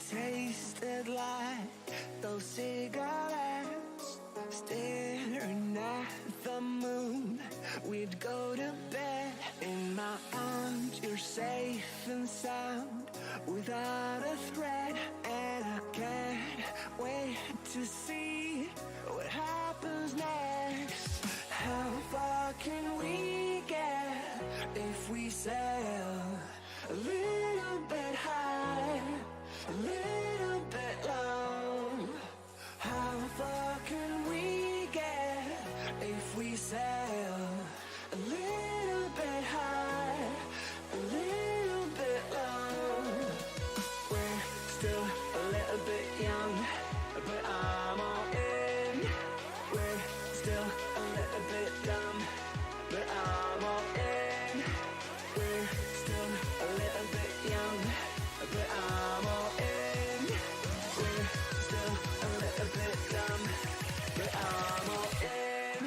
tasted like those cigarettes, staring at the moon. We'd go to bed in my arms, you're safe and sound without a threat. And I can't wait to see what happens next. How far can we get if we sail a little bit high, a little bit low? How far can we get if we sail a little bit high, a little bit low? We're still a little bit young, but I'm all in. We're still a little bit dumb, but I'm all in. We're still a little bit young, but I'm all in. We're still a little bit dumb, but I'm all in.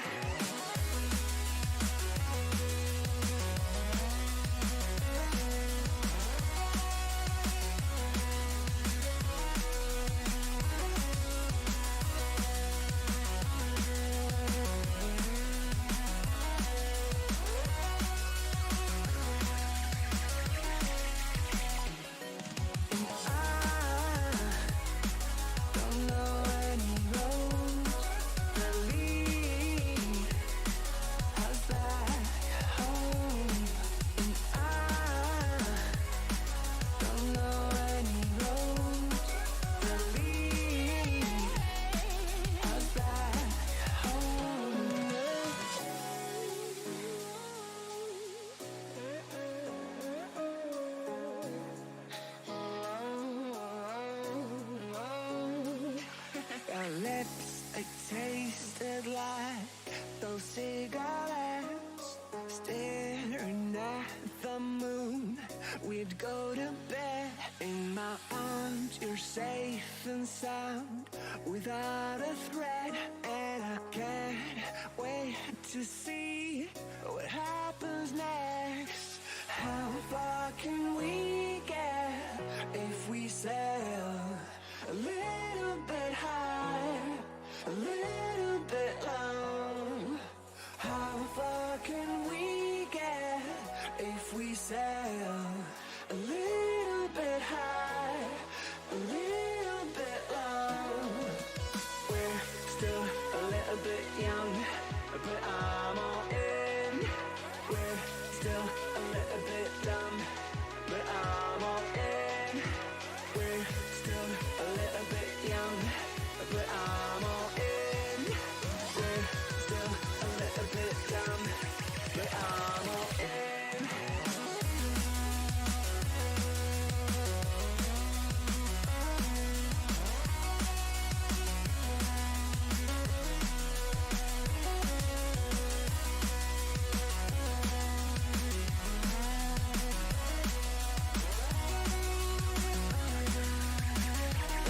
Our lips, they tasted like those cigarettes, staring at the moon. We'd go to bed in my arms, you're safe and sound without a threat. And I can't wait to see what happens next. How far can we get if we sail a little bit high, a little bit low? How far can we get if we sail a little bit high, a little bit low? We're still a little bit young, but I'm all in. We're still a little bit dumb, but I'm all in. We're still a little bit young, but I'm all in. We're still a little bit dumb, but I'm all in.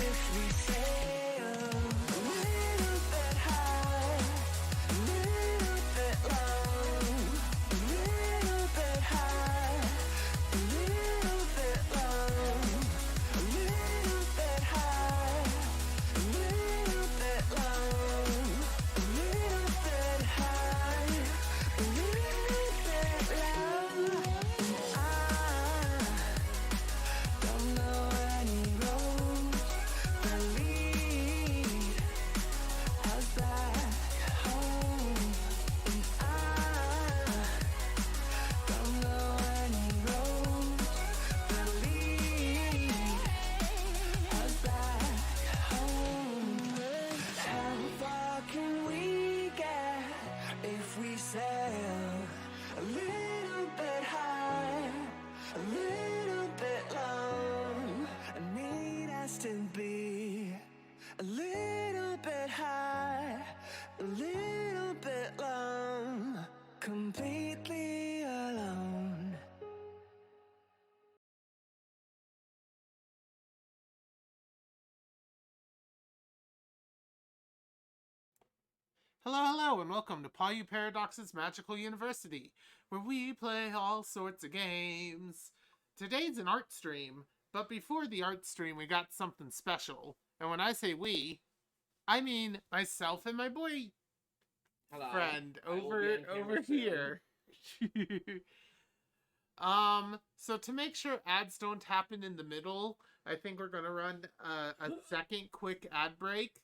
If we sail a little bit high, a little bit low, a little bit high, a little bit low, a little bit high, a little bit low, a little bit high, a little bit low. I don't know any roads that lead us back home. And I don't know any roads that lead us back home. How far can we get if we sail a little bit high, a little bit low? I need us to be a little bit high, a little bit low, completely alone. Hello, hello, and welcome to Paw Paradox's Magical University, where we play all sorts of games. Today's an art stream, But before the art stream, we got something special. And when I say we, I mean myself and my boy friend over here. So to make sure ads don't happen in the middle, I think we're gonna run a second quick ad break,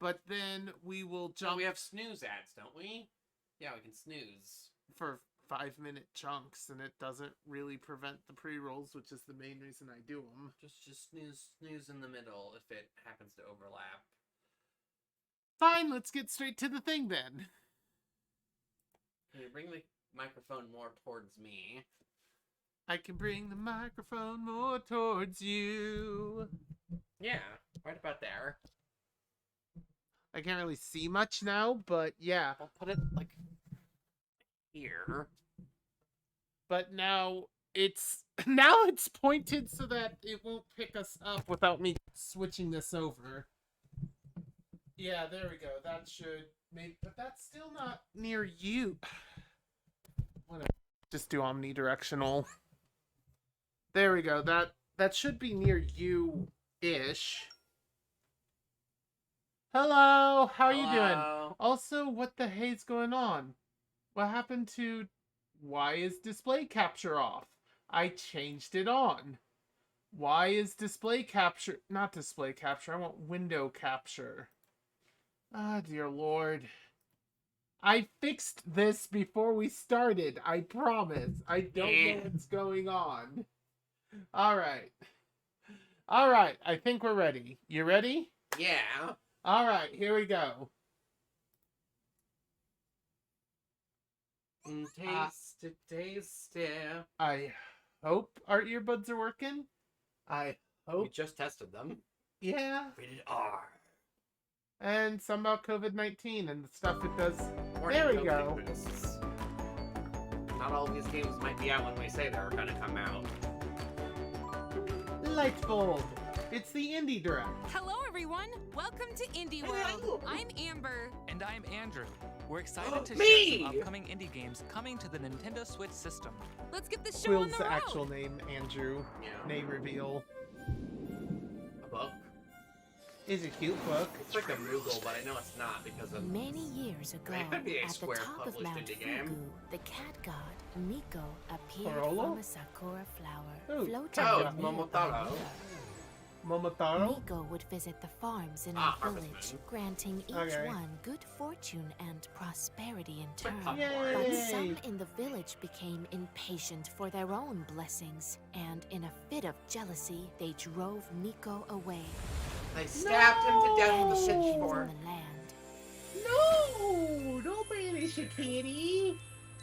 but then we will jump. Oh, we have snooze ads, don't we? Yeah, we can snooze for 5-minute chunks, and it doesn't really prevent the pre-rolls, which is the main reason I do them. Just snooze in the middle if it happens to overlap. Fine, let's get straight to the thing then. Can you bring the microphone more towards me? I can bring the microphone more towards you. Yeah, right about there. I can't really see much now, but yeah. I'll put it like here. But now it's pointed so that it won't pick us up without me switching this over. Yeah, there we go. That should maybe, but that's still not near you. Whatever. Just do omnidirectional. There we go. That should be near you-ish. Hello, how are you doing? Also, what the hey's going on? What happened to... Why is display capture off? I changed it on. Why is display capture... Not display capture, I want window capture. Ah, dear lord. I fixed this before we started, I promise. I don't know what's going on. Alright. Alright, I think we're ready. You ready? Yeah. Alright, here we go. Taste it. I hope our earbuds are working. I hope. We just tested them. Yeah. Rated R. And some about COVID-19 and the stuff it does. Warning, There we COVID go. exists. Not all of these games might be out when we say they're gonna come out. Lightbulb. It's the Indie Direct. Hello, everyone. Welcome to Indie World. I'm Amber. And I'm Andrew. We're excited to Me! share some upcoming indie games coming to the Nintendo Switch system. Let's get this show on Quill's the road. actual name, Andrew. Yeah. Name reveal. A book? Is a cute book. It's like a Moogle, but I know it's not because of... Many years ago, It could be a at the Square top of published Mount indie game. Fugu, the cat god Nico appeared Corolo? from a sakura flower Ooh, floating cat Oh, god. in a Momotaro. river. Momotaro? Nico would visit the farms in Ah, our Harvest village, Moon. granting each Okay. one good fortune and prosperity in turn. popcorn. But Yay! some in the village became impatient for their own blessings, and in a fit of jealousy, they drove Nico away, They stabbed him to death with a banishing him pitchfork. from the land. No! Don't banish a kitty!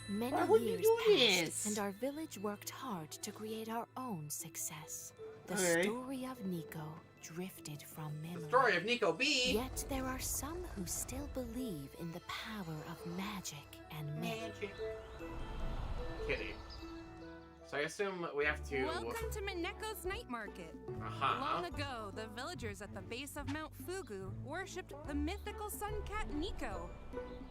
Many Why would you years do passed, this? and our village worked hard to create our own success. The Okay. story of Nico drifted from memory. The story of Nico B. Yet there are some who still believe in the power of magic and myth. Magic. Kitty. So I assume we have to... Welcome to Mineko's Night Market. Uh-huh. Long ago, the villagers at the base of Mount Fugu worshipped the mythical sun cat Nico.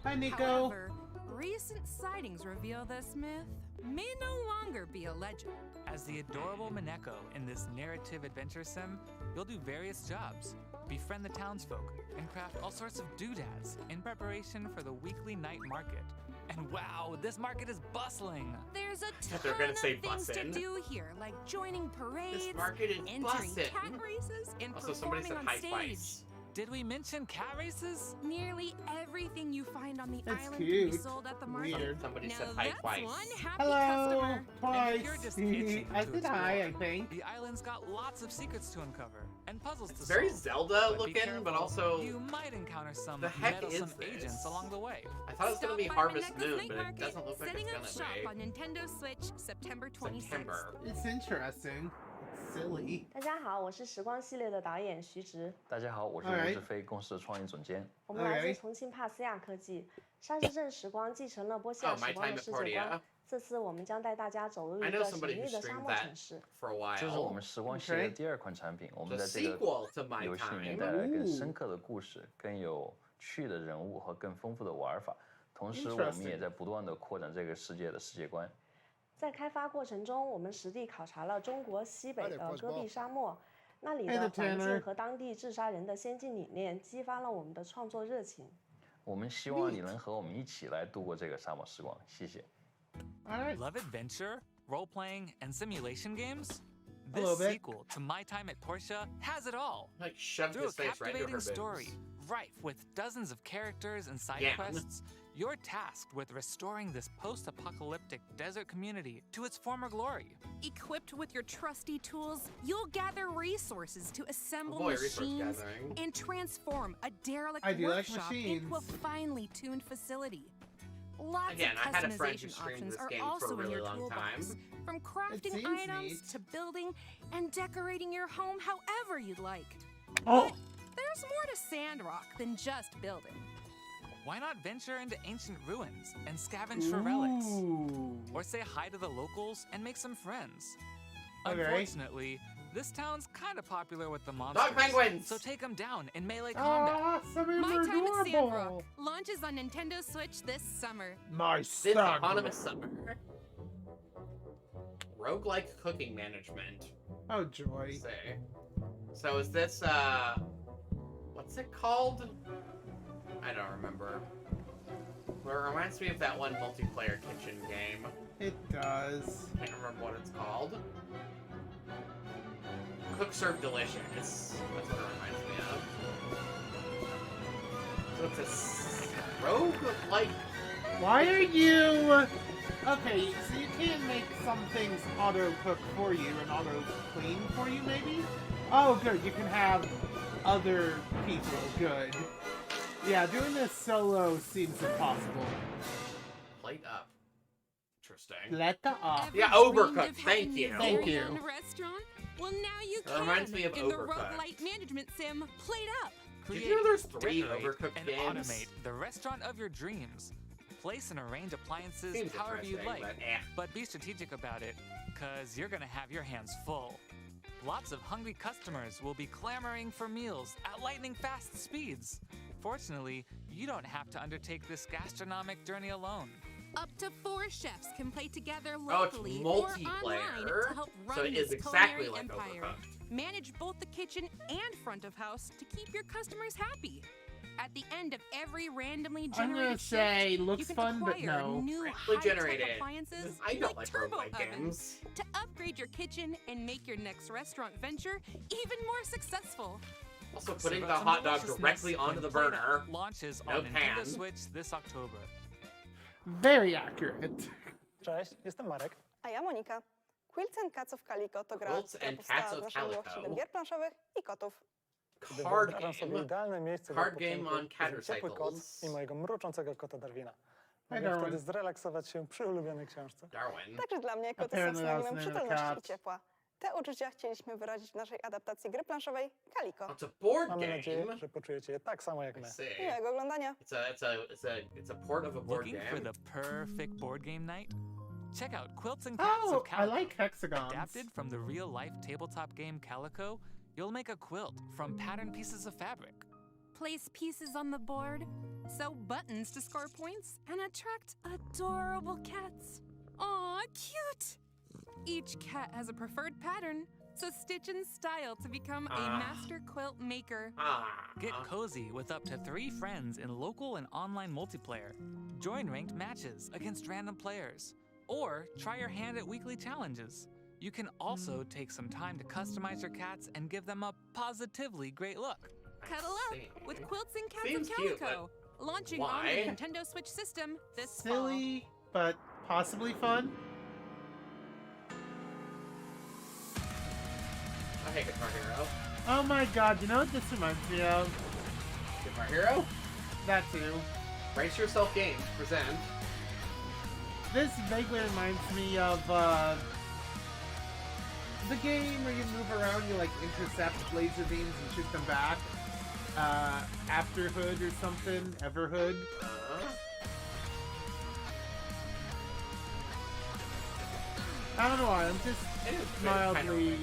Hi, Nico. However, recent sightings reveal this myth may no longer be a legend. As the adorable Mineko in this narrative adventure sim, you'll do various jobs, befriend the townsfolk, and craft all sorts of doodads in preparation for the weekly night market. And wow, this market is bustling! There's a thought they ton were gonna of say things to bussin'. do here, like joining parades, This market is entering bussin'. cat races, and Also, somebody performing said on high stage. fights. Did we mention cat races? Nearly everything you find on the That's island can be cute. sold at the market. Weird. Somebody Now said hi that's twice. one happy Hello! customer. Twice. And if you're just itching I to said hi, I explore, think. The island's got lots of secrets to uncover and puzzles It's to very solve. Zelda But be looking, careful, but also... you might encounter some The heck is meddlesome this? agents along the way. I thought it was gonna be Stop by Harvest Mineko's Moon, Night but it Market, doesn't look like setting up it's shop gonna on Nintendo Switch September be. 26th. September. It's interesting. It's silly. 大家好，我是时光系列的导演徐直，大家好，我是 Alright. 吴志飞，公司的创意总监。我们来自 Okay. 重庆帕斯亚科技。沙之镇时光继承了波西尔 Oh, my 时光 time 的 at 世界 Portia. 观。这次我们将带大家走入 I 一 know 个神 somebody 秘 who 的沙 streamed 漠 that 城市。 for a 这是我 while. 们时光系列 Okay. 第二款产品，我 The 们在这个 sequel to My 游戏里面 Time. 带来更 Ooh. 深刻的故事、更有趣的人物和更丰富的玩法。同时，我们 Interesting. 也在不断的扩展这个世界的世界观。在开发过程中，我们实地考察了中国西北的戈壁沙漠，那里 Hey 的 there, 环 Tanner. 境和当地治沙人的先进理念，激发了我们的创作热情。我们希望你能和我们一起来度过这个沙漠时光，谢谢。 All right. Love adventure, role playing, and simulation games? A little This bit. sequel to My Time at Portia has it all. Like shoved Through a his face right into her captivating story, boobs. rife with dozens of characters and side Yeah. quests, you're tasked with restoring this post-apocalyptic desert community to its former glory. Equipped with your trusty tools, you'll gather resources to assemble boy, resource machines gathering. and transform a derelict I do like workshop into a machines. finely tuned facility. Lots Again, of I had a friend who customization streamed options this are game for a also in really your long toolbox. time. From crafting seems items neat. to building and decorating your home however you'd like. Oh, But there's more to Sandrock than just building. Why not venture into ancient ruins and scavenge for relics? ooh. Or say hi to the locals and make some friends? Okay. Unfortunately, this town's kind of popular with the monsters. Dog penguins! So take them down in melee combat. Ah, some of them My are Time at adorable. Sandrock launches on Nintendo Switch this summer. My This son. eponymous summer. Roguelike cooking management. Oh joy. Let's see. So is this what's it called? I don't remember. Well, it reminds me of that one multiplayer kitchen game. It does. Can't remember what it's called. Cook Serve Delicious. That's what it reminds me of. So it's a roguelike. Why are you? Okay, so you can make some things auto cook for you and auto clean for you, maybe? Oh, good. You can have other people. Good. Yeah, doing this solo seems impossible. Plate up. Interesting. Let the off. Ever Yeah, dreamed Overcooked, of thank having you. your Thank very you. own restaurant? Well, now you That can. reminds me of in the Overcooked. roguelite management sim, Plate Up. Did you Create, know there's 3 decorate, Overcooked and games? automate the restaurant of your dreams. Place and arrange appliances Seems however you'd interesting, like, but eh. but be strategic about it, cause you're gonna have your hands full. Lots of hungry customers will be clamoring for meals at lightning fast speeds. Fortunately, you don't have to undertake this gastronomic journey alone. Up to 4 chefs can play together Oh, it's locally or online multiplayer, to help run so it this is exactly culinary like empire. Overcooked. Manage both the kitchen and front of house to keep your customers happy. At the end of every randomly I'm generated gonna say, shift, looks you can fun, but acquire no. new Randomly high-tech generated. appliances I don't like turbo roguelike ovens games. to upgrade your kitchen and make your next restaurant venture even more successful. Also putting Serve the up some hot dog deliciousness directly onto when the Plate burner. Up launches No on Nintendo pan. Switch this October. Very accurate. Cześć, jestem Marek. A ja Monika. Quilts and Cats of Calico to gra, Quilts która and powstała Cats z of naszej miłości Calico. do gier planszowych i kotów. Gdy Card wyobrażam sobie game. idealne miejsce Card do game odpoczynku, on jest ciepły kot Catercycles. i mojego mruczącego kota Darwina. Hi, Mogę Darwin. wtedy zrelaksować się przy ulubionej książce. Darwin. Także dla mnie koty są Apparently that was synonimem the name of the przytulności i cat. ciepła. Te uczucia chcieliśmy wyrazić w naszej adaptacji gry planszowej Calico. It's a board Mamy game. nadzieję, że poczujecie je tak samo jak I my. see. Miłego oglądania. It's a port of a board Looking for game. the perfect board game night? Check out Quilts and Cats Oh, of I Calico. like hexagons. Adapted from the real-life tabletop game Calico, you'll make a quilt from patterned pieces of fabric. Place pieces on the board, sew buttons to score points, and attract adorable cats. Aw, cute! Each cat has a preferred pattern, so stitch and style to become a Ah. master quilt maker. Get cozy with up to 3 friends in local and online multiplayer. Join ranked matches against random players. Or try your hand at weekly challenges. You can also take some time to customize your cats and give them a positively great look. Cuddle up see. with Quilts and Cats Seems of cute, Calico, launching why? on the Nintendo Switch system this fall. Silly, but possibly fun. I hate Guitar Hero. Oh my god, you know what this reminds me of? Guitar Hero? That too. Brace Yourself Games present. This vaguely reminds me of the game where you move around, you like intercept laser beams and shoot them back. Afterhood or something, Everhood. I don't know why, I'm just It is mildly...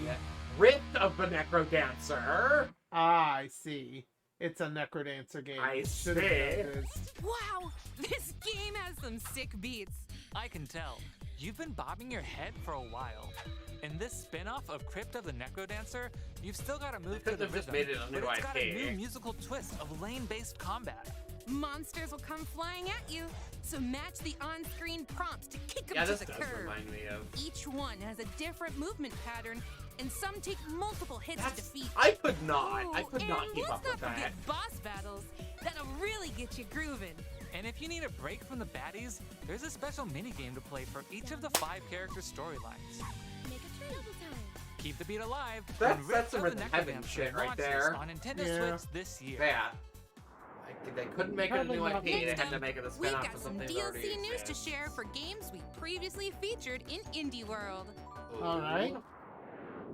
Rift of the Necro Dancer. Ah, I see. It's a Necrodancer game. I Should have see. noticed. Wow, this game has some sick beats. I can tell. You've been bobbing your head for a while. In this spin-off of Crypt of the Necrodancer, you've still got to move to the Could've just rhythm, made it a but new it's got a IP. new musical twist of lane-based combat. Monsters will come flying at you, so match the on-screen prompts to kick them Yeah, to this the does curb. remind me of. Each one has a different movement pattern, and some take multiple hits to defeat. I could not. I Oh, could not and keep let's up with not forget that. boss battles. That'll really get you grooving. And if you need a break from the baddies, there's a special minigame to play for each of the 5 character storylines. Make a trade time. Keep the beat alive. That's when Rift some of the Rhythm Heaven Necrodancer shit right launches there. on Nintendo Yeah. Switch this year. That. They couldn't make it a Probably new not. IP. They Next had to up, make it a We've spin-off got of some something that already DLC news to exists. share for games we previously featured in Indie World. Alright.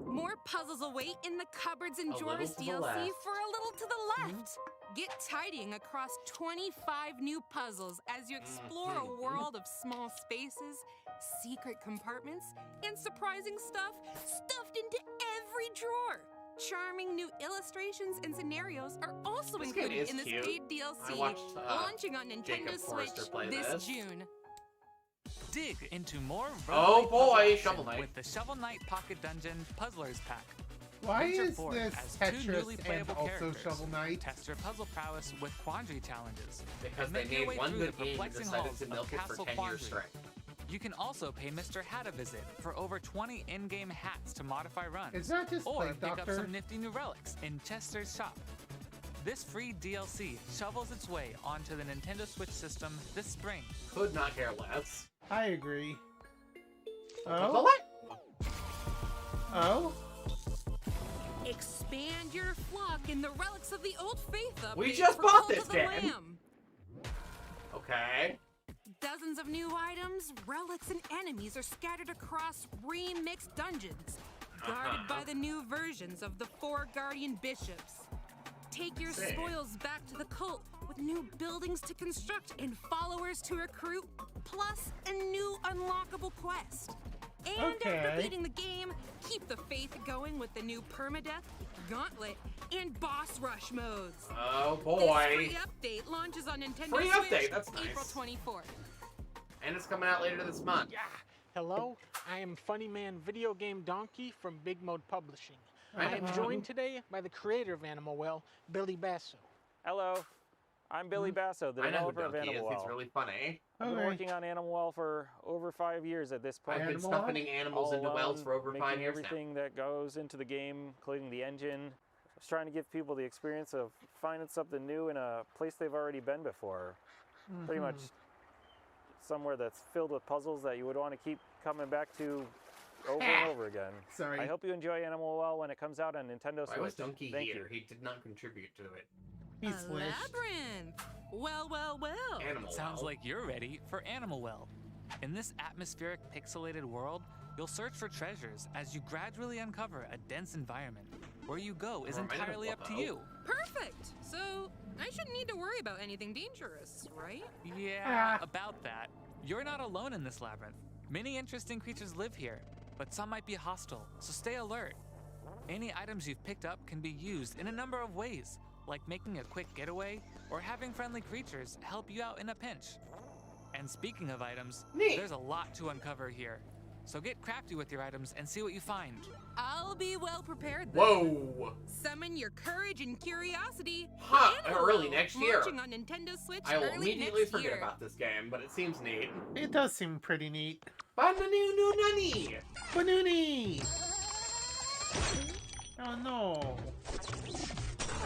More puzzles await in the cupboards and A drawers little to the DLC left. for a little to the left. Get tidying across 25 new puzzles as you explore a world of small spaces, secret compartments, and surprising stuff stuffed into every drawer. Charming new illustrations and scenarios are also This game included is in this cute. paid I DLC, watched, launching on Nintendo Jacob Switch Forrester play this this. June. Dig into more Oh roguelike boy, puzzle Shovel action Knight. with the Shovel Knight Pocket Dungeon Puzzlers Pack. Why Venture is forth this as 2 newly Tetris and playable also characters. Shovel Knight? Test your puzzle prowess with quandary challenges. Because and they make your made way one through good the game and perplexing decided halls to of milk it for Castle 10 years Quandary. straight. You can also pay Mr. Hat a visit for over 20 in-game hats to modify runs. It's not just or Plague pick up Doctor. some nifty new relics in Chester's shop. This free DLC shovels its way onto the Nintendo Switch system this spring. Could not care less. I agree. Oh? Oh? Oh? Expand your flock in the Relics of the Old Faith update. We just for bought Cult this of the game. Lamb. Okay. Dozens of new items, relics, and enemies are scattered across remixed dungeons, guarded by the new versions of the 4 Guardian Bishops. Take your Sick. spoils back to the cult with new buildings to construct and followers to recruit, plus a new unlockable quest. And after Okay. beating the game, keep the faith going with the new permadeath, gauntlet, and boss rush modes. Oh This boy. free update launches on Nintendo Free Switch update, that's April nice. 24th. And it's coming out later this month. Yeah. Hello, I am Funny Man Video Game Donkey from Big Mode Publishing. I am Hello. joined today by the creator of Animal Well, Billy Basso. Hello, I'm Billy Basso, the I know who developer of Donkey is. Animal He's Well. really funny. I've been Okay. working on Animal Well for over 5 years at this point. I've been Animal Well? stuffing animals All into wells alone, for over 5 making years now. everything that goes into the game, including the engine. Just trying to give people the experience of finding something new in a place they've already been before. Pretty much somewhere that's filled with puzzles that you would want to keep coming back to over and over again. Sorry. I hope you enjoy Animal Well when it comes out on Nintendo Switch. Why was Donkey Thank here? you. He did not contribute to it. He's A switched. labyrinth. Well, well, well. Animal Sounds Well. like you're ready for Animal Well. In this atmospheric pixelated world, you'll search for treasures as you gradually uncover a dense environment. Where you go is Reminded of entirely up to Flubbo. you. Perfect. So I shouldn't need to worry about anything dangerous, right? Yeah, about that. You're not alone in this labyrinth. Many interesting creatures live here, but some might be hostile, so stay alert. Any items you've picked up can be used in a number of ways, like making a quick getaway or having friendly creatures help you out in a pinch. And speaking of items, Neat. there's a lot to uncover here. So get crafty with your items and see what you find. I'll be well prepared then. Whoa! Summon your courage and curiosity. for Huh, Animal early Well, next year. Launching on Nintendo Switch I will early immediately next forget year. about this game, but it seems neat. It does seem pretty neat. Bananu nani! Banoonie! Oh no.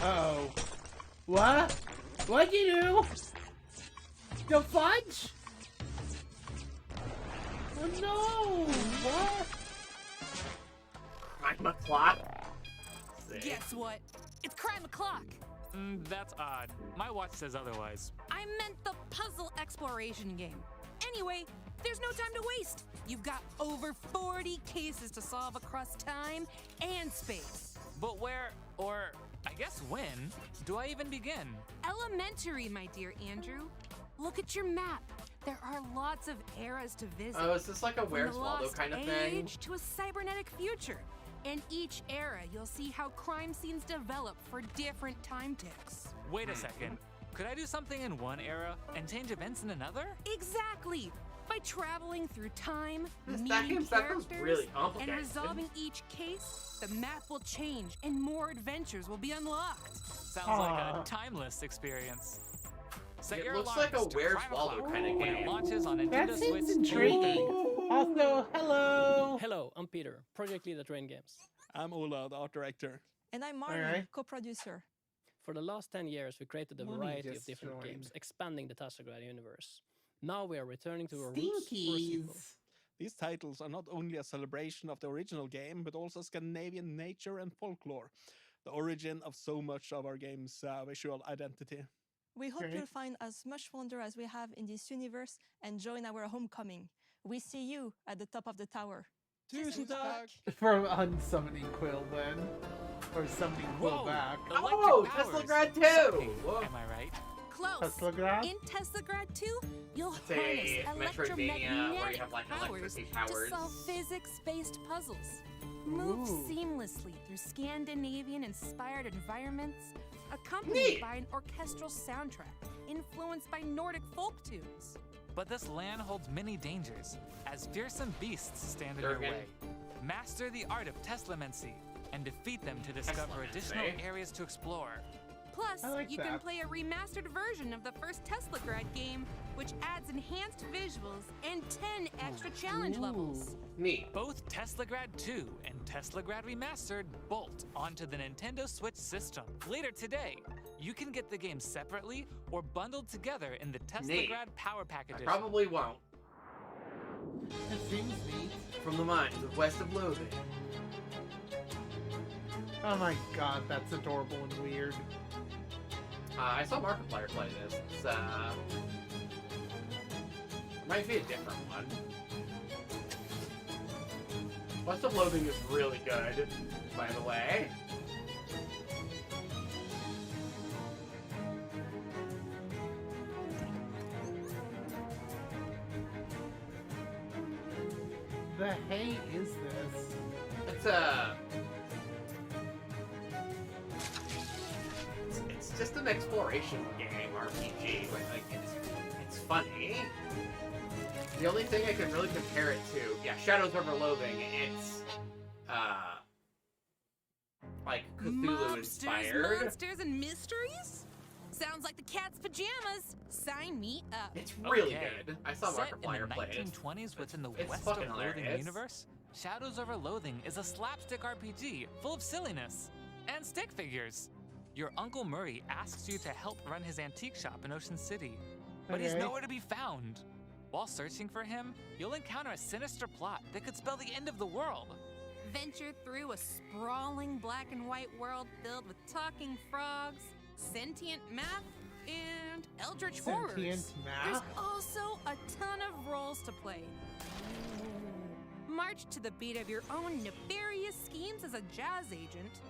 Uh-oh. What? What'd you do? The fudge? Oh no! What? Crime o'clock? Sick. Guess what? It's Crime O'Clock. That's odd. My watch says otherwise. I meant the puzzle exploration game. Anyway, there's no time to waste. You've got over 40 cases to solve across time and space. But where, or I guess when, do I even begin? Elementary, my dear Andrew. Look at your map. There are lots of eras to visit. Oh, is this like a From Where's the Waldo lost kind of thing? age to a cybernetic future. In each era, you'll see how crime scenes develop for different time ticks. Wait a second. Could I do something in one era and change events in another? Exactly. By traveling through time, That meeting game sounds characters, really and complicated. resolving each case, the map will change and more adventures will be unlocked. Sounds like a timeless experience. Set It your looks like a alarms to Where's Crime Waldo O'Clock kind of when it game. launches on That Nintendo seems Switch. intriguing. Also, hello. Hello, I'm Peter, project lead at Rain Games. I'm Ola, the art director. And I'm Marley, Alright. co-producer. For the last 10 years, we created a Money variety of just different joined. games, expanding the Tassagrad universe. Now we are returning to our roots for a sequel. Stinkies. These titles are not only a celebration of the original game, but also Scandinavian nature and folklore, the origin of so much of our game's visual identity. We hope Okay. you'll find as much wonder as we have in this universe and join our homecoming. We see you at the top of the tower. Tusen tack! From unsummoning Quill then. Or summoning Quill Whoa, back. electric Oh, powers. Teslagrad 2! Sucking, Whoa. Am I right? Close. Teslagrad? In Teslagrad 2, you'll It's a harness Metroidvania where you electromagnetic have, like, powers electricity to powers. solve physics-based puzzles. Move Ooh. seamlessly through Scandinavian-inspired environments, accompanied Neat. by an orchestral soundtrack influenced by Nordic folk tunes. But this land holds many dangers, as fearsome beasts stand in your Durgan. way. Master the art of Teslamancy and defeat them to discover additional Teslamancy. areas to explore. Plus, I like you can that. play a remastered version of the first Teslagrad game, which adds enhanced visuals and 10 extra challenge levels. Neat. Both Teslagrad 2 and Teslagrad Remastered bolt onto the Nintendo Switch system. Later today, you can get the games separately or bundled together in the Teslagrad Power Pack I Edition. probably won't. It seems neat. From the mines of west of Loathing. Oh my god, that's adorable and weird. I saw Markiplier play this. It's, might be a different one. West of Loathing is really good, by the way. The hey is this? It's it's just an exploration game RPG. Like it's funny. The only thing I can really compare it to, yeah, Shadows Over Loathing. It's like Cthulhu inspired. Monsters, and mysteries? Sounds like the cat's pajamas. Sign me up. It's really Okay. good. I saw Set in Markiplier the play it. 1920s within the It's West fucking of Loathing hilarious. universe, Shadows Over Loathing is a slapstick RPG full of silliness and stick figures. Your Uncle Murray asks you to help run his antique shop in Ocean City, but he's Okay. nowhere to be found. While searching for him, you'll encounter a sinister plot that could spell the end of the world. Venture through a sprawling black and white world filled with talking frogs, sentient math, and eldritch horrors. Sentient There's math? also a ton of roles to play. March to the beat of your own nefarious schemes as a jazz agent,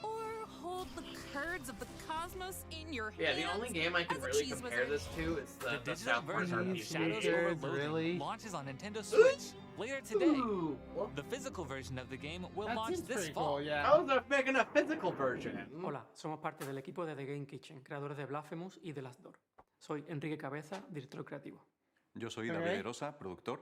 or hold the curds of the cosmos in your hands. Yeah, the only game I can as a really cheese compare wizard. this to is the digital South Park version of RPG. Shadows Sneakers, Over Loathing really? launches on Nintendo Switch later today. Ooh, The physical version of the game will That launch seems this pretty fall. cool, yeah. How is that making a physical version? Hola, somos parte del equipo de The Game Kitchen, creadores de Blasphemous y The Last Door. Soy Enrique Cabeza, director creativo. Yo soy Ok. David Erosa, productor.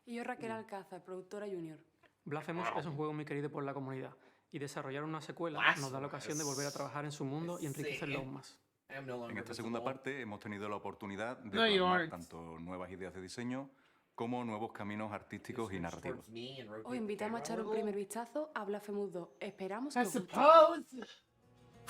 Y yo Raquel Alcázar, productora junior. Blasphemous es un juego muy querido por la comunidad y desarrollar una secuela nos da la ocasión de volver a trabajar en su mundo y enriquecerlo aún más. En esta segunda parte hemos tenido la oportunidad de No, you plasmar aren't. tanto nuevas ideas de diseño como nuevos caminos artísticos y narrativos. Os invitamos a echar un primer vistazo a Blasphemous 2. Esperamos que I os guste. suppose.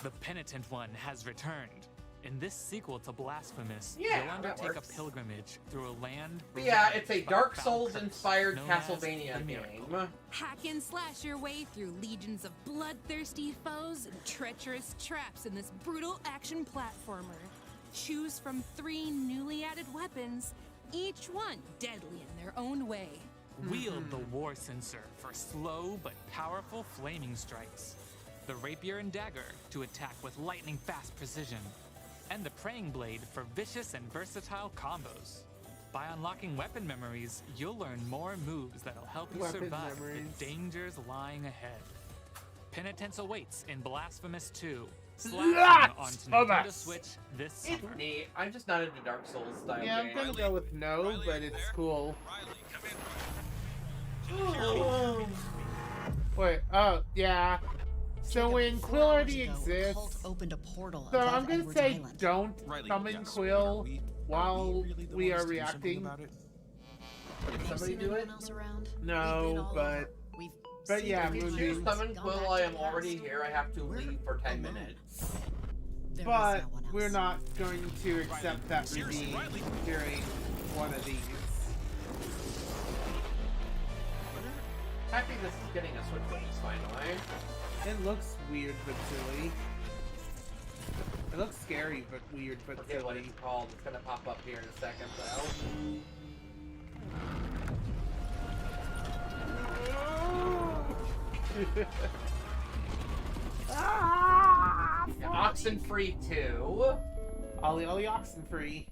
The Penitent One has returned. In this sequel to Blasphemous, Yeah, you'll that undertake a works. pilgrimage through a land. But yeah, it's a ravaged by Dark foul Souls-inspired curse known as Castlevania the Miracle. game. Hack and slash your way through legions of bloodthirsty foes and treacherous traps in this brutal action platformer. Choose from 3 newly added weapons, each one deadly in their own way. Wield the War Censer for slow but powerful flaming strikes. The Rapier and Dagger to attack with lightning-fast precision. And the Praying Blade for vicious and versatile combos. By unlocking weapon memories, you'll learn more moves that'll help you Weapon survive memories. the dangers lying ahead. Penitence awaits in Blasphemous 2. slashing on Lots of Nintendo us. Switch this It's summer. neat. I'm just not into Dark Souls style Yeah, I'm games. gonna go with no, but it's cool. Wait, oh, yeah. So when Quill already exists, opened a portal so above I'm gonna Edward's say Island. don't Riley, summon yes, Quill while really the we ones are to do something reacting. about it? Did Have you somebody seen do it? anyone else around? We've been No, all but over. We've but seen yeah, If you choose Moonbeam. summon Gone Quill back while to I'm the already past. here, I have to leave for 10 minutes. There is But no one else. we're not going to accept that Seriously, redeem Riley. during one of these. Happy this is getting a Switch release finally. It looks weird but silly. It looks scary but weird but Forget what silly. it's called. It's gonna pop up here in a second though. Oxenfree 2. Ollie Oxenfree.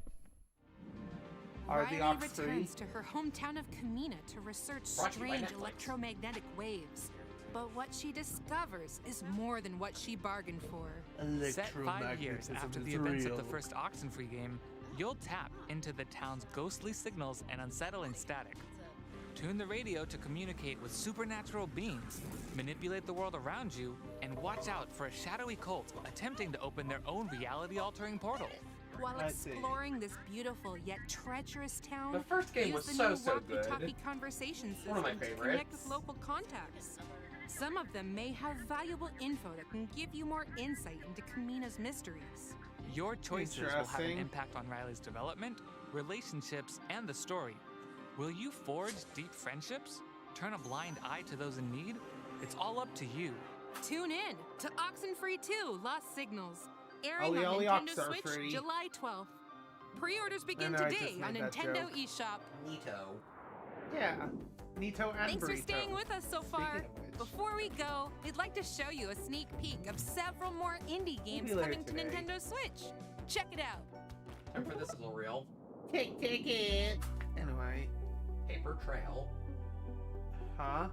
Are the Riley ox free? returns to her hometown of Kamina to research Brought to you by strange Netflix. electromagnetic waves. But what she discovers is more than what she bargained for. Set 5 years after the events of the first Oxenfree game, you'll tap into the town's ghostly signals and unsettling static. Tune the radio to communicate with supernatural beings, manipulate the world around you, and watch out for a shadowy cult attempting to open their own reality-altering portal. While I see. exploring this beautiful yet treacherous town, The first game use was the so, new so good. walkie-talkie conversation system One of my to connect favorites. with local contacts. Some of them may have valuable info that can give you more insight into Kamina's mysteries. Your choices will have an Interesting. impact on Riley's development, relationships, and the story. Will you forge deep friendships? Turn a blind eye to those in need? It's all up to you. Tune in to Oxenfree 2 Lost Signals, airing Ollie, on Ollie Nintendo Ox are Switch free. July 12th. Pre-orders begin I know, I today just on made that Nintendo joke. eShop. Nito. Yeah. Nito and Thanks for Burrito. staying with us so far. Before we go, we'd like to show you a sneak peek of several more indie games later coming to today. Nintendo Switch. Check it out. Time for this is a real Take it. Anyway. Paper Trail. Huh?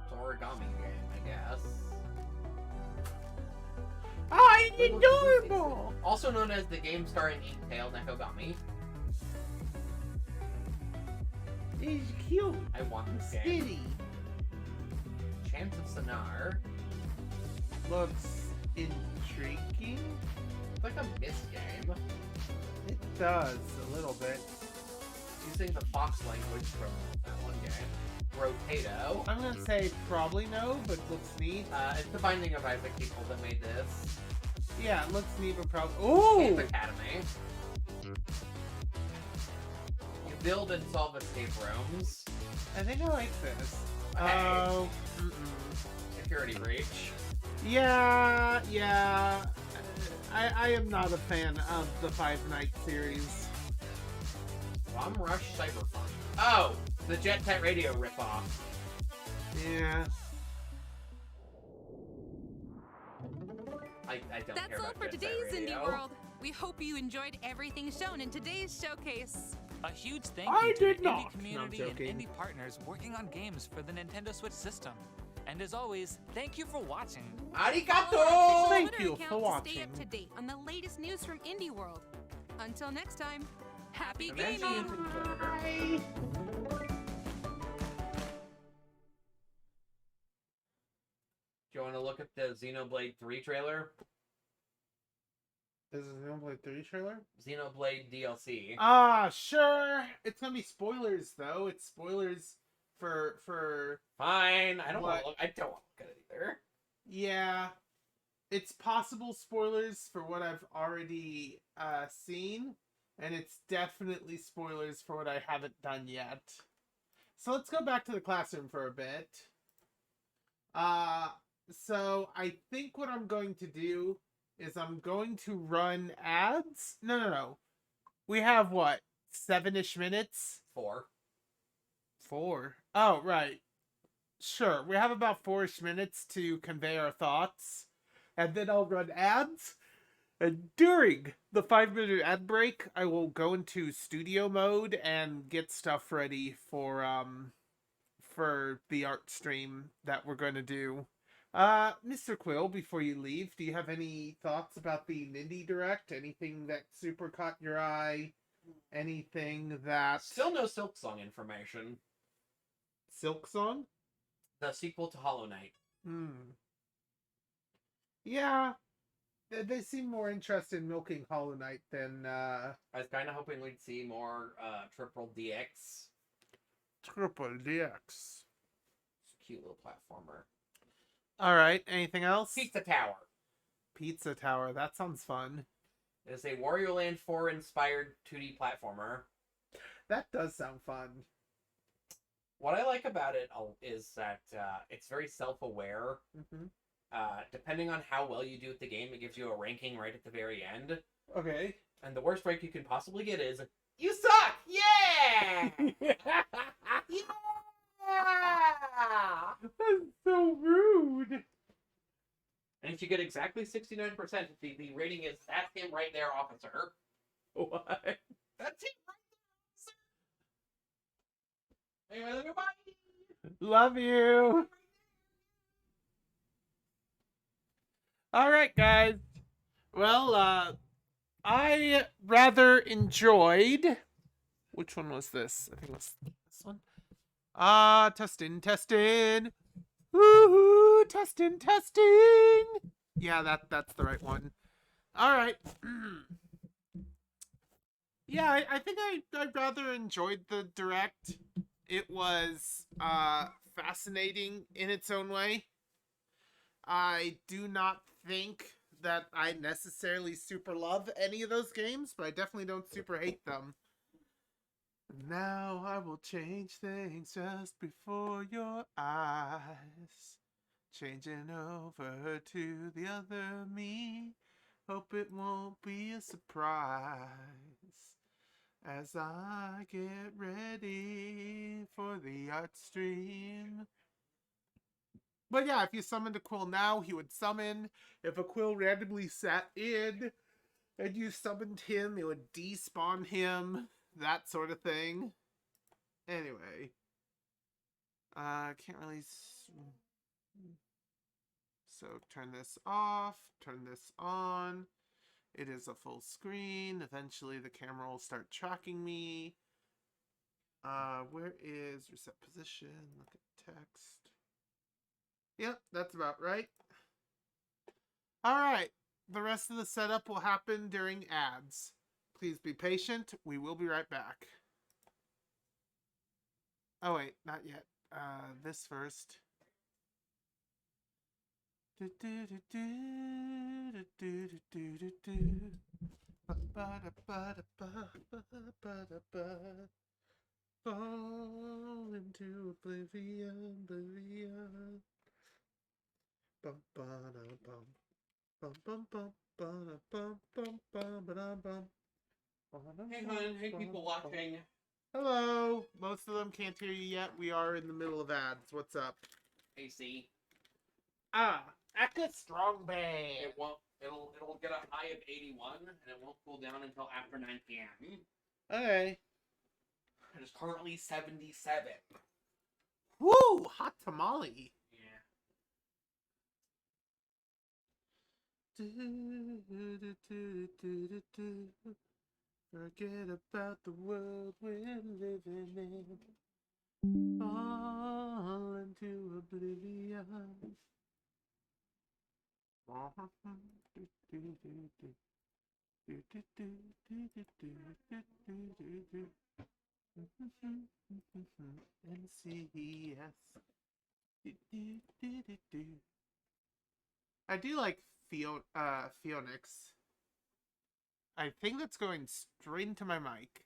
It's an origami game, I guess. Oh, it's adorable! Also known as the game starring Inktail Nekogami. It's cute. I want this game. Kitty. Chance of Sonar. Looks intriguing. It's like a Myst game. It does, a little bit. Using the Fox language from that one game. Rotato. I'm gonna say probably no, but looks neat. It's the Binding of Isaac people that made this. Yeah, it looks neat, but probably. Escape Ooh! Academy. You build and solve escape rooms. I think I like this. Hey. Oh. Security breach. Yeah, yeah. I am not a fan of the Five Nights series. Bomb Rush Cyberpunk. Oh! The Jet Set Radio ripoff. Yeah. I don't That's care all about for Jet Set today's Radio. Indie World. We hope you enjoyed everything shown in today's showcase. A huge thank I you to did the not. indie No, community I'm and joking. indie partners working on games for the Nintendo Switch system. And as always, thank you for watching. Follow our Arigato! official Thank Twitter you account for to watching. stay up to date on the latest news from Indie World. Until next time, happy Eventually gaming! into Twitter. Do you want to look at the Xenoblade 3 trailer? Is it Xenoblade 3 trailer? Xenoblade DLC. Ah, sure. It's gonna be spoilers though. It's spoilers for Fine. I don't want What? to look. I don't want to look at it either. yeah. It's possible spoilers for what I've already seen, and it's definitely spoilers for what I haven't done yet. So let's go back to the classroom for a bit. So I think what I'm going to do is I'm going to run ads. No. We have what? 7-ish minutes? 4. 4. Oh, right. Sure. We have about 4-ish minutes to convey our thoughts. And then I'll run ads. And during the 5-minute ad break, I will go into studio mode and get stuff ready for the art stream that we're going to do. Mr. Quill, before you leave, do you have any thoughts about the Nindy Direct? Anything that super caught your eye? Anything that... Still no Silk Song information. Silk Song? The sequel to Hollow Knight. Yeah. They seem more interested in milking Hollow Knight than, I was kind of hoping we'd see more, Triple DX. Triple DX. It's a cute little platformer. Alright, anything else? Pizza Tower. Pizza Tower, that sounds fun. It is a Wario Land 4 inspired 2D platformer. That does sound fun. What I like about it is that it's very self-aware. Depending on how well you do at the game, it gives you a ranking right at the very end. Okay. And the worst rank you can possibly get is, you suck! Yeah! Yeah! That's so rude. And if you get exactly 69%, the rating is, that's him right there, officer. What? That's him right there, officer! Anyway, bye! Love you! Alright, guys. Well, I rather enjoyed... Which one was this? I think it was this one. Testing. Woohoo! Testing. Yeah, that's the right one. Alright. Yeah, I think I rather enjoyed the Direct. It was fascinating in its own way. I do not think that I necessarily super love any of those games, but I definitely don't super hate them. Now I will change things just before your eyes. Changing over to the other me. Hope it won't be a surprise as I get ready for the art stream. But yeah, if you summoned a Quill now, he would summon. If a Quill randomly sat in and you summoned him, it would despawn him. That sort of thing. Anyway. Can't really... So, turn this off. Turn this on. It is a full screen. Eventually the camera will start tracking me. Where is reset position? Look at text. Yep, that's about right. Alright. The rest of the setup will happen during ads. Please be patient. We will be right back. Oh wait, not yet. This first. Fall into oblivion. Bum ba da bum. Bum bum bum ba bum bum bum ba da bum. Hey, hon. Hey, people watching. Hello. Most of them can't hear you yet. We are in the middle of ads. What's up? AC. Eka Strong Band. It won't. It'll get a high of 81, and it won't cool down until after 9 p.m. Okay. It is currently 77. Woo! Hot tamale. Forget about the world we're living in. Fall into oblivion. NCES. I do like Phoenix. I think that's going straight into my mic.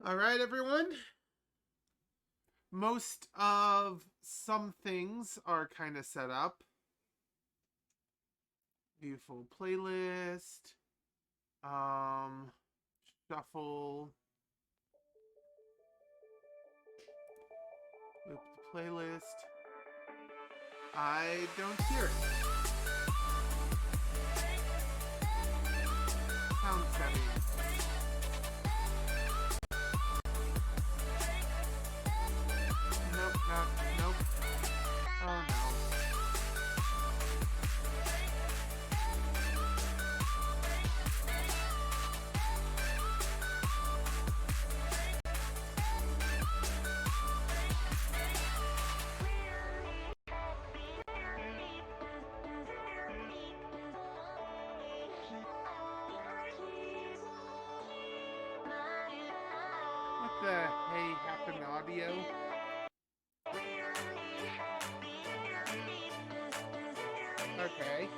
All right, everyone. Most of some things are kind of set up. View full playlist. Shuffle. Loop the playlist. I don't hear it. Sound settings. Nope, nope. Oh no. What the hey happened audio? Okay.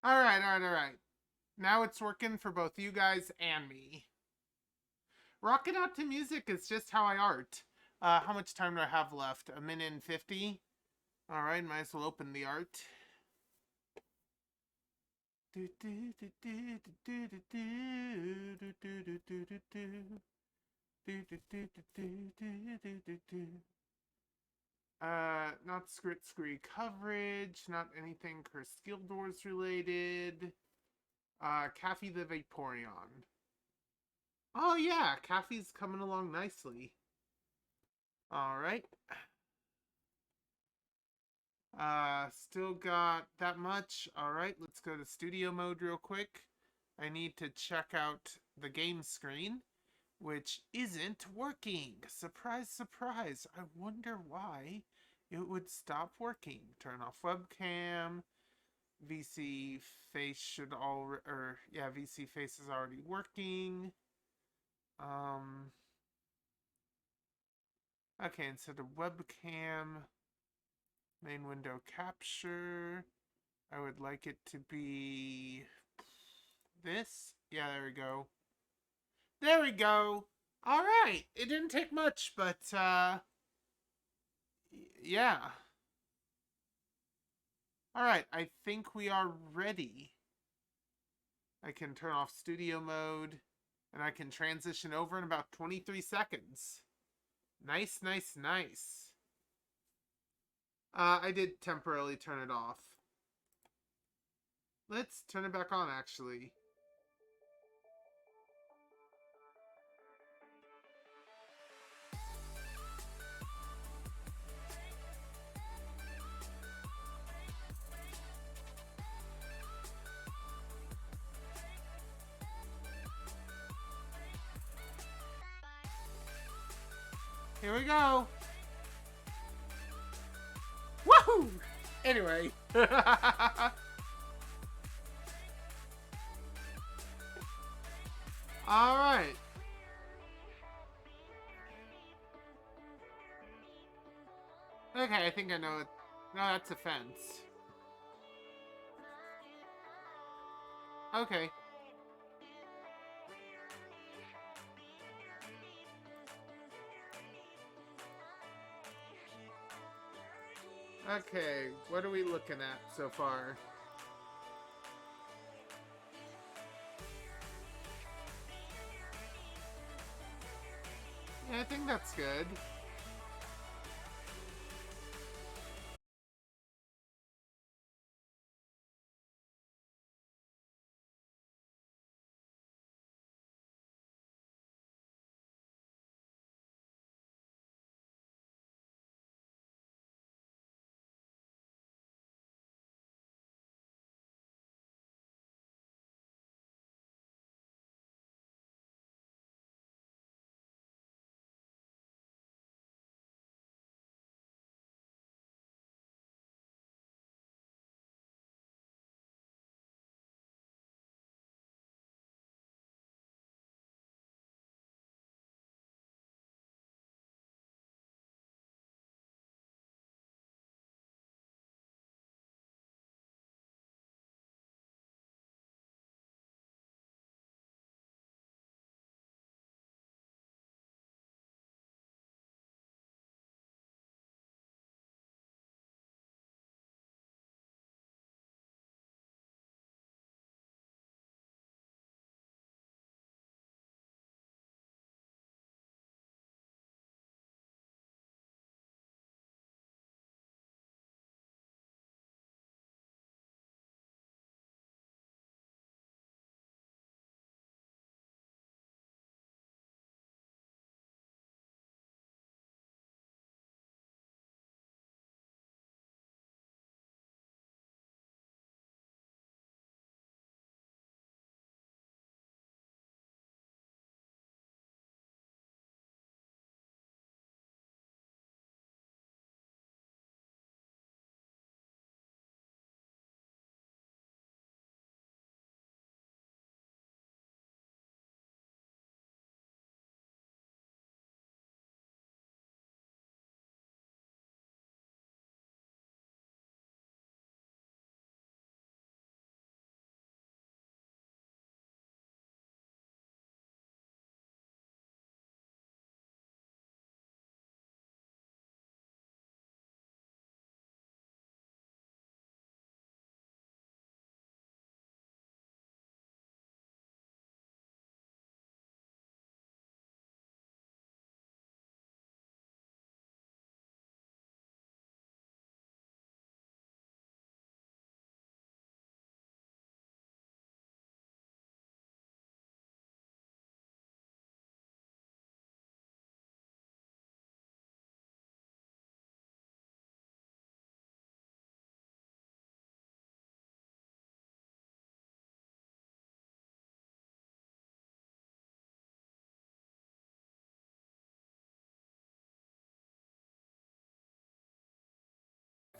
Alright. Now it's working for both you guys and me. Rocking out to music is just how I art. How much time do I have left? 1 minute and 50? Alright, might as well open the art. Not Script Scree coverage, not anything Cursed Guild Wars related. Caffey the Vaporeon. Oh yeah, Caffey's coming along nicely. Alright. Still got that much. Alright, let's go to studio mode real quick. I need to check out the game screen, which isn't working. Surprise, surprise. I wonder why it would stop working. Turn off webcam. VC face should VC face is already working. Okay, instead of webcam, main window capture, I would like it to be this. Yeah, there we go. There we go. All right. It didn't take much, but yeah. All right, I think we are ready. I can turn off studio mode, and I can transition over in about 23 seconds. Nice. I did temporarily turn it off. Let's turn it back on, actually. Here we go. Woohoo! Anyway. All right. Okay, I think I know it. No, that's a fence. Okay. Okay, what are we looking at so far? Yeah, I think that's good.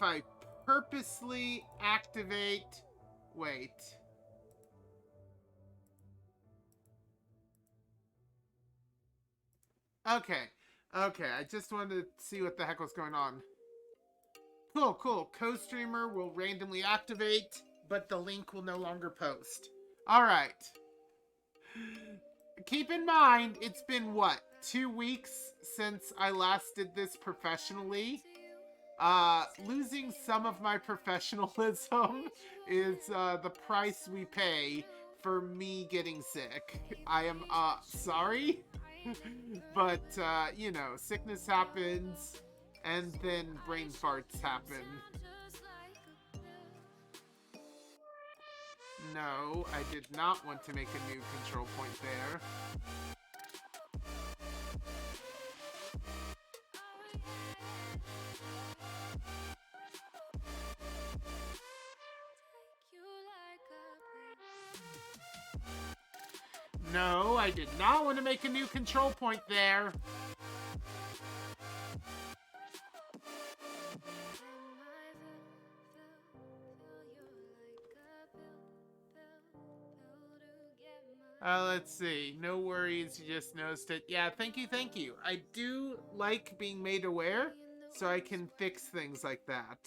I purposely activate... Wait. Okay. Okay, I just wanted to see what the heck was going on. Cool, cool. Co-streamer will randomly activate, but the link will no longer post. Alright. Keep in mind, it's been, what, 2 weeks since I last did this professionally? Losing some of my professionalism is, the price we pay for me getting sick. I am, sorry? But, you know, sickness happens, and then brain farts happen. No, I did not want to make a new control point there. No, I did not want to make a new control point there. Let's see. No worries, you just noticed it. Yeah, thank you, thank you. I do like being made aware, so I can fix things like that.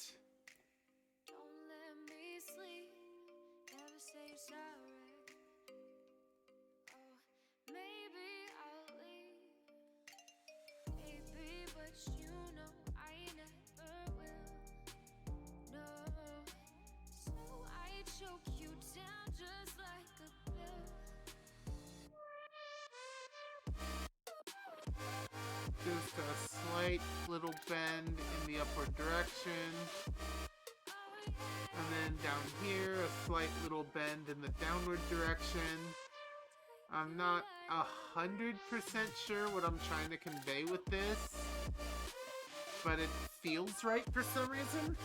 Just a slight little bend in the upward direction. And then down here, a slight little bend in the downward direction. I'm not 100% sure what I'm trying to convey with this, but it feels right for some reason.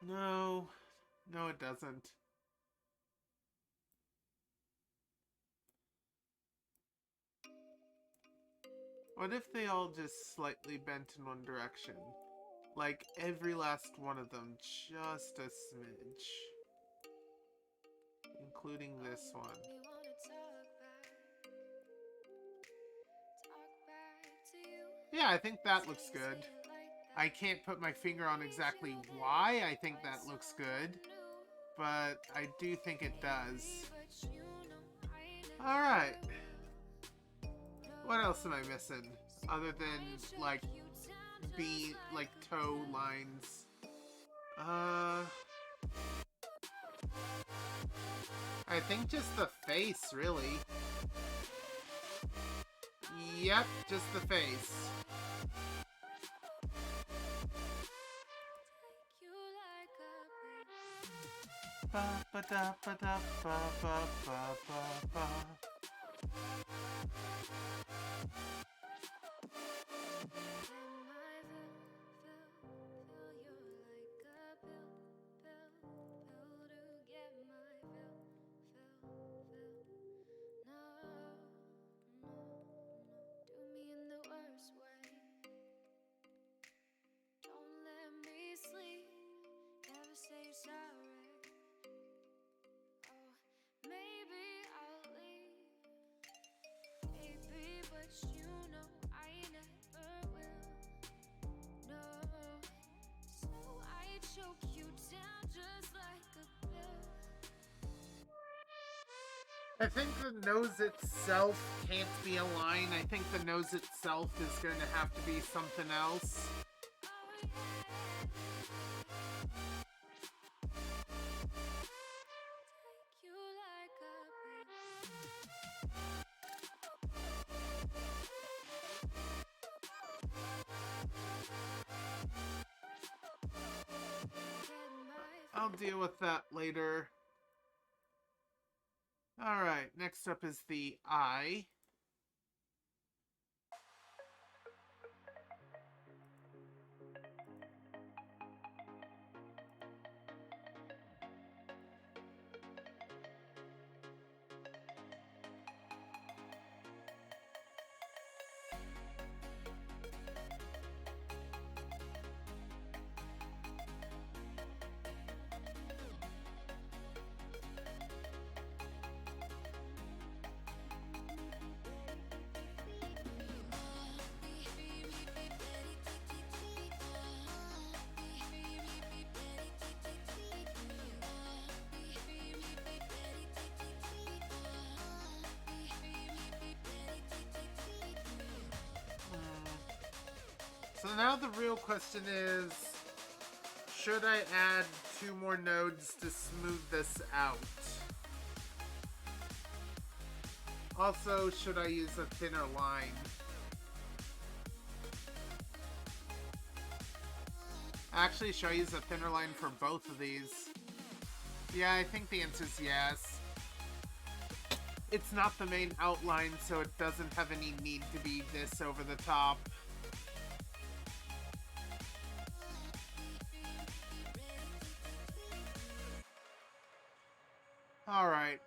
No, no it doesn't. What if they all just slightly bent in one direction? Like every last one of them, just a smidge. Including this one. Yeah, I think that looks good. I can't put my finger on exactly why I think that looks good, but I do think it does. Alright. What else am I missing? Other than, like, toe lines. I think just the face, really. Yep, just the face. Ba ba da ba da ba ba ba ba ba. I think the nose itself can't be a line. I think the nose itself is going to have to be something else. I'll deal with that later. Alright, next up is the eye. So now the real question is, should I add 2 more nodes to smooth this out? Also, should I use a thinner line? Actually, should I use a thinner line for both of these? Yeah, I think the answer is yes. It's not the main outline, so it doesn't have any need to be this over the top. Alright.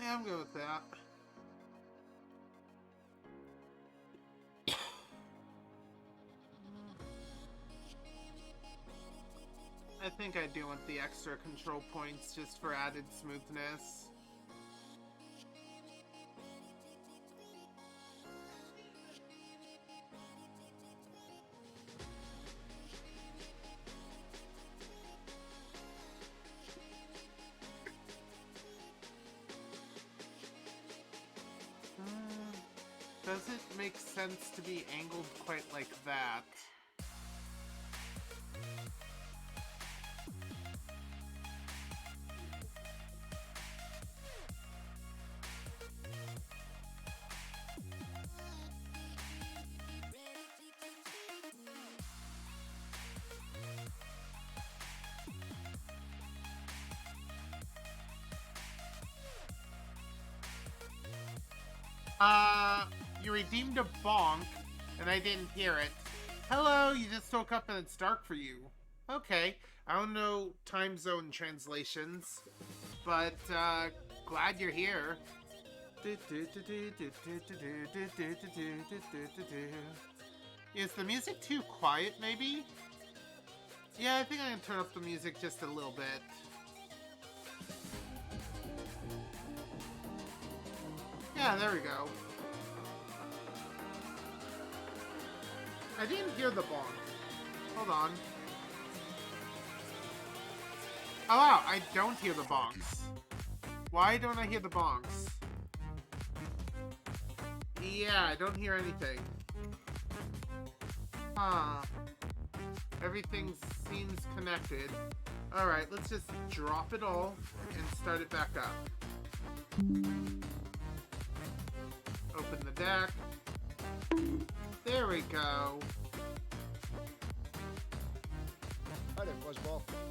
I'm good with that. I think I do want the extra control points just for added smoothness. Does it make sense to be angled quite like that? You redeemed a bonk, and I didn't hear it. Hello, you just woke up and it's dark for you. Okay, I don't know time zone translations, but glad you're here. Is the music too quiet, maybe? Yeah, I think I can turn up the music just a little bit. Yeah, there we go. I didn't hear the bonk. Hold on. Oh wow, I don't hear the bonks. Why don't I hear the bonks? Yeah, I don't hear anything. Huh. Everything seems connected. Alright, let's just drop it all and start it back up. Open the deck. There we go.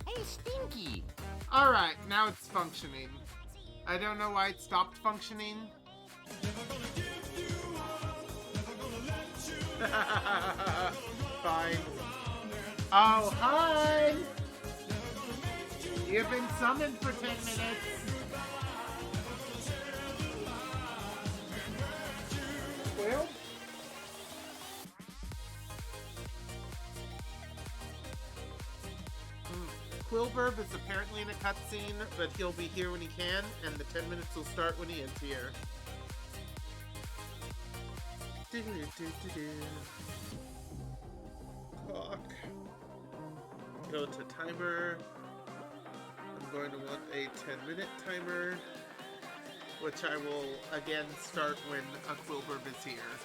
Hey, Stinky! Alright, now it's functioning. I don't know why it stopped functioning. Fine. Oh, hi! You've been summoned for 10 minutes. Well? Quillburb is apparently in a cutscene, but he'll be here when he can, and the 10 minutes will start when he is here. Clock. Go to timer. I'm going to want a 10-minute timer, which I will again start when a Quillburb is here.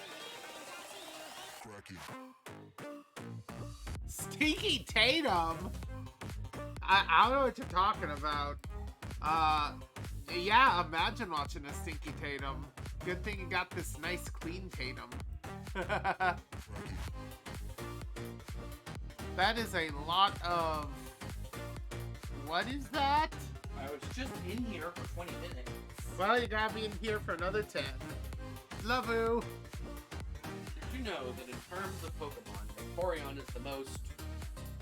Stinky Tatum! I don't know what you're talking about. Yeah, imagine watching a Stinky Tatum. Good thing you got this nice clean Tatum. That is a lot of... What is that? I was just in here for 20 minutes. Well, you gotta be in here for another 10. Love you. Did you know that in terms of Pokemon, Vaporeon is the most...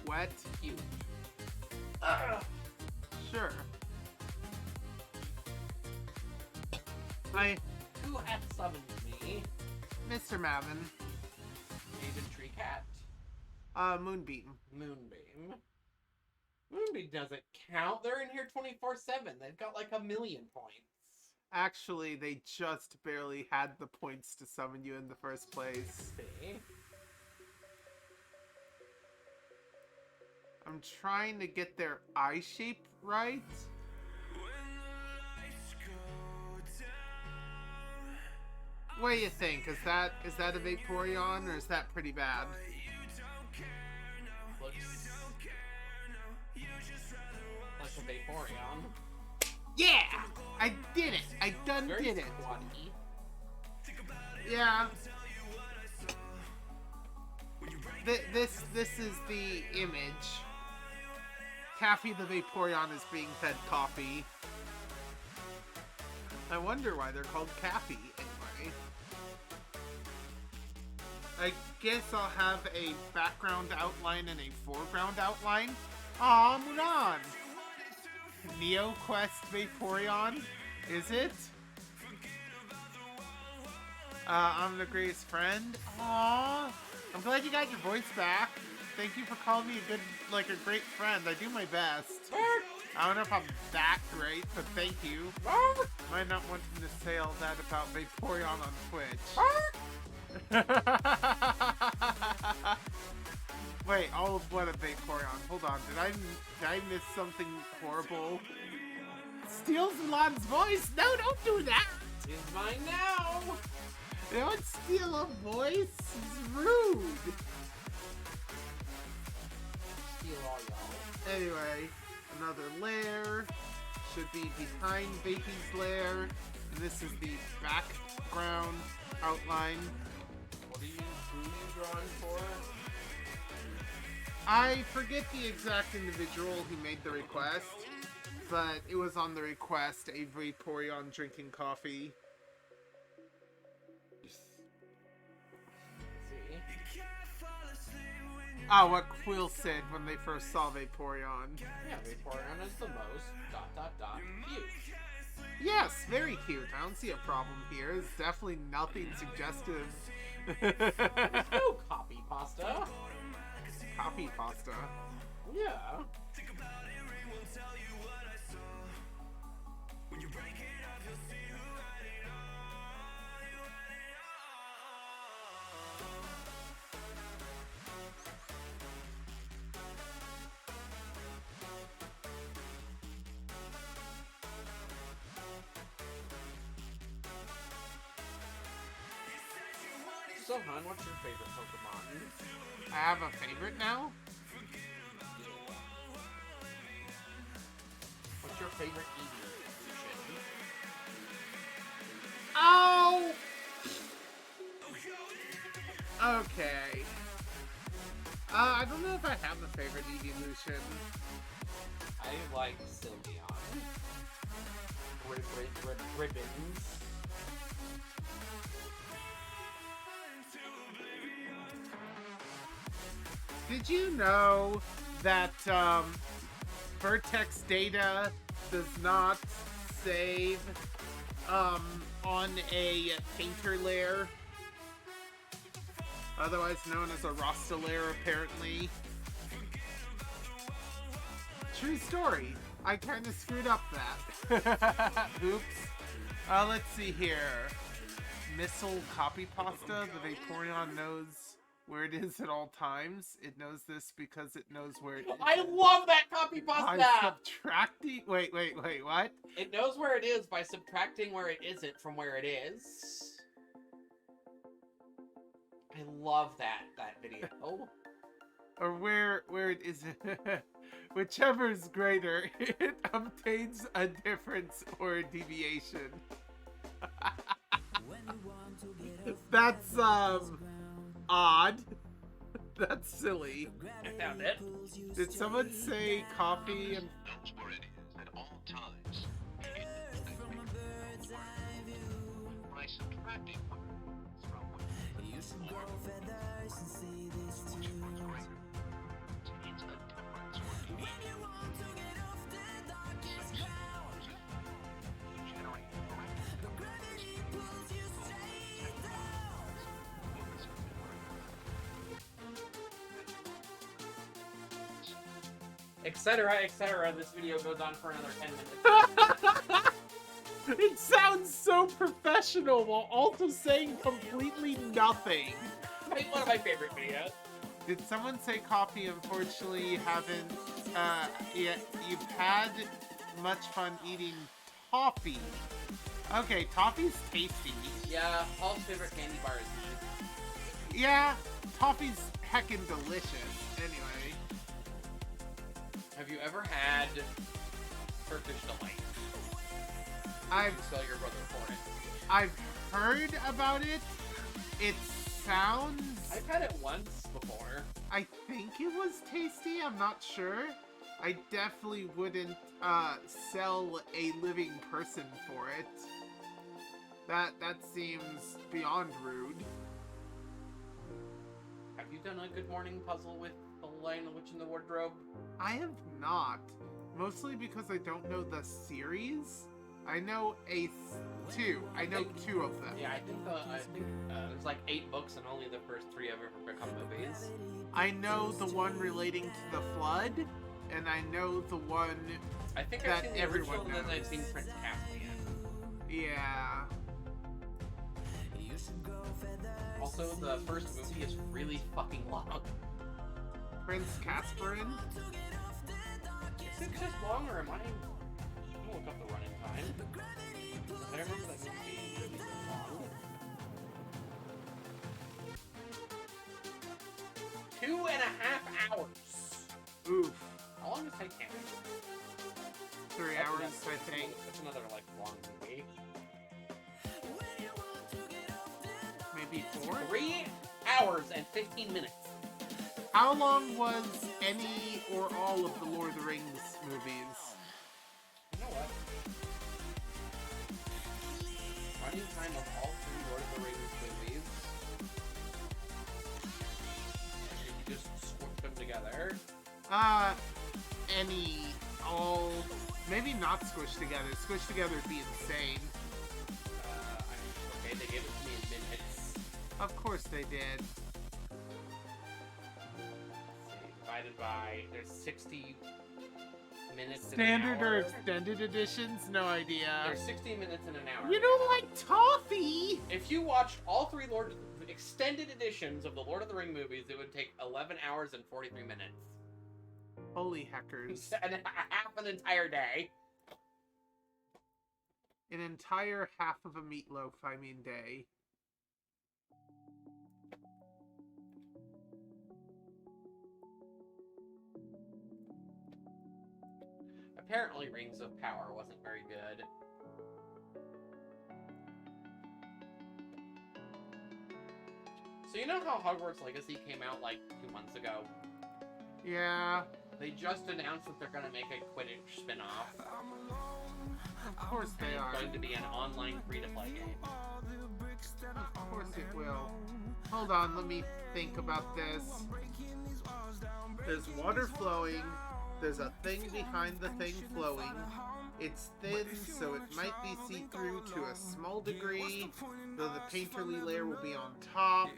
Wet? Cute. Sure. Who hath summoned me? Mr. Mavin. Maiden Tree Cat. Moonbeam. Moonbeam. Moonbeam doesn't count. They're in here 24/7. They've got like 1,000,000 points. Actually, they just barely had the points to summon you in the first place. See? I'm trying to get their eye shape right. What do you think? Is that a Vaporeon, or is that pretty bad? Looks like a Vaporeon. Yeah! I did it! I done Very did it! squatty. Yeah. This is the image. Cappy the Vaporeon is being fed coffee. I wonder why they're called Cappy anyway. I guess I'll have a background outline and a foreground outline. Aw, Mulan! Neo Quest Vaporeon? Is it? I'm the greatest friend. Aww. I'm glad you got your voice back. Thank you for calling me a great friend. I do my best. I don't know if I'm that great, but thank you. Might not want to say all that about Vaporeon on Twitch. Wait, all of what a Vaporeon? Hold on, did I miss something horrible? Steals Mulan's voice? No, don't do that! It's mine now! Don't steal a voice! It's rude! Steal all y'all. Anyway, another lair. Should be behind Vapy's lair. And this is the background outline. Who are you drawing for? I forget the exact individual who made the request, but it was on the request, a Vaporeon drinking coffee. Ah, what Quill said when they first saw Vaporeon. Yeah, Vaporeon is the most ... cute. Yes, very cute. I don't see a problem here. It's definitely nothing suggestive. There's no copy pasta. Copy pasta? Yeah. So, Han, what's your favorite Pokemon? I have a favorite now? What's your favorite evolution? Oh! Okay. I don't know if I have a favorite evolution. I like Sylveon. Ribbons. Did you know that Vertex data does not save on a painter layer? Otherwise known as a Rasta layer, apparently. True story. I kind of screwed up that. Oops. Let's see here. Missile copy pasta. The Vaporeon knows where it is at all times. It knows this because it knows where it is. I love that copy pasta! By subtracting... Wait, what? It knows where it is by subtracting where it isn't from where it is. I love that video. Or where it isn't. Whichever is greater, it obtains a difference or a deviation. That's, odd. That's silly. I found it. Did someone say coffee and... knows where it is at all times. By subtracting words from which you should go feathers and see this too. Which one's greater? It's a difference or when you want to get off the darkest ground. Generate the gravity etc., etc. This video goes on for another 10 minutes. It sounds so professional while also saying completely nothing. One of my favorite videos. Did someone say coffee? Unfortunately, you haven't. You've had much fun eating toffee. Okay, toffee's tasty. Yeah, Paul's favorite candy bar is meat. Yeah, toffee's heckin' delicious. Anyway. Have you ever had Turkish Delight? I've sell your brother for it. I've heard about it. It sounds. I've had it once before. I think it was tasty. I'm not sure. I definitely wouldn't sell a living person for it. That seems beyond rude. Have you done a good morning puzzle with The Lion, the Witch, and the Wardrobe? I have not. Mostly because I don't know the series. I know two. I know two of them. Yeah, I think there's like 8 books and only the first 3 have ever become movies. I know the one relating to the flood, and I know the one I think that I've seen the everyone original, knows. and then I've seen Prince Caspian. Yeah. Also, the first movie is really fucking long. Prince Caspian? Is it just long, or am I? I'll look up the running time. I remember that movie being really long. 2.5 hours. Oof. How long is Titanic? 3 hours, I think. That's another like long movie. Maybe 4? 3 hours and 15 minutes. How long was any or all of the Lord of the Rings movies? You know what? Running time of all 3 Lord of the Rings movies. If you just squish them together. Any, all, maybe not squished together. Squished together would be insane. Okay, they gave it to me in minutes. Of course they did. Divided by, there's 60 minutes Standard in an or hour. extended editions? No idea. There's 60 minutes in an hour. You don't like toffee! If you watched all 3 extended editions of the Lord of the Ring movies, it would take 11 hours and 43 minutes. Holy heckers. And half an entire day. An entire half of a meatloaf, I mean, day. Apparently Rings of Power wasn't very good. So you know how Hogwarts Legacy came out like 2 months ago? Yeah. They just announced that they're gonna make a Quidditch spin-off. Of course they are. It's going to be an online free-to-play game. Of course it will. Hold on, let me think about this. There's water flowing. There's a thing behind the thing flowing. It's thin, so it might be see-through to a small degree, though the painterly layer will be on top.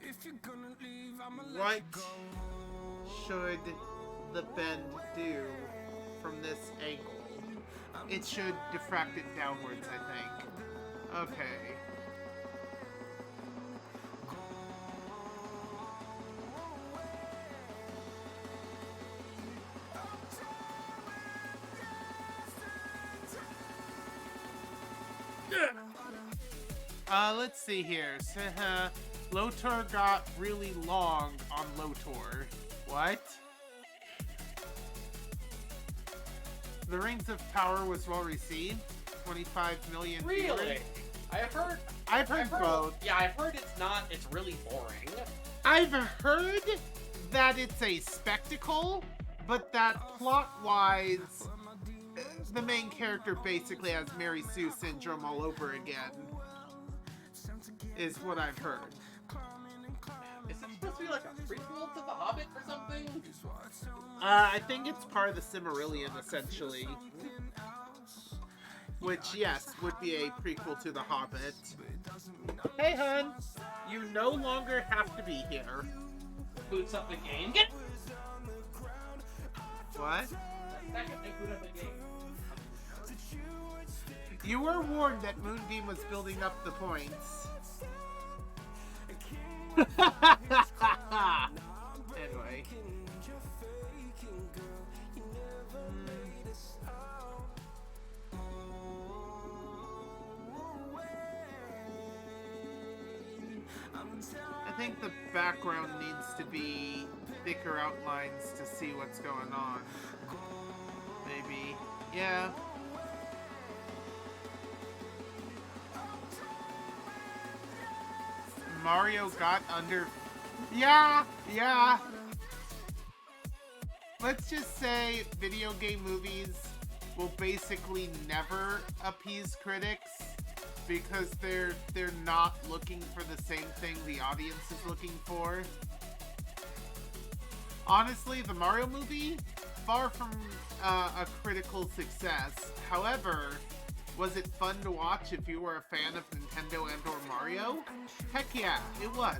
What should the bend do from this angle? It should diffract it downwards, I think. Okay. Let's see here. Lotor got really long on Lotor. What? The Rings of Power was well received. 25 million Really? viewers. I've heard both. Yeah, I've heard it's really boring. I've heard that it's a spectacle, but that plot-wise, the main character basically has Mary Sue syndrome all over again. Is what I've heard. Is it supposed to be like a prequel to The Hobbit or something? I think it's part of the Silmarillion, essentially. Which, yes, would be a prequel to The Hobbit. Hey, hun! You no longer have to be here. Boots up the game. What? Second, boot up the game. You were warned that Moonbeam was building up the points. Anyway. I think the background needs to be thicker outlines to see what's going on. Maybe. Yeah. Mario got under... Yeah! Let's just say video game movies will basically never appease critics because they're not looking for the same thing the audience is looking for. Honestly, the Mario movie, far from a critical success. However, was it fun to watch if you were a fan of Nintendo and or Mario? Heck yeah, it was.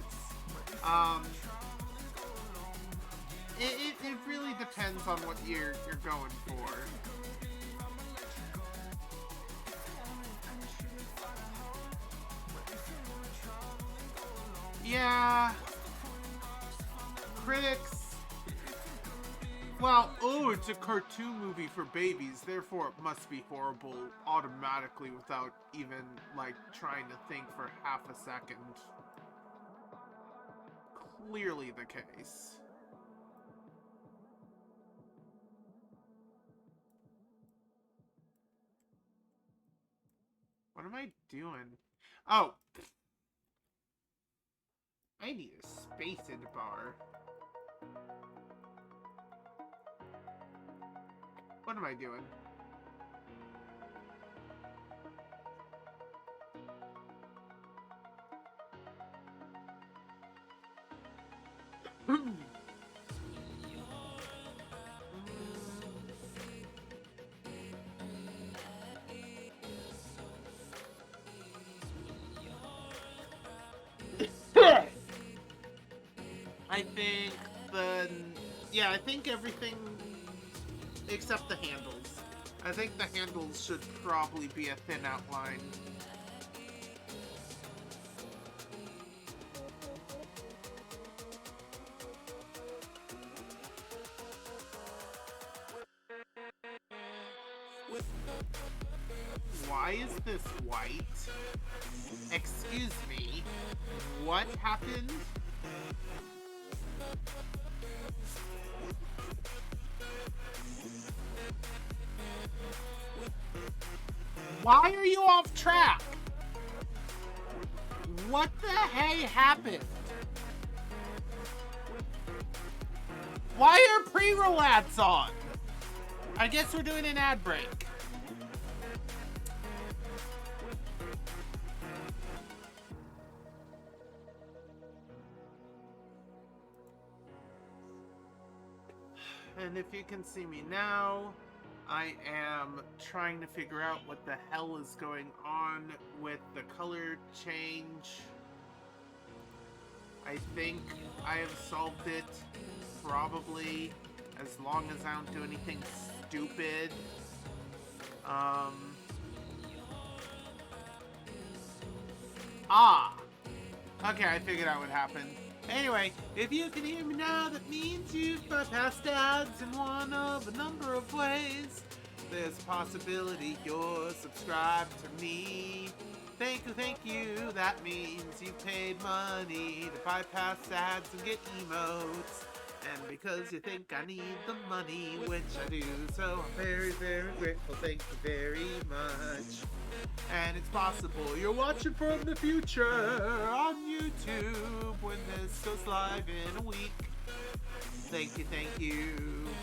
It really depends on what you're going for. Yeah. Critics. Well, oh, it's a cartoon movie for babies, therefore it must be horrible automatically without even, like, trying to think for half a second. Clearly the case. What am I doing? Oh! I need a space in the bar. What am I doing? I think everything except the handles. I think the handles should probably be a thin outline. Why is this white? Excuse me. What happened? Why are you off track? What the hey happened? Why are pre-roll ads on? I guess we're doing an ad break. And if you can see me now, I am trying to figure out what the hell is going on with the color change. I think I have solved it, probably, as long as I don't do anything stupid. Okay, I figured out what happened. Anyway, if you can hear me now, that means you've bypassed ads in one of a number of ways. There's a possibility you're subscribed to me. Thank you, that means you paid money to bypass ads and get emotes. And because you think I need the money, which I do, so I'm very, very grateful, thank you very much. And it's possible you're watching from the future on YouTube when this goes live in a week. Thank you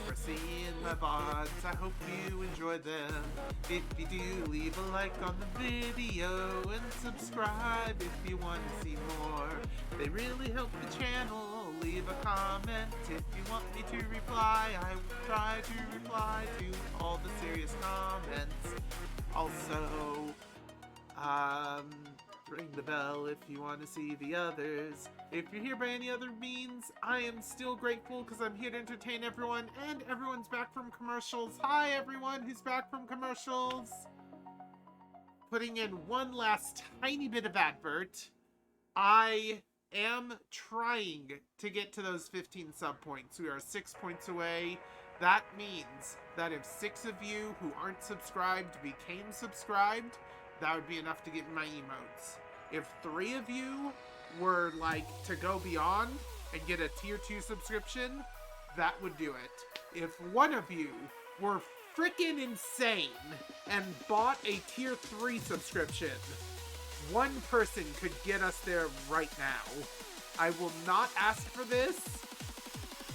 for seeing my VODs. I hope you enjoyed them. If you do, leave a like on the video and subscribe if you want to see more. They really help the channel. Leave a comment if you want me to reply. I will try to reply to all the serious comments. Also, ring the bell if you want to see the others. If you're here by any other means, I am still grateful because I'm here to entertain everyone, and everyone's back from commercials. Hi, everyone who's back from commercials. Putting in one last tiny bit of advert. I am trying to get to those 15 sub points. We are 6 points away. That means that if 6 of you who aren't subscribed became subscribed, that would be enough to get my emotes. If 3 of you were like to go beyond and get a tier 2 subscription, that would do it. If 1 of you were freaking insane and bought a tier 3 subscription, 1 person could get us there right now. I will not ask for this.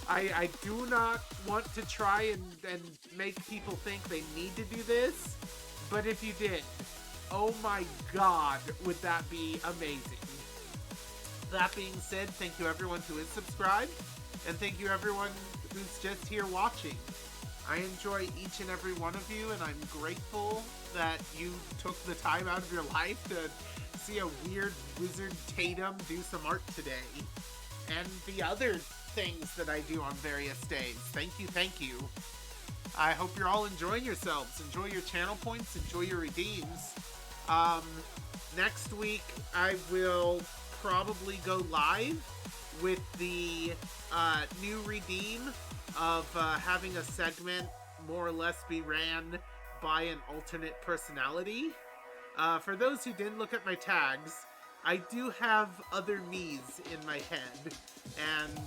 I do not want to try and make people think they need to do this, but if you did, oh my god, would that be amazing. That being said, thank you everyone who is subscribed, and thank you everyone who's just here watching. I enjoy each and every one of you, and I'm grateful that you took the time out of your life to see a weird wizard Tatum do some art today. And the other things that I do on various days. Thank you, thank you. I hope you're all enjoying yourselves. Enjoy your channel points, enjoy your redeems. Next week, I will probably go live with the new redeem of having a segment more or less be ran by an alternate personality. For those who didn't look at my tags, I do have other me's in my head, and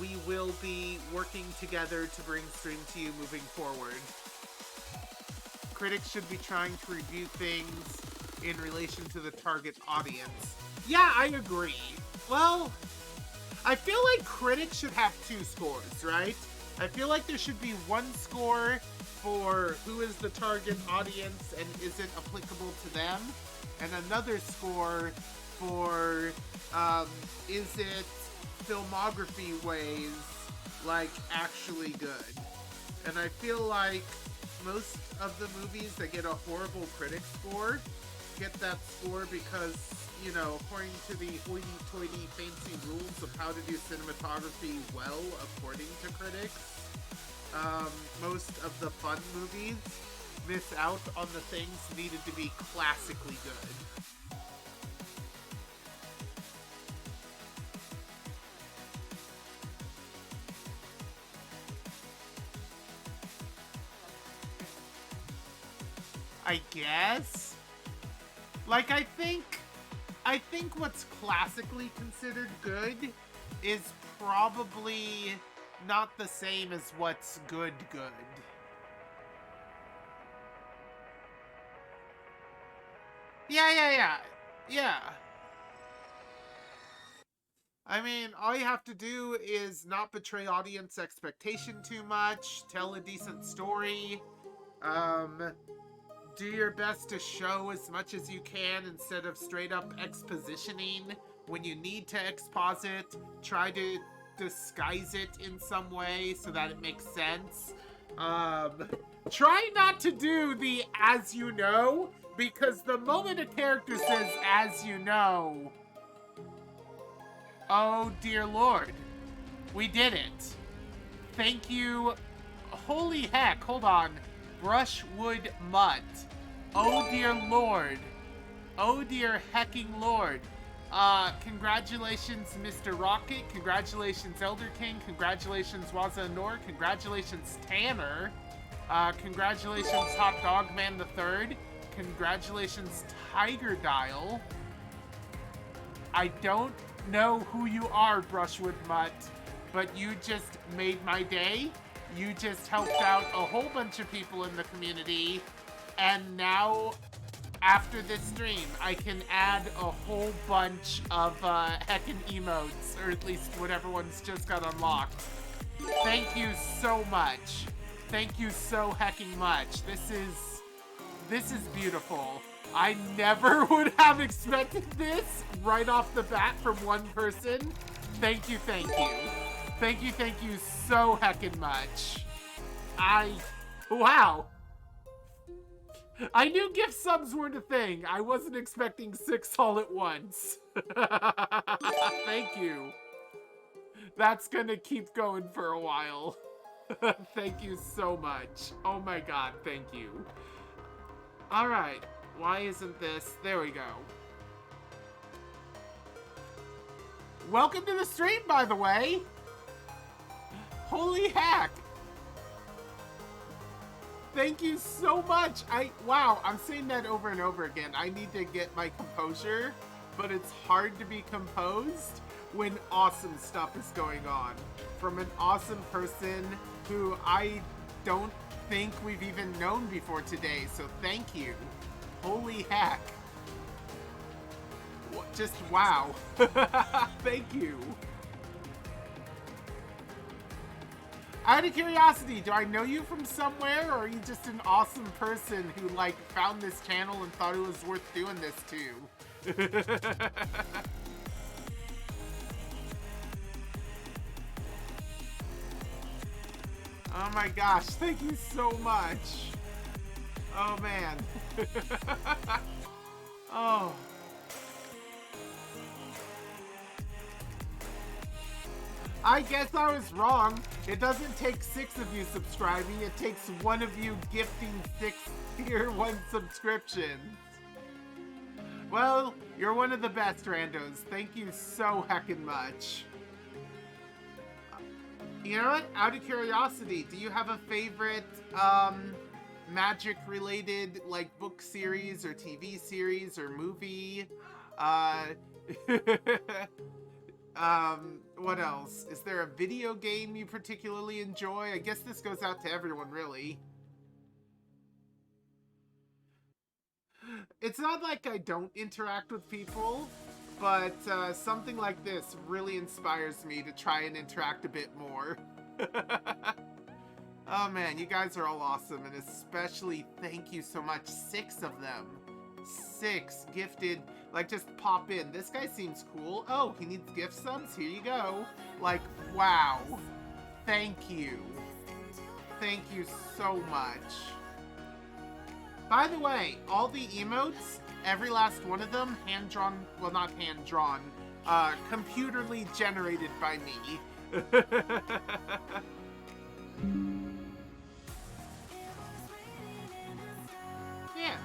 we will be working together to bring stream to you moving forward. Critics should be trying to review things in relation to the target audience. Yeah, I agree. Well, I feel like critics should have 2 scores, right? I feel like there should be 1 score for who is the target audience and is it applicable to them, and another score for is it filmography ways like actually good. And I feel like most of the movies that get a horrible critic score get that score because, you know, according to the hoity-toity fancy rules of how to do cinematography well according to critics, most of the fun movies miss out on the things needed to be classically good. I guess? Like, I think what's classically considered good is probably not the same as what's good. Yeah. I mean, all you have to do is not betray audience expectation too much, tell a decent story, do your best to show as much as you can instead of straight up expositioning when you need to exposit. Try to disguise it in some way so that it makes sense. Try not to do the as you know, because the moment a character says as you know, oh dear lord, we did it. Thank you. Holy heck, hold on. Brushwood Mutt. Oh dear lord. Oh dear hecking lord. Congratulations, Mr. Rocket. Congratulations, Elder King. Congratulations, Waza Nor. Congratulations, Tanner. Congratulations, Hot Dog Man the Third. Congratulations, Tiger Dial. I don't know who you are, Brushwood Mutt, but you just made my day. You just helped out a whole bunch of people in the community, and now, after this stream, I can add a whole bunch of heckin' emotes, or at least whatever one's just got unlocked. Thank you so much. Thank you so hecking much. This is beautiful. I never would have expected this right off the bat from one person. Thank you, thank you. Thank you so heckin' much. Wow. I knew gift subs weren't a thing. I wasn't expecting 6 all at once. Thank you. That's gonna keep going for a while. Thank you so much. Oh my god, thank you. Alright, why isn't this? There we go. Welcome to the stream, by the way! Holy heck! Thank you so much! Wow, I'm saying that over and over again. I need to get my composure, but it's hard to be composed when awesome stuff is going on. From an awesome person who I don't think we've even known before today, so thank you. Holy heck. Just wow. Thank you. Out of curiosity, do I know you from somewhere, or are you just an awesome person who, like, found this channel and thought it was worth doing this to? Oh my gosh, thank you so much. Oh man. Oh. I guess I was wrong. It doesn't take 6 of you subscribing, it takes 1 of you gifting 6 tier 1 subscriptions. Well, you're one of the best, randos. Thank you so heckin' much. You know what? Out of curiosity, do you have a favorite magic-related, like, book series or TV series or movie? What else? Is there a video game you particularly enjoy? I guess this goes out to everyone, really. It's not like I don't interact with people, but something like this really inspires me to try and interact a bit more. Oh man, you guys are all awesome, and especially thank you so much. 6 of them. 6 gifted. Like, just pop in. This guy seems cool. Oh, he needs gift subs? Here you go. Like, wow. Thank you. Thank you so much. By the way, all the emotes, every last one of them, hand-drawn, well, not hand-drawn, computerly generated by me. Yeah.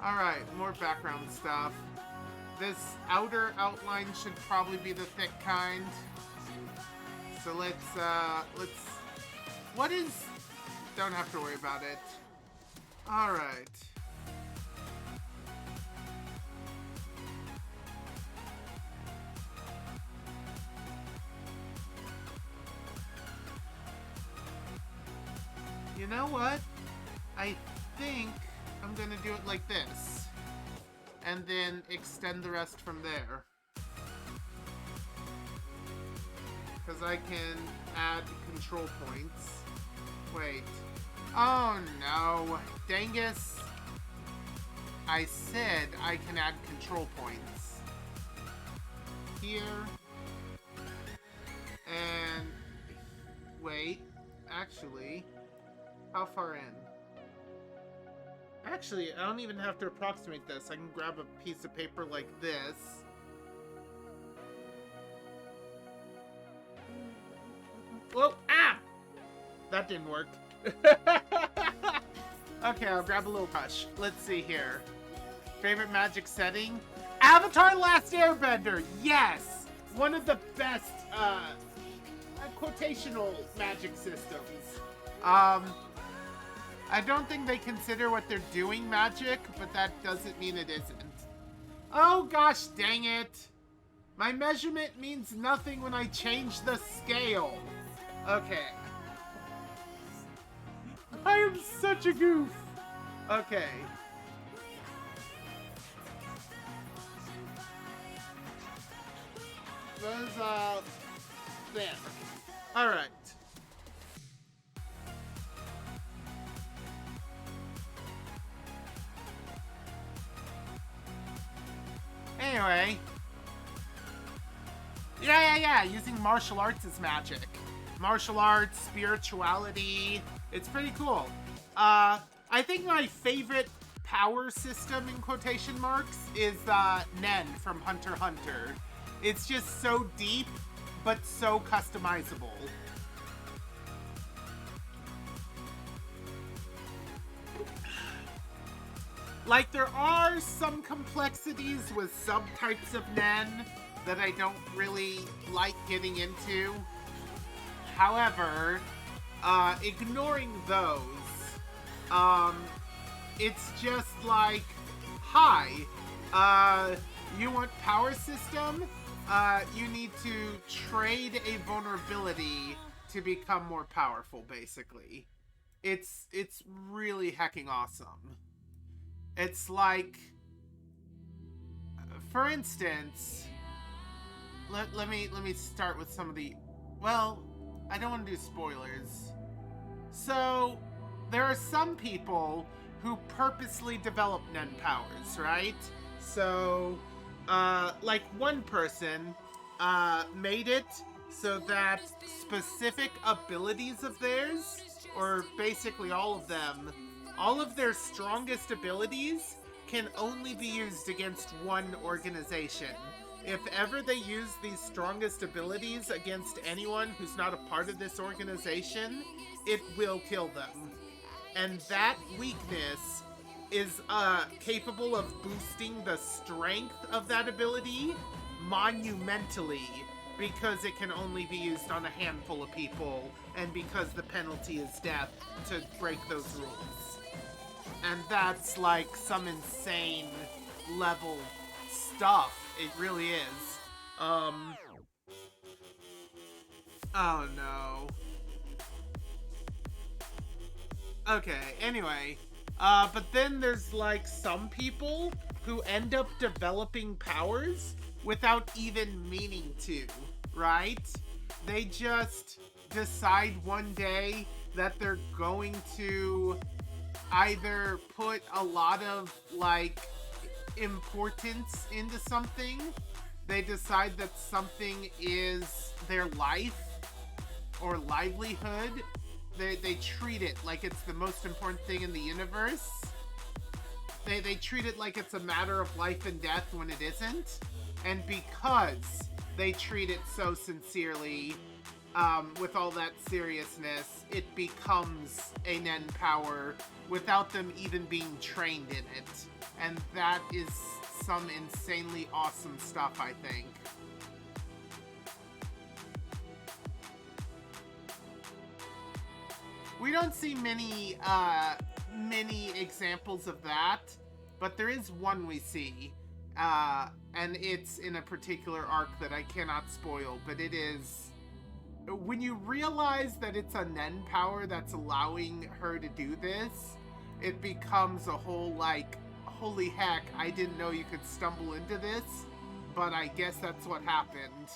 Alright, more background stuff. This outer outline should probably be the thick kind. So let's, what is, don't have to worry about it. Alright. You know what? I think I'm gonna do it like this. And then extend the rest from there. Because I can add control points. Wait. Oh no. Dangus. I said I can add control points. Here. And... wait. Actually... how far in? Actually, I don't even have to approximate this. I can grab a piece of paper like this. Whoa! Ah! That didn't work. Okay, I'll grab a little brush. Let's see here. Favorite magic setting? Avatar: Last Airbender! Yes! One of the best, quotational magic systems. I don't think they consider what they're doing magic, but that doesn't mean it isn't. Oh gosh dang it! My measurement means nothing when I change the scale. Okay. I am such a goof. Okay. Those, there. Alright. Anyway. Yeah, using martial arts as magic. Martial arts, spirituality. It's pretty cool. I think my favorite power system in quotation marks is Nen from Hunter x Hunter. It's just so deep, but so customizable. Like, there are some complexities with subtypes of Nen that I don't really like getting into. However, ignoring those, it's just like, hi, you want power system? You need to trade a vulnerability to become more powerful, basically. It's really hecking awesome. It's like, for instance, let me start with some of the, well, I don't want to do spoilers. So, there are some people who purposely develop Nen powers, right? So, like one person made it so that specific abilities of theirs, or basically all of them, all of their strongest abilities can only be used against one organization. If ever they use these strongest abilities against anyone who's not a part of this organization, it will kill them. And that weakness is capable of boosting the strength of that ability monumentally, because it can only be used on a handful of people, and because the penalty is death to break those rules. And that's like some insane level stuff. It really is. Oh no. Okay, anyway. But then there's like some people who end up developing powers without even meaning to, right? They just decide one day that they're going to either put a lot of like importance into something. They decide that something is their life or livelihood. They treat it like it's the most important thing in the universe. They treat it like it's a matter of life and death when it isn't. And because they treat it so sincerely, with all that seriousness, it becomes a Nen power without them even being trained in it. And that is some insanely awesome stuff, I think. We don't see many examples of that, but there is one we see, and it's in a particular arc that I cannot spoil, but it is, when you realize that it's a Nen power that's allowing her to do this, it becomes a whole like, holy heck, I didn't know you could stumble into this, but I guess that's what happened.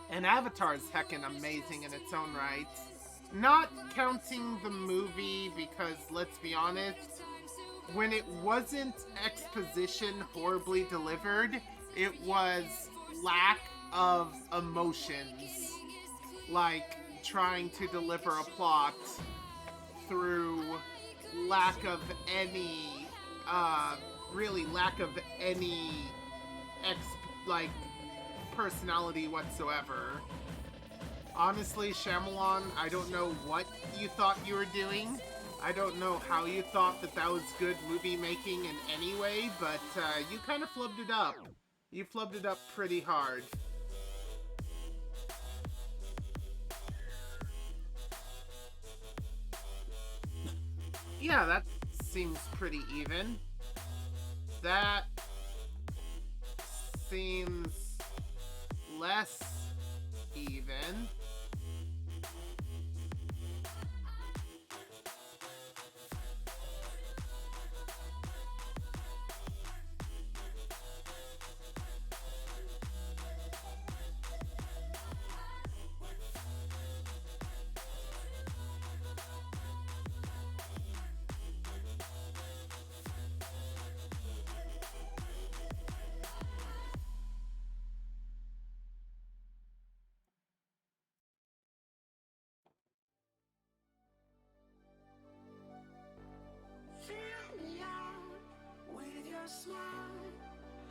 And Avatar is heckin' amazing in its own right. Not counting the movie, because let's be honest, when it wasn't exposition horribly delivered, it was lack of emotions. Like trying to deliver a plot through lack of any, really lack of any personality whatsoever. Honestly, Shyamalan, I don't know what you thought you were doing. I don't know how you thought that that was good movie making in any way, but you kind of flubbed it up. You flubbed it up pretty hard. Yeah, that seems pretty even. That seems less even.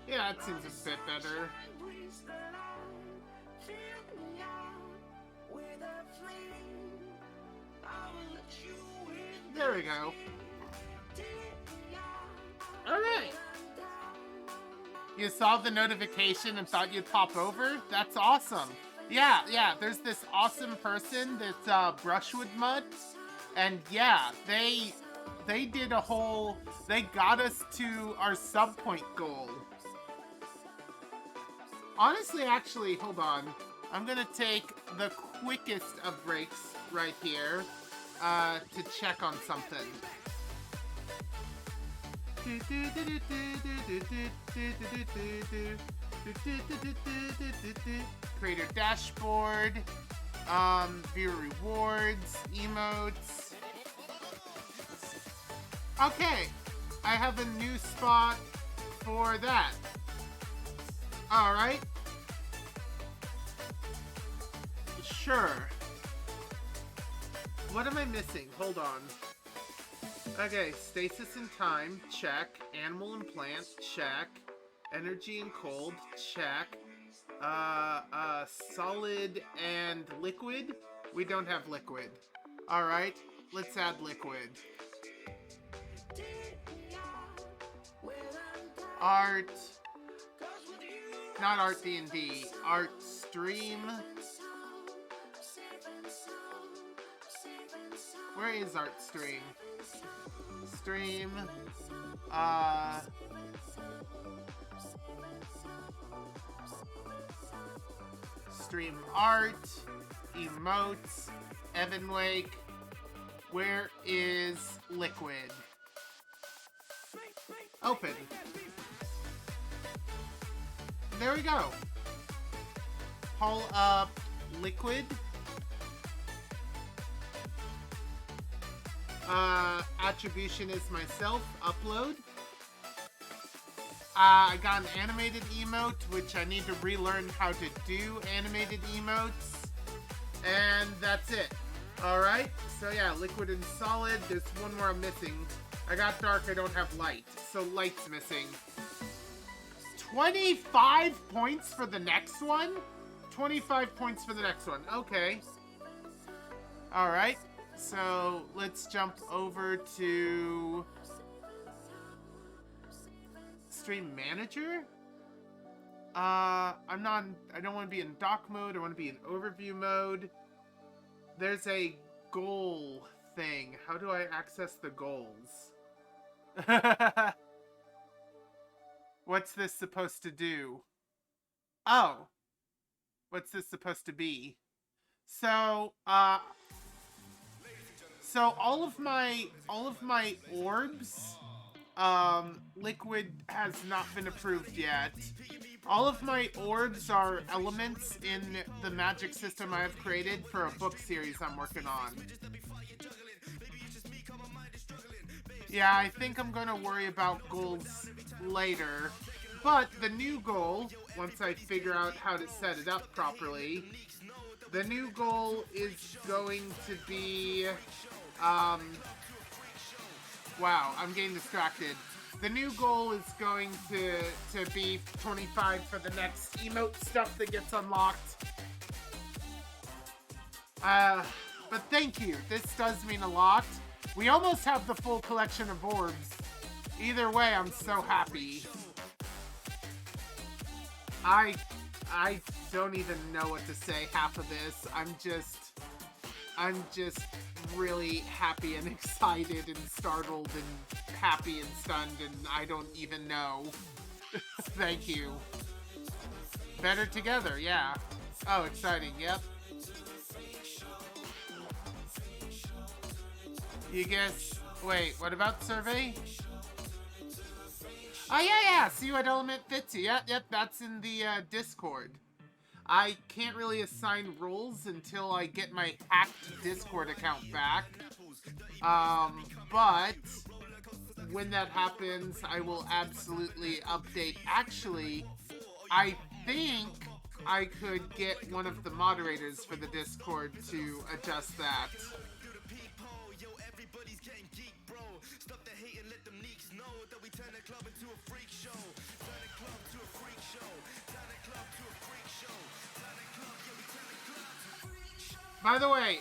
Yeah, that seems a bit better. There we go. Alright. You saw the notification and thought you'd pop over? That's awesome. Yeah, there's this awesome person that's Brushwood Mud. And yeah, they did a whole... They got us to our sub-point goal. Honestly, actually, hold on. I'm gonna take the quickest of breaks right here to check on something. Creator dashboard, viewer rewards, emotes. Okay, I have a new spot for that. Alright. Sure. What am I missing? Hold on. Okay, stasis and time, check. Animal and plant, check. Energy and cold, check. Solid and liquid? We don't have liquid. Alright, let's add liquid. Art. Not Art D&D. Art stream. Where is Art stream? Stream. Stream art. Emotes. Evan Wake. Where is liquid? Open. There we go. Pull up liquid. Attribution is myself. Upload. I got an animated emote, which I need to relearn how to do animated emotes. And that's it. Alright, so yeah, liquid and solid. There's one more I'm missing. I got dark, I don't have light. So light's missing. 25 points for the next one? 25 points for the next one. Okay. Alright. So let's jump over to Stream Manager. I don't want to be in dock mode. I want to be in overview mode. There's a goal thing. How do I access the goals? What's this supposed to do? Oh. What's this supposed to be? So, all of my orbs, liquid has not been approved yet. All of my orbs are elements in the magic system I have created for a book series I'm working on. Yeah, I think I'm gonna worry about goals later. But the new goal, once I figure out how to set it up properly, the new goal is going to be, wow, I'm getting distracted. The new goal is going to be 25 for the next emote stuff that gets unlocked. But thank you. This does mean a lot. We almost have the full collection of orbs. Either way, I'm so happy. I don't even know what to say half of this. I'm just really happy and excited and startled and happy and stunned, and I don't even know. Thank you. Better together, yeah. Oh, exciting, yep. You guess... Wait, what about survey? Oh, yeah, see what element fits you. Yep, that's in the Discord. I can't really assign roles until I get my hacked Discord account back. But when that happens, I will absolutely update. Actually, I think I could get one of the moderators for the Discord to adjust that. Stop the hate and let them leaks know that we turn the club into a freak show. Turn the club to a freak show. Turn the club to a freak show. Turn the club, yeah, we turn the club to a freak show. By the way,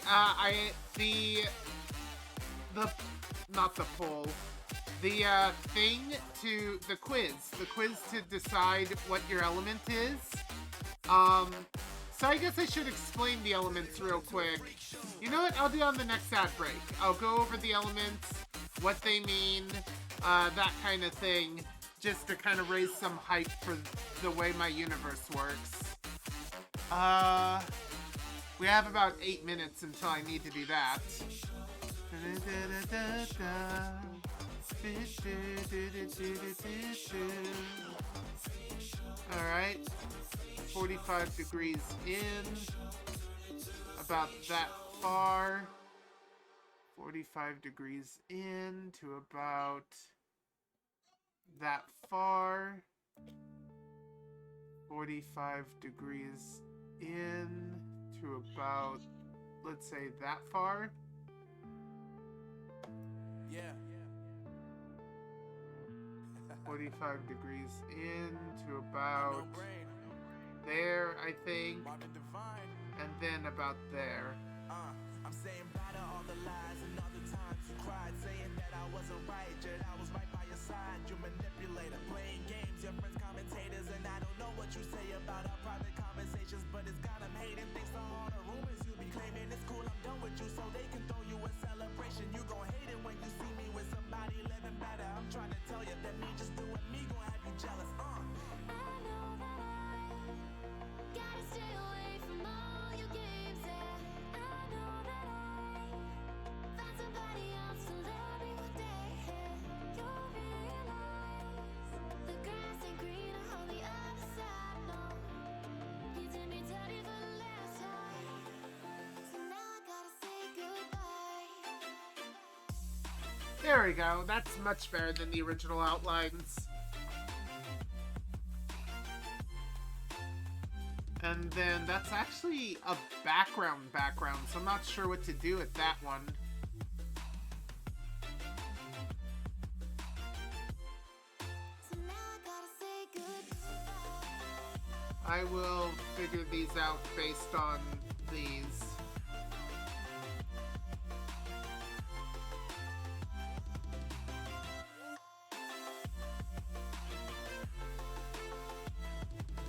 not the poll, the the quiz to decide what your element is. So I guess I should explain the elements real quick. You know what? I'll do it on the next ad break. I'll go over the elements, what they mean, that kind of thing, just to kind of raise some hype for the way my universe works. We have about 8 minutes until I need to do that. Alright. 45 degrees in. About that far. 45 degrees in to about that far. 45 degrees in to about, let's say, that far. Yeah. 45 degrees in to about there, I think. And then about there. I'm saying bye to all the lies and all the times you cried, saying that I wasn't right, yet I was right by your side. You manipulator, playing games, your friends commentators, and I don't know what you say about our private conversations, but it's got them hating. Thanks to all the rumors you be claiming. It's cool, I'm done with you, so they can throw you a celebration. You gon' hate it when you see me with somebody living better. I'm trying to tell you that me just doing me gon' have you jealous. I know that I gotta stay away from all your games, yeah. I know that I found somebody else to love me one day, yeah. You'll realize the grass ain't greener on the other side, no. You did me dirty for the last time, so now I gotta say goodbye. There we go. That's much better than the original outlines. And then that's actually a background, so I'm not sure what to do with that one. I will figure these out based on these.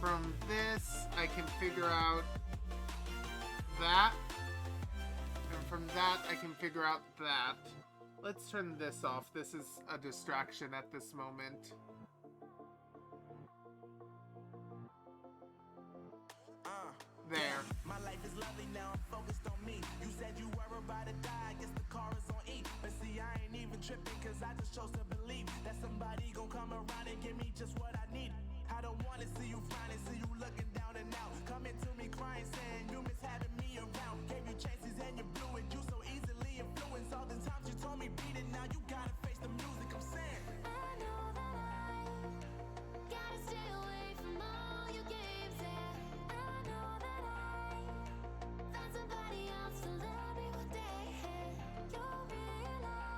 From this, I can figure out that. And from that, I can figure out that. Let's turn this off. This is a distraction at this moment. There. My life is lovely now, I'm focused on me. You said you were about to die, I guess the car is on E. But see, I ain't even tripping, cause I just chose to believe that somebody gon' come around and give me just what I need. I don't wanna see you finding, see you looking down and out. Coming to me crying, saying you miss having me around. Gave you chances and you blew it, you so easily influenced. All the times you told me beat it, now you gotta face the music, I'm saying. I know that I gotta stay away from all your games, yeah. I know that I found somebody else to love me one day, yeah. You'll realize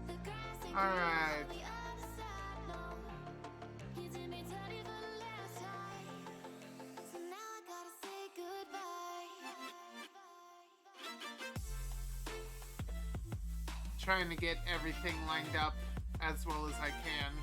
the grass ain't greener on the other side, no. You did me dirty for the last time, so now I gotta say goodbye. Trying to get everything lined up as well as I can.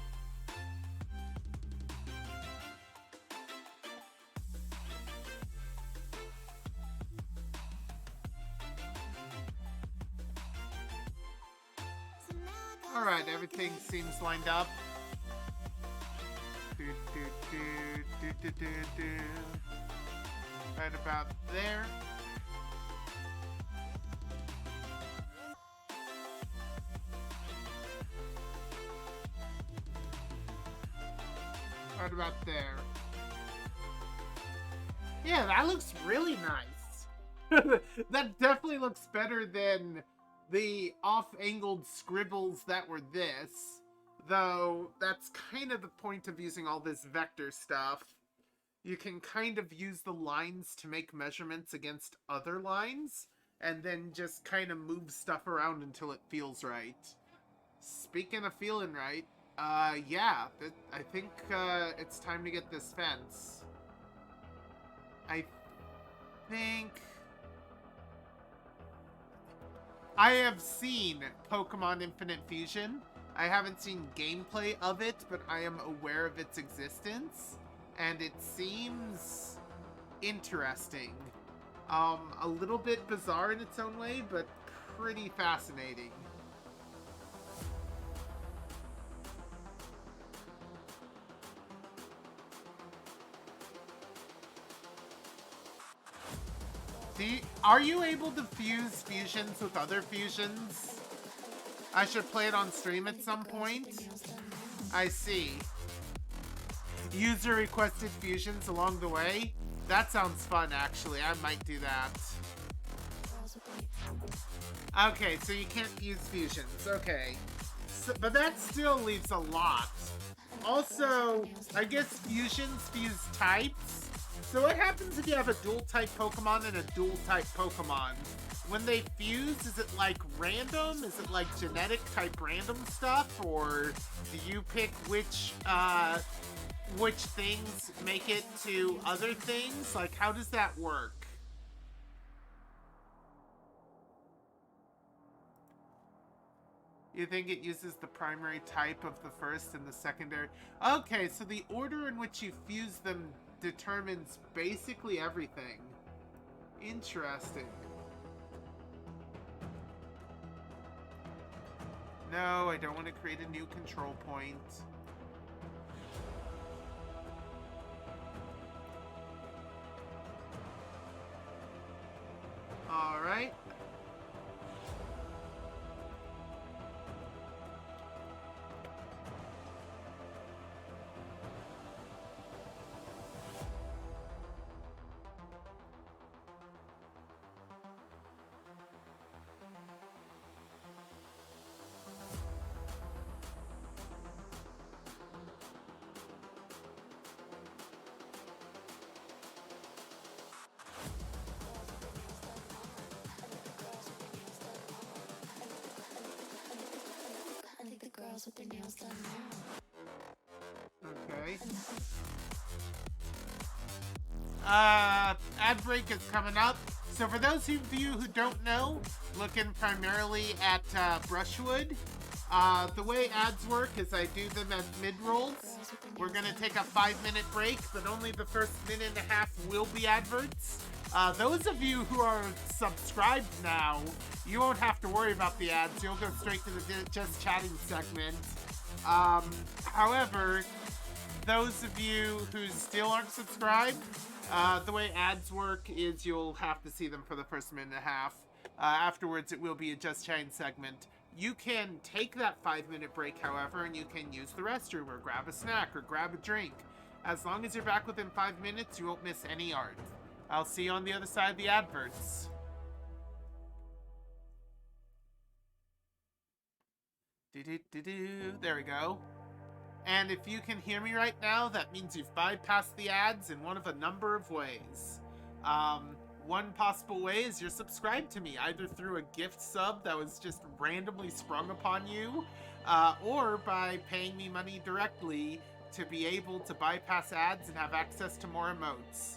Alright, everything seems lined up. Right about there. Right about there. Yeah, that looks really nice. That definitely looks better than the off-angled scribbles that were this. Though, that's kind of the point of using all this vector stuff. You can kind of use the lines to make measurements against other lines, and then just kind of move stuff around until it feels right. speaking of feeling right, yeah, I think it's time to get this fence. I think I have seen Pokemon Infinite Fusion. I haven't seen gameplay of it, but I am aware of its existence, and it seems interesting. A little bit bizarre in its own way, but pretty fascinating. Are you able to fuse fusions with other fusions? I should play it on stream at some point. I see. User requested fusions along the way. That sounds fun, actually. I might do that. Okay, so you can't use fusions. Okay. So, but that still leaves a lot. Also, I guess fusions fuse types. So what happens if you have a dual-type Pokemon and a dual-type Pokemon? When they fuse, is it like random? Is it like genetic-type random stuff? Or do you pick which things make it to other things? Like, how does that work? You think it uses the primary type of the first and the secondary? Okay, so the order in which you fuse them determines basically everything. Interesting. No, I don't want to create a new control point. All right. With their nails done now. Okay. Ad break is coming up. So for those of you who don't know, looking primarily at Brushwood, the way ads work is I do them as mid-rolls. We're gonna take a 5-minute break, but only the first minute and a half will be adverts. Those of you who are subscribed now, you won't have to worry about the ads. You'll go straight to the Just Chatting segment. However, those of you who still aren't subscribed, the way ads work is you'll have to see them for the first minute and a half. Afterwards, it will be a Just Chatting segment. You can take that 5-minute break, however, and you can use the restroom or grab a snack or grab a drink. As long as you're back within 5 minutes, you won't miss any art. I'll see you on the other side of the adverts. There we go. And if you can hear me right now, that means you've bypassed the ads in one of a number of ways. One possible way is you're subscribed to me, either through a gift sub that was just randomly sprung upon you, or by paying me money directly to be able to bypass ads and have access to more emotes.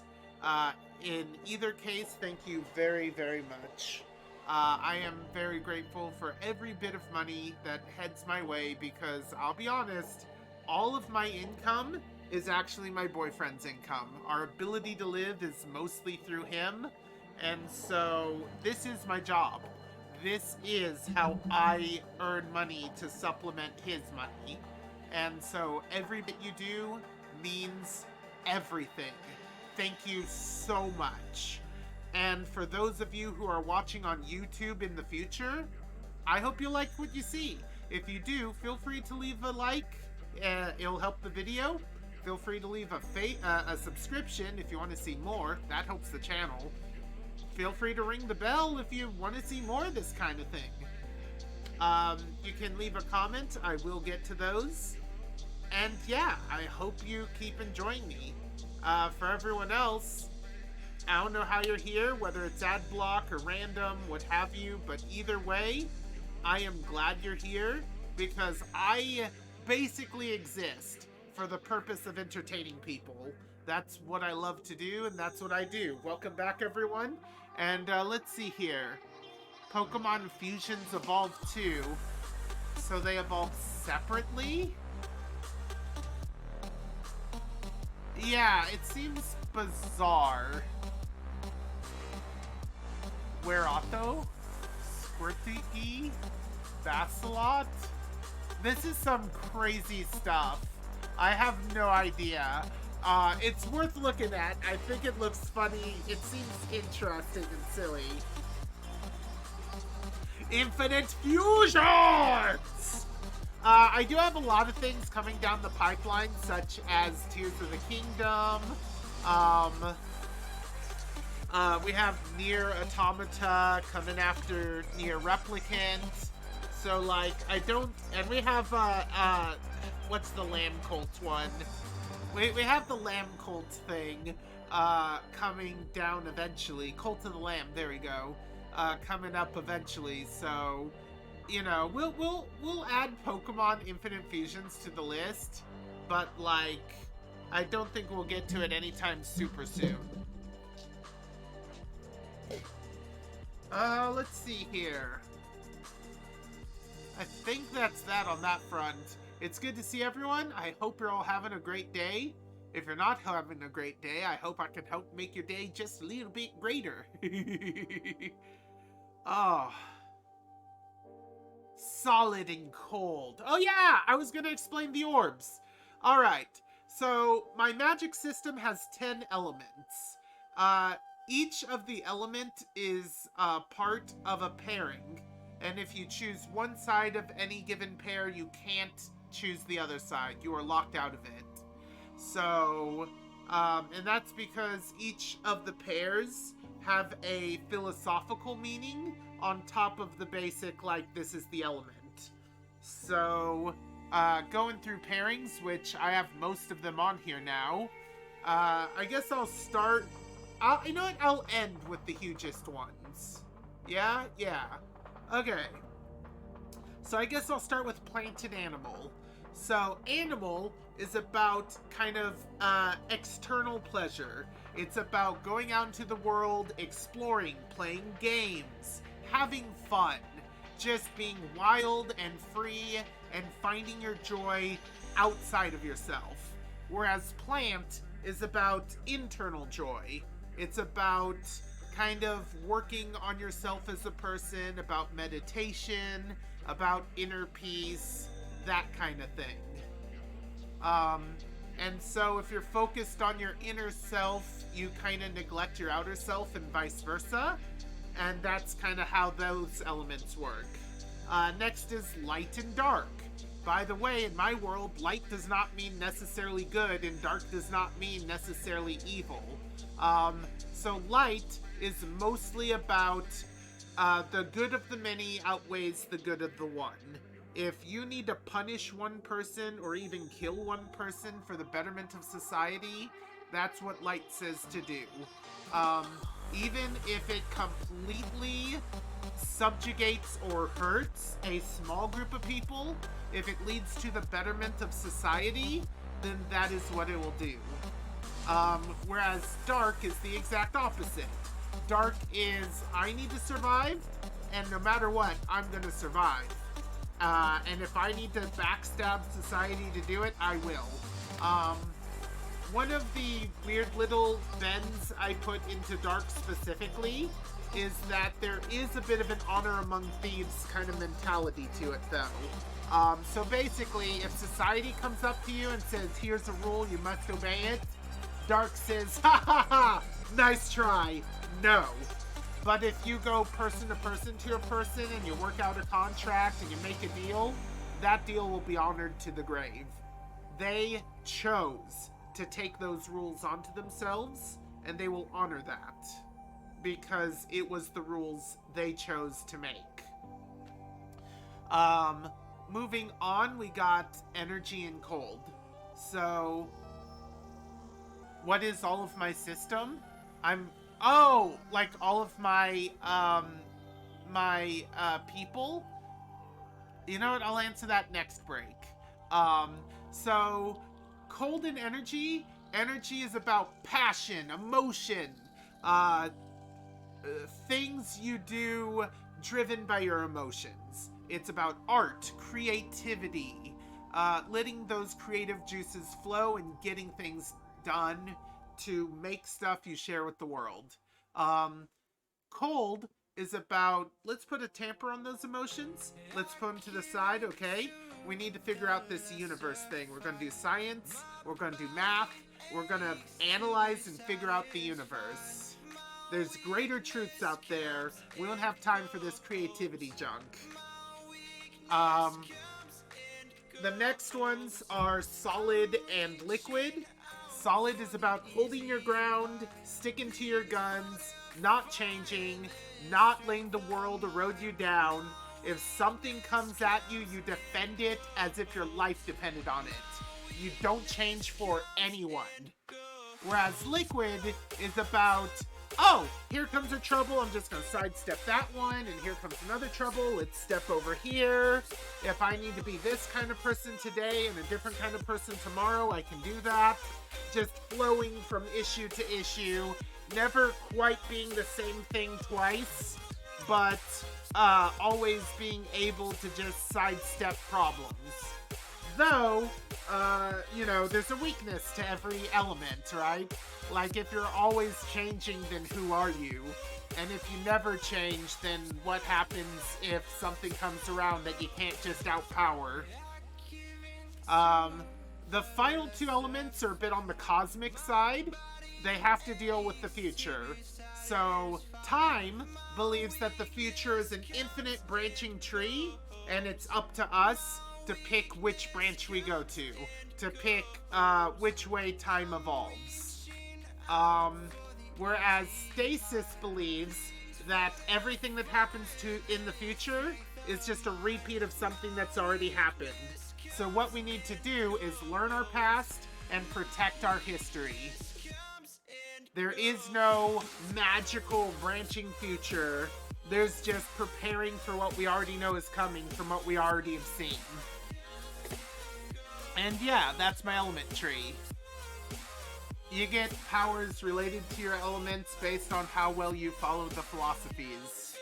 In either case, thank you very, very much. I am very grateful for every bit of money that heads my way because, I'll be honest, all of my income is actually my boyfriend's income. Our ability to live is mostly through him, and so this is my job. This is how I earn money to supplement his money. And so every bit you do means everything. Thank you so much. And for those of you who are watching on YouTube in the future, I hope you like what you see. If you do, feel free to leave a like. It'll help the video. Feel free to leave a subscription if you want to see more. That helps the channel. Feel free to ring the bell if you want to see more of this kind of thing. You can leave a comment. I will get to those. And yeah, I hope you keep enjoying me. For everyone else, I don't know how you're here, whether it's ad block or random, what have you, but either way, I am glad you're here, because I basically exist for the purpose of entertaining people. That's what I love to do, and that's what I do. Welcome back, everyone. And let's see here. Pokemon Fusions evolved too, so they evolved separately? Yeah, it seems bizarre. Whereotho? Squirty? Basilot? This is some crazy stuff. I have no idea. It's worth looking at. I think it looks funny. It seems interesting and silly. Infinite Fusions! I do have a lot of things coming down the pipeline, such as Tears of the Kingdom. We have Nier Automata coming after Nier Replicant. So, like, I don't... And we have, what's the Lamb Cult one? We have the Lamb Cult thing, coming down eventually. Cult of the Lamb, there we go. Coming up eventually, so... You know, we'll add Pokemon Infinite Fusions to the list, but, like, I don't think we'll get to it anytime super soon. Let's see here. I think that's that on that front. It's good to see everyone. I hope you're all having a great day. If you're not having a great day, I hope I can help make your day just a little bit greater. Oh. Solid and cold. Oh yeah, I was gonna explain the orbs. Alright, so my magic system has 10 elements. Each of the element is part of a pairing. And if you choose one side of any given pair, you can't choose the other side. You are locked out of it. So, and that's because each of the pairs have a philosophical meaning on top of the basic, like, this is the element. So, going through pairings, which I have most of them on here now, I guess I'll start... you know what? I'll end with the hugest ones. Yeah? Yeah. Okay. So I guess I'll start with plant and animal. So, animal is about kind of external pleasure. It's about going out into the world, exploring, playing games, having fun, just being wild and free and finding your joy outside of yourself. Whereas plant is about internal joy. It's about kind of working on yourself as a person, about meditation, about inner peace, that kind of thing. And so if you're focused on your inner self, you kind of neglect your outer self and vice versa. And that's kind of how those elements work. Next is light and dark. By the way, in my world, light does not mean necessarily good and dark does not mean necessarily evil. So light is mostly about the good of the many outweighs the good of the one. If you need to punish one person or even kill one person for the betterment of society, that's what light says to do. Even if it completely subjugates or hurts a small group of people, if it leads to the betterment of society, then that is what it will do. Whereas dark is the exact opposite. Dark is, I need to survive, and no matter what, I'm gonna survive. And if I need to backstab society to do it, I will. One of the weird little bends I put into dark specifically is that there is a bit of an honor among thieves kind of mentality to it, though. So basically, if society comes up to you and says, here's a rule, you must obey it, Dark says, ha ha ha, nice try, no. But if you go person to a person and you work out a contract and you make a deal, that deal will be honored to the grave. They chose to take those rules onto themselves, and they will honor that because it was the rules they chose to make. Moving on, we got energy and cold. So, what is all of my system? Like all of my, people? You know what? I'll answer that next break. So, cold and energy. Energy is about passion, emotion, things you do driven by your emotions. It's about art, creativity, letting those creative juices flow and getting things done to make stuff you share with the world. Cold is about, let's put a tamper on those emotions. Let's put them to the side, okay? We need to figure out this universe thing. We're going to do science. We're going to do math. We're going to analyze and figure out the universe. There's greater truths out there. We don't have time for this creativity junk. The next ones are solid and liquid. Solid is about holding your ground, sticking to your guns, not changing, not letting the world erode you down. If something comes at you, you defend it as if your life depended on it. You don't change for anyone. Whereas liquid is about, oh, here comes a trouble, I'm just gonna sidestep that one, and here comes another trouble, let's step over here. If I need to be this kind of person today and a different kind of person tomorrow, I can do that. Just flowing from issue to issue, never quite being the same thing twice, but always being able to just sidestep problems. Though, you know, there's a weakness to every element, right? Like, if you're always changing, then who are you? And if you never change, then what happens if something comes around that you can't just outpower? The final two elements are a bit on the cosmic side. They have to deal with the future. So, time believes that the future is an infinite branching tree, and it's up to us to pick which branch we go to pick which way time evolves. Whereas stasis believes that everything that happens in the future is just a repeat of something that's already happened. So what we need to do is learn our past and protect our history. There is no magical branching future. There's just preparing for what we already know is coming from what we already have seen. And yeah, that's my element tree. You get powers related to your elements based on how well you follow the philosophies.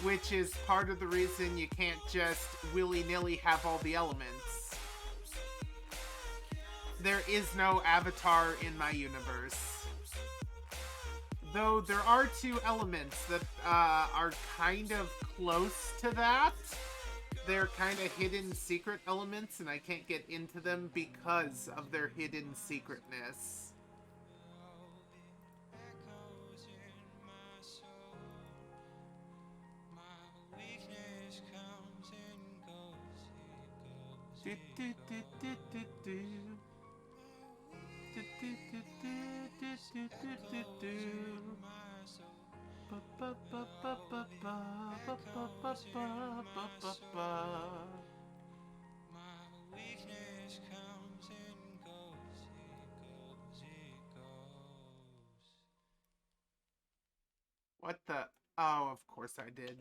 Which is part of the reason you can't just willy-nilly have all the elements. There is no avatar in my universe. Though there are two elements that are kind of close to that. They're kind of hidden secret elements, and I can't get into them because of their hidden secretness. What the? Oh, of course I did.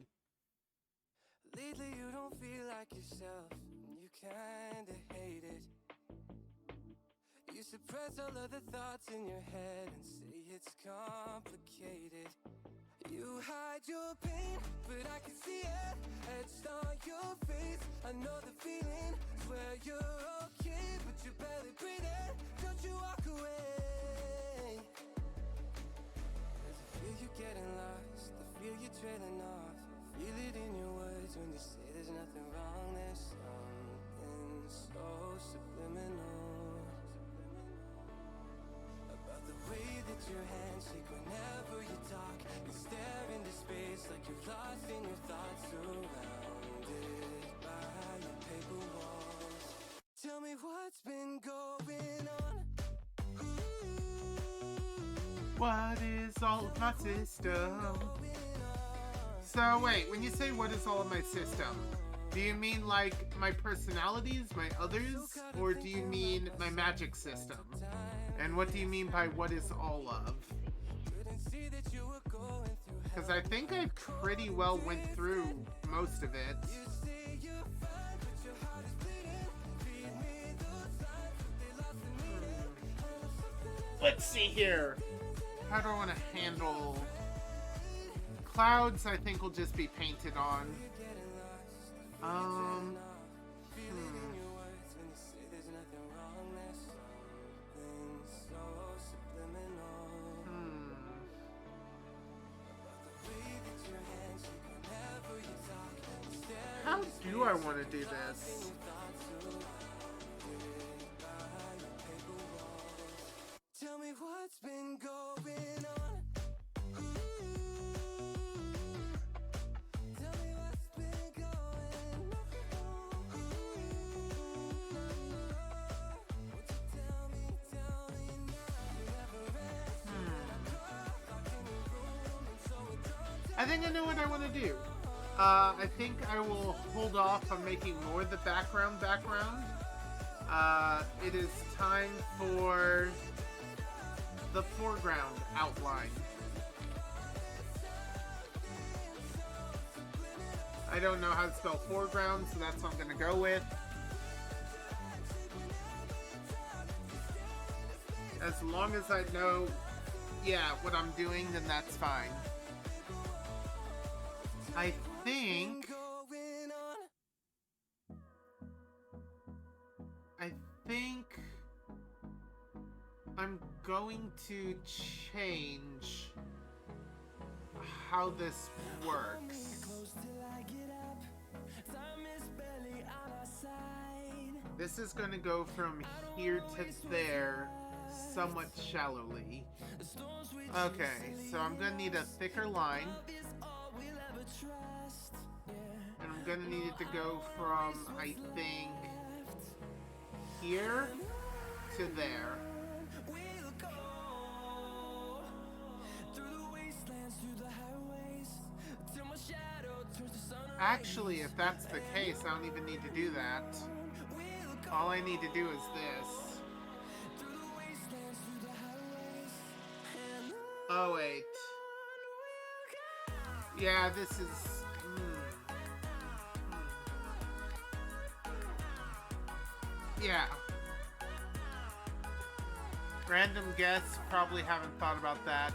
Lately you don't feel like yourself, you kinda hate it. You suppress all of the thoughts in your head and say it's complicated. You hide your pain, but I can see it etched on your face. I know the feeling, swear you're okay, but you're barely breathing. Don't you walk away. Cause I feel you getting lost, I feel you trailing off. Feel it in your words when you say there's nothing wrong. There's something so subliminal about the way that your hands shake whenever you talk. You stare into space like you're lost in your thoughts, surrounded by your paper walls. Tell me what's been going on. What is all of my system? So wait, when you say what is all of my system, do you mean like my personalities, my others, or do you mean my magic system? And what do you mean by what is all of? Because I think I pretty well went through most of it. Let's see here. How do I want to handle... Clouds, I think, will just be painted on. How do I want to do this? Tell me what's been going on. I think I know what I want to do. I think I will hold off on making more of the background. It is time for the foreground outline. I don't know how to spell foreground, so that's what I'm going to go with. As long as I know, yeah, what I'm doing, then that's fine. I think I'm going to change how this works. This is going to go from here to there somewhat shallowly. Okay, so I'm going to need a thicker line. And I'm gonna need it to go from, I think, here to there. Actually, if that's the case, I don't even need to do that. All I need to do is this. Oh, wait. Yeah, this is... Yeah. Random guess, probably haven't thought about that.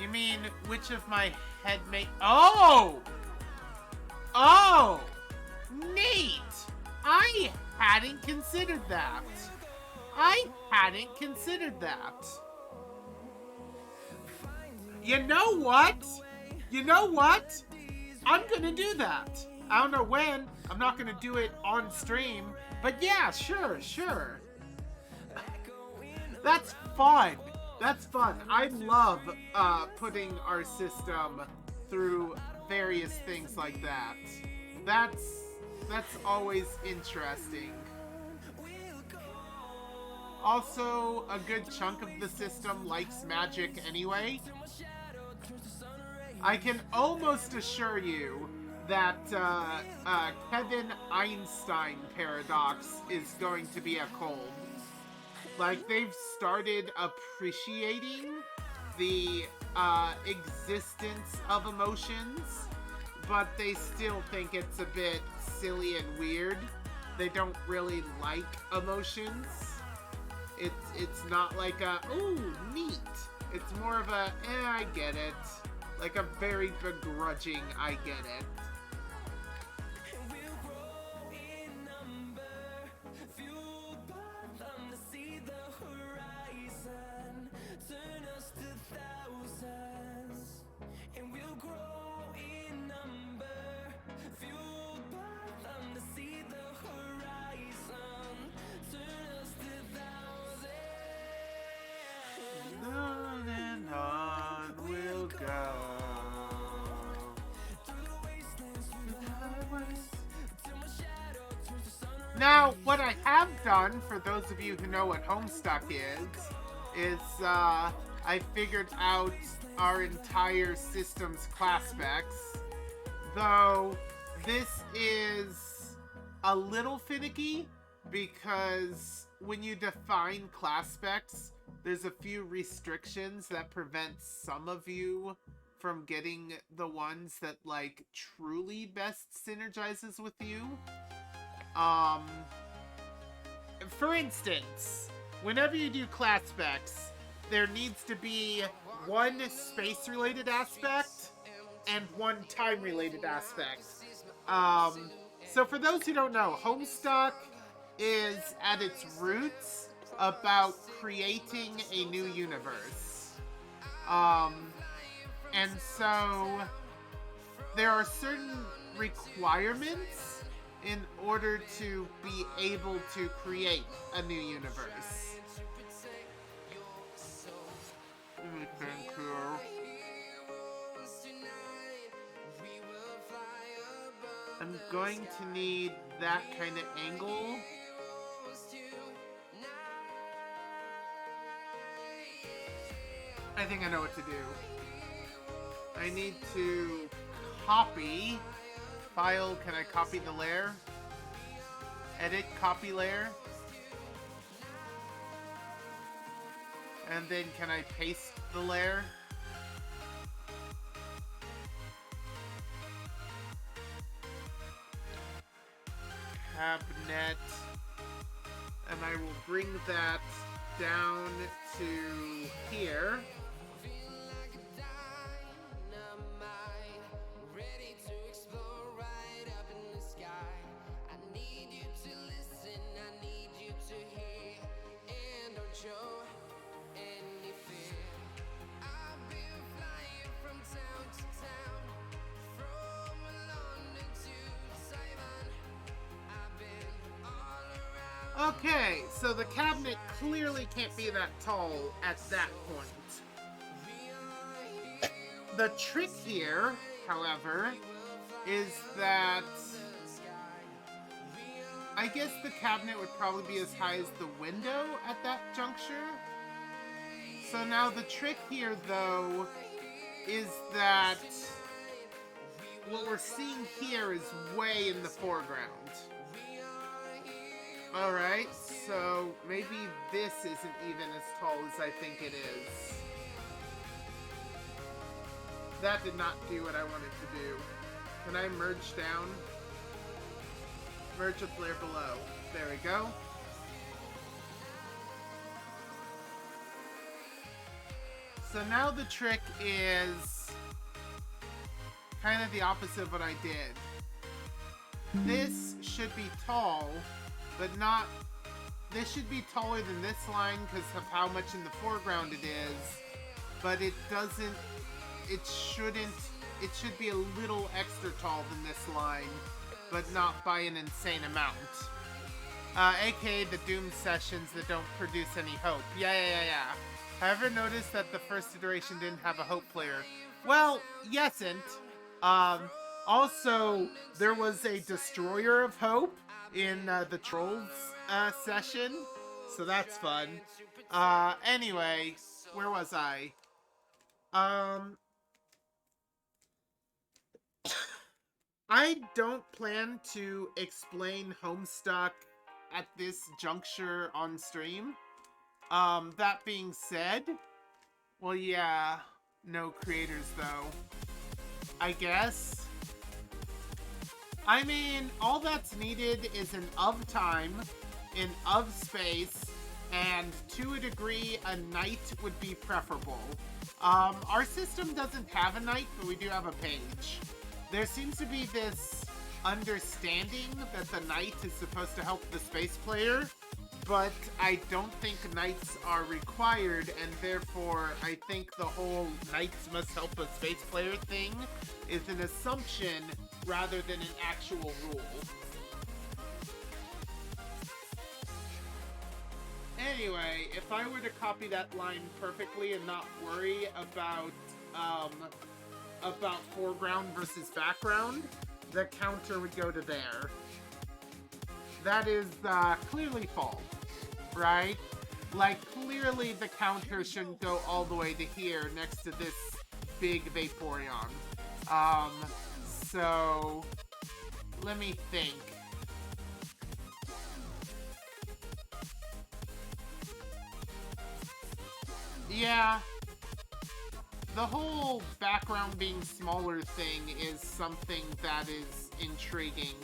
You mean, which of my headmate... Oh! Oh! Neat! I hadn't considered that. You know what? I'm gonna do that. I don't know when. I'm not gonna do it on stream. But yeah, sure. That's fun. I love putting our system through various things like that. That's always interesting. Also, a good chunk of the system likes magic anyway. I can almost assure you that Kevin Einstein paradox is going to be a cold. Like, they've started appreciating the existence of emotions, but they still think it's a bit silly and weird. They don't really like emotions. It's not like a, ooh, neat. It's more of a, I get it. Like a very begrudging, I get it. Now, what I have done, for those of you who know what Homestuck is I figured out our entire system's class specs. Though, this is a little finicky, because when you define class specs, there's a few restrictions that prevent some of you from getting the ones that, like, truly best synergizes with you. For instance, whenever you do class specs, there needs to be one space-related aspect and one time-related aspect. So for those who don't know, Homestuck is, at its roots, about creating a new universe. And so there are certain requirements in order to be able to create a new universe. Thank you. I'm going to need that kind of angle. I think I know what to do. I need to copy. File, can I copy the layer? Edit, copy layer. And then can I paste the layer? Cabinet. And I will bring that down to here. Okay, so the cabinet clearly can't be that tall at that point. The trick here, however, is that I guess the cabinet would probably be as high as the window at that juncture. So now the trick here, though, is that what we're seeing here is way in the foreground. Alright, so maybe this isn't even as tall as I think it is. That did not do what I wanted to do. Can I merge down? Merge with layer below. There we go. So now the trick is kind of the opposite of what I did. This should be tall, but not... This should be taller than this line because of how much in the foreground it is, but it doesn't... It shouldn't... It should be a little extra tall than this line, but not by an insane amount. AKA the Doom sessions that don't produce any hope. Yeah. Have you ever noticed that the first iteration didn't have a hope player? Well, yesn't. Also, there was a Destroyer of Hope in the Trolls session, so that's fun. Anyway, where was I? I don't plan to explain Homestuck at this juncture on stream. That being said, well, yeah, no creators though, I guess. I mean, all that's needed is an of time, an of space, and to a degree, a knight would be preferable. Our system doesn't have a knight, but we do have a page. There seems to be this understanding that the knight is supposed to help the space player, but I don't think knights are required, and therefore I think the whole knights must help a space player thing is an assumption rather than an actual rule. Anyway, if I were to copy that line perfectly and not worry about foreground versus background, the counter would go to there. That is clearly false, right? Like, clearly the counter shouldn't go all the way to here next to this big Vaporeon. So, let me think. Yeah. the whole background being smaller thing is something that is intriguing.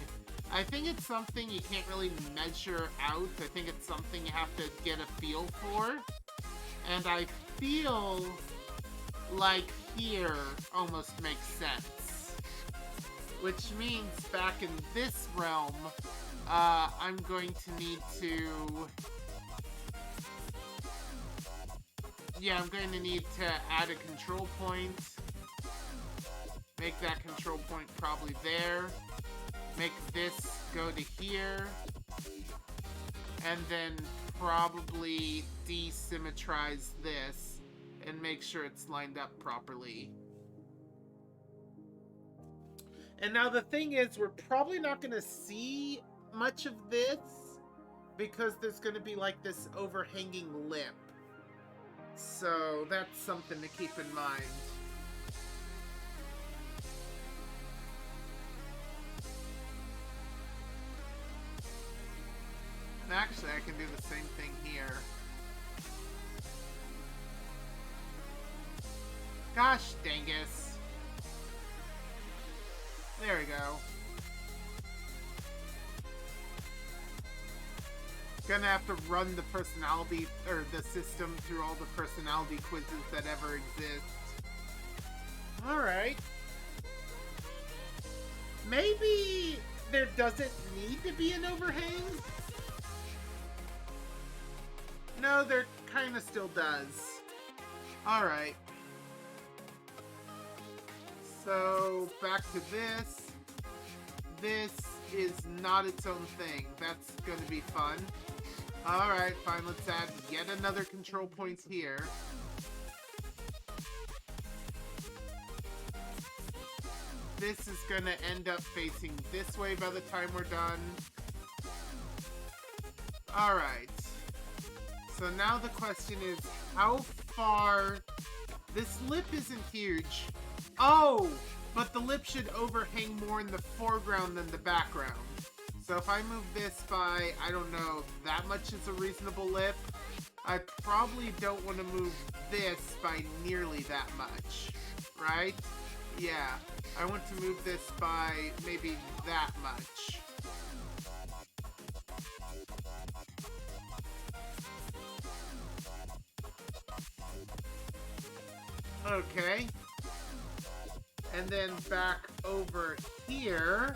I think it's something you can't really measure out. I think it's something you have to get a feel for. And I feel like here almost makes sense. Which means back in this realm, I'm going to need to... Yeah, I'm going to need to add a control point. Make that control point probably there. Make this go to here. And then probably desymmetrize this and make sure it's lined up properly. And now the thing is, we're probably not going to see much of this because there's going to be like this overhanging lip. So that's something to keep in mind. And actually, I can do the same thing here. Gosh, dangus. There we go. Gonna have to run the personality, or the system through all the personality quizzes that ever exist. Alright. Maybe there doesn't need to be an overhang? No, there kinda still does. Alright. So, back to this. This is not its own thing. That's gonna be fun. Alright, fine, let's add yet another control point here. This is gonna end up facing this way by the time we're done. Alright. So now the question is, how far... This lip isn't huge. Oh! But the lip should overhang more in the foreground than the background. So if I move this by, I don't know, that much is a reasonable lip. I probably don't want to move this by nearly that much, right? Yeah, I want to move this by maybe that much. Okay. And then back over here,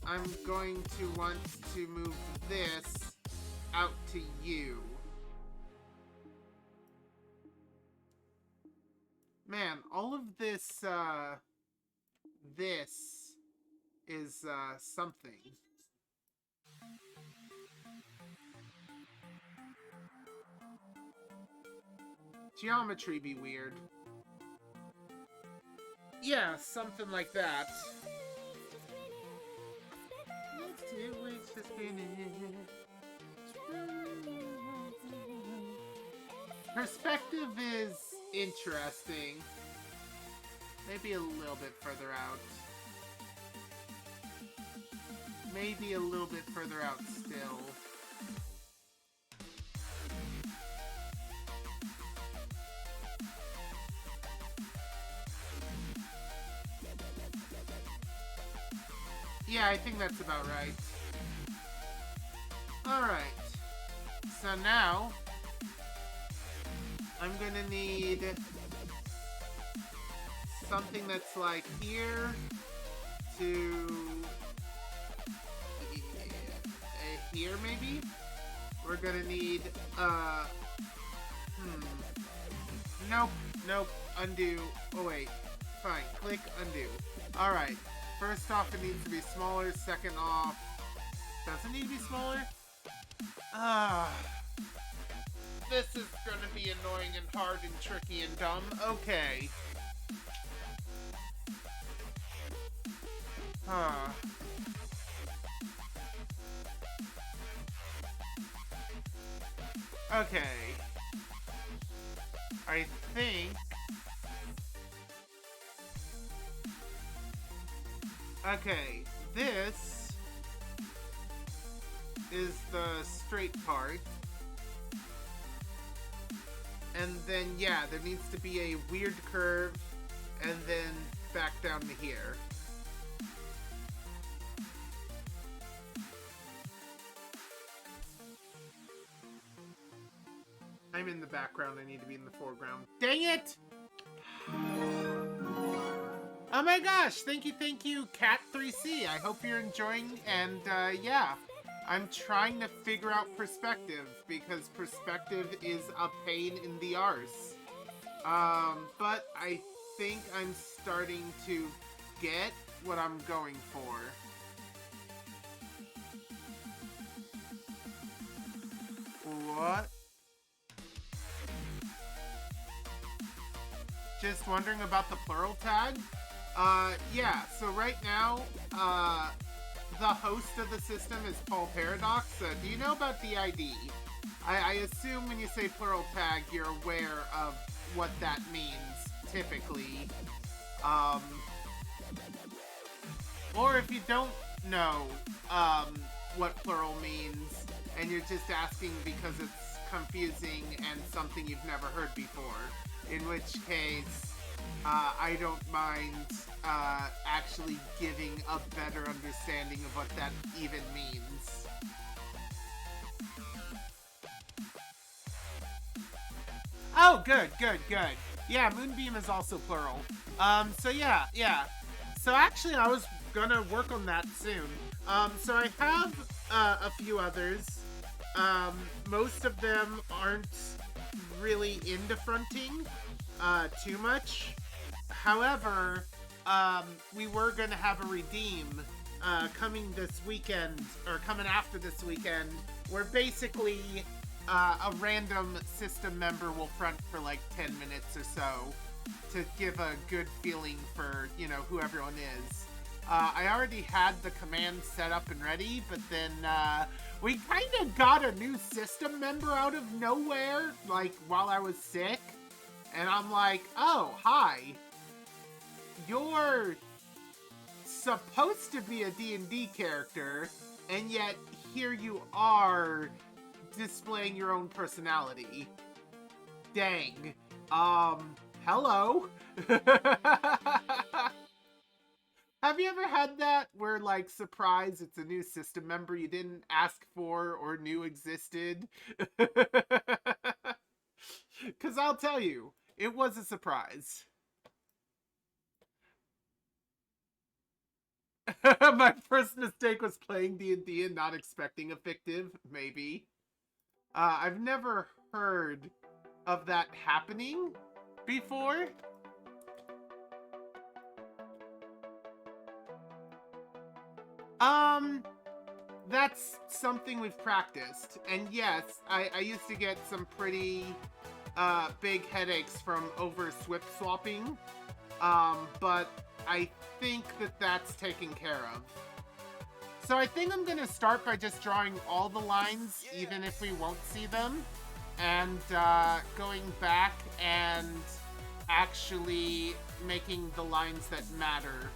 I'm going to want to move this out to you. Man, all of this, this is, something. Geometry be weird. Yeah, something like that. Perspective is interesting. Maybe a little bit further out. Maybe a little bit further out still. Yeah, I think that's about right. Alright. So now, I'm gonna need something that's like here to here maybe? We're gonna need, Nope, undo. Oh wait, fine, click undo. Alright. First off, it needs to be smaller. Second off, does it need to be smaller? This is gonna be annoying and hard and tricky and dumb. Okay. Okay. I think... Okay, this is the straight part. and then, yeah, there needs to be a weird curve, and then back down to here. I'm in the background, I need to be in the foreground. Dang it! Oh my gosh, thank you, Cat3C. I hope you're enjoying, and yeah, I'm trying to figure out perspective, because perspective is a pain in the arse. But I think I'm starting to get what I'm going for. What? Just wondering about the plural tag? Yeah, so right now, the host of the system is Paul Paradox. Do you know about DID? I assume when you say plural tag, you're aware of what that means, typically. Or if you don't know, what plural means, and you're just asking because it's confusing and something you've never heard before, in which case, I don't mind actually giving a better understanding of what that even means. Oh, good. Yeah, Moonbeam is also plural. So yeah. So actually, I was gonna work on that soon. So I have a few others. Most of them aren't really into fronting too much. However, we were gonna have a redeem coming this weekend, or coming after this weekend, where basically a random system member will front for like 10 minutes or so to give a good feeling for, you know, who everyone is. I already had the command set up and ready, but then we kind of got a new system member out of nowhere, like while I was sick. And I'm like, oh, hi. You're supposed to be a D&D character, and yet here you are displaying your own personality. Dang. Hello? Have you ever had that where, like, surprise, it's a new system member you didn't ask for or knew existed? Because I'll tell you, it was a surprise. My first mistake was playing D&D and not expecting a fictive, maybe. I've never heard of that happening before. That's something we've practiced. And yes, I used to get some pretty big headaches from over SWIP swapping. But I think that that's taken care of. So I think I'm gonna start by just drawing all the lines, even if we won't see them, and going back and actually making the lines that matter.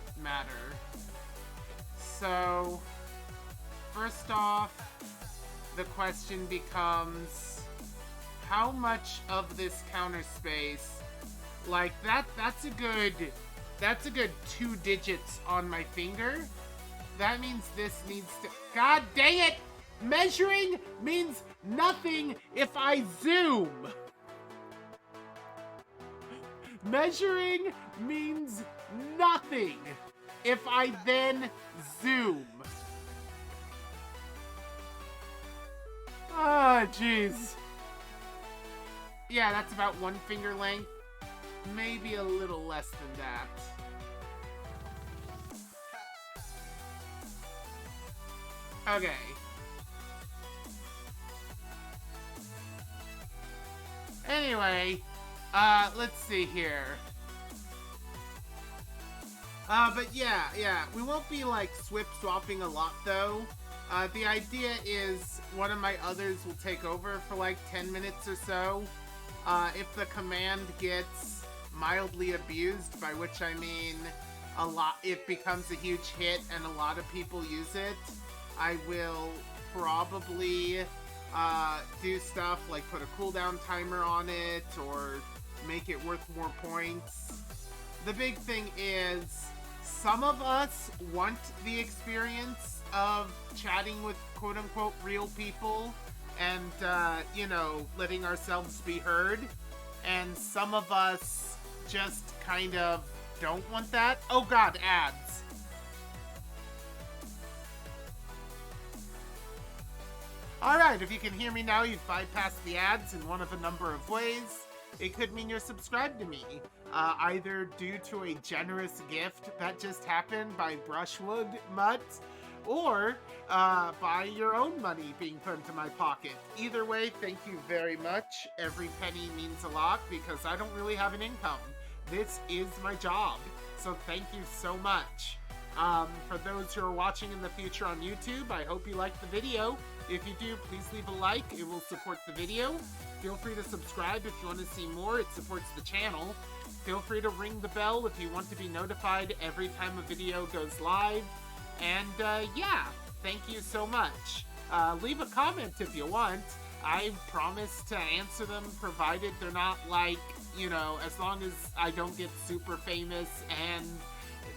So first off, the question becomes, how much of this counter space, like that's a good 2 digits on my finger. That means this needs to, god dang it! Measuring means nothing if I zoom! Measuring means nothing if I then zoom. Ah, jeez. Yeah, that's about 1 finger length. Maybe a little less than that. Okay. Anyway, let's see here. But yeah, we won't be like SWIP swapping a lot though. The idea is one of my others will take over for like 10 minutes or so. If the command gets mildly abused, by which I mean it becomes a huge hit and a lot of people use it, I will probably do stuff like put a cooldown timer on it or make it worth more points. The big thing is some of us want the experience of chatting with quote-unquote real people and, you know, letting ourselves be heard. And some of us just kind of don't want that. Oh god, ads. Alright, if you can hear me now, you've bypassed the ads in one of a number of ways. It could mean you're subscribed to me, either due to a generous gift that just happened by Brushwood Mutt, or by your own money being put into my pocket. Either way, thank you very much. Every penny means a lot because I don't really have an income. This is my job, so thank you so much. For those who are watching in the future on YouTube, I hope you liked the video. If you do, please leave a like. It will support the video. Feel free to subscribe if you want to see more. It supports the channel. Feel free to ring the bell if you want to be notified every time a video goes live. And yeah, thank you so much. Leave a comment if you want. I promise to answer them, provided they're not like, you know, as long as I don't get super famous and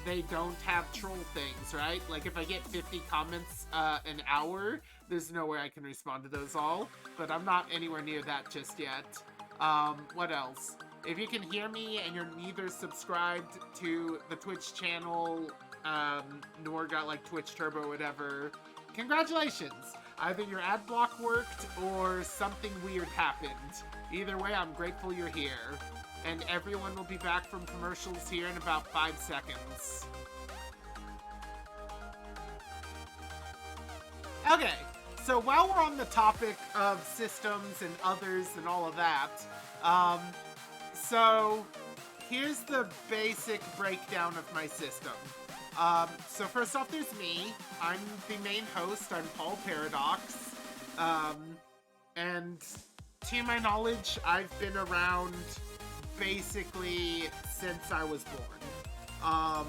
they don't have troll things, right? Like if I get 50 comments an hour, there's no way I can respond to those all, but I'm not anywhere near that just yet. What else? If you can hear me and you're neither subscribed to the Twitch channel, nor got like Twitch Turbo or whatever, congratulations! Either your ad block worked or something weird happened. Either way, I'm grateful you're here. And everyone will be back from commercials here in about 5 seconds. Okay, so while we're on the topic of systems and others and all of that, so here's the basic breakdown of my system. So first off, there's me. I'm the main host. I'm Paul Paradox. And to my knowledge, I've been around basically since I was born.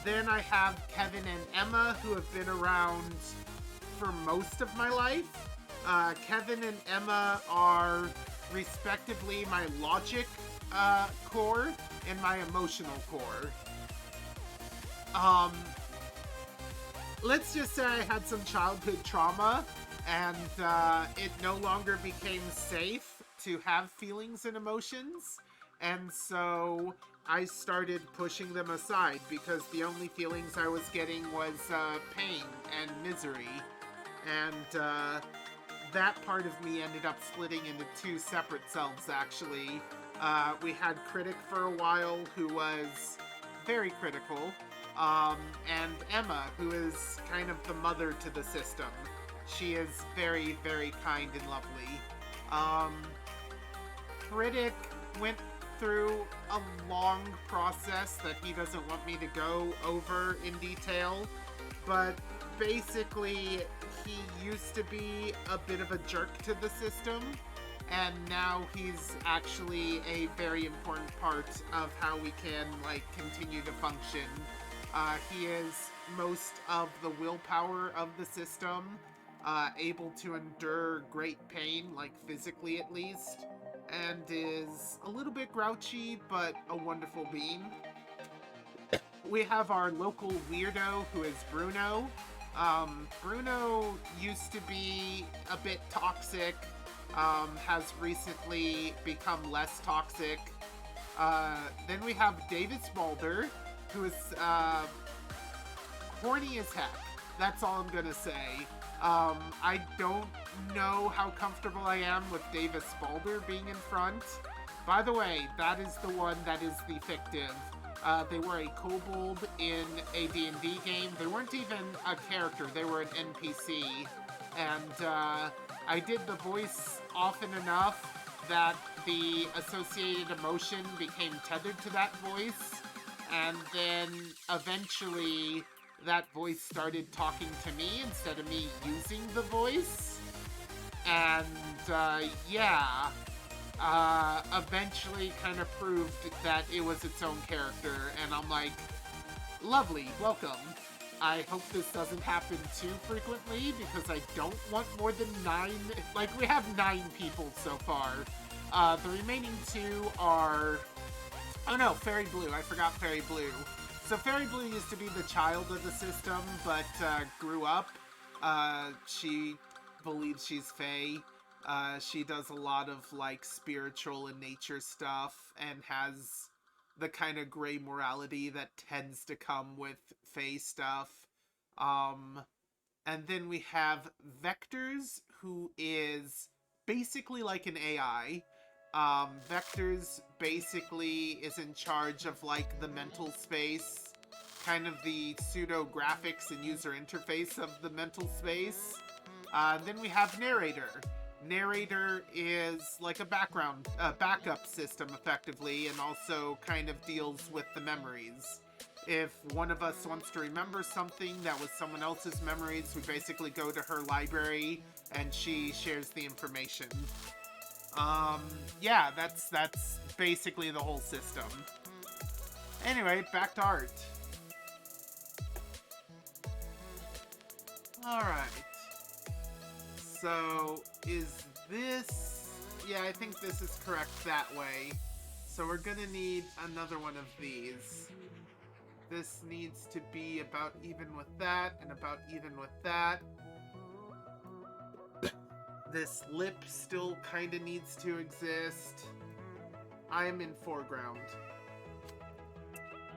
Then I have Kevin and Emma, who have been around for most of my life. Kevin and Emma are respectively my logic core and my emotional core. Let's just say I had some childhood trauma and it no longer became safe to have feelings and emotions. And so I started pushing them aside because the only feelings I was getting was pain and misery. And that part of me ended up splitting into two separate selves, actually. We had Critic for a while, who was very critical, and Emma, who is kind of the mother to the system. She is very, very kind and lovely. Critic went through a long process that he doesn't want me to go over in detail, but basically he used to be a bit of a jerk to the system, and now he's actually a very important part of how we can, like, continue to function. He is most of the willpower of the system, able to endure great pain, like physically at least, and is a little bit grouchy, but a wonderful being. We have our local weirdo, who is Bruno. Bruno used to be a bit toxic, has recently become less toxic. Then we have Davis Balder, who is horny as heck. That's all I'm gonna say. I don't know how comfortable I am with Davis Balder being in front. By the way, that is the one that is the fictive. They were a kobold in a D&D game. They weren't even a character, they were an NPC. And I did the voice often enough that the associated emotion became tethered to that voice. And then eventually that voice started talking to me instead of me using the voice. And yeah, eventually kind of proved that it was its own character. And I'm like, lovely, welcome. I hope this doesn't happen too frequently because I don't want more than 9. Like, we have 9 people so far. The remaining 2 are... Oh no, Fairy Blue. I forgot Fairy Blue. So Fairy Blue used to be the child of the system, but grew up. She believes she's Fae. She does a lot of, like, spiritual and nature stuff and has the kind of gray morality that tends to come with Fae stuff. And then we have Vectors, who is basically like an AI. Vectors basically is in charge of, like, the mental space, kind of the pseudo graphics and user interface of the mental space. Then we have Narrator. Narrator is like a backup system, effectively, and also kind of deals with the memories. If one of us wants to remember something that was someone else's memories, we basically go to her library and she shares the information. Yeah, that's basically the whole system. Anyway, back to art. Alright. So, is this... Yeah, I think this is correct that way. So we're gonna need another one of these. This needs to be about even with that, and about even with that. This lip still kinda needs to exist. I'm in foreground.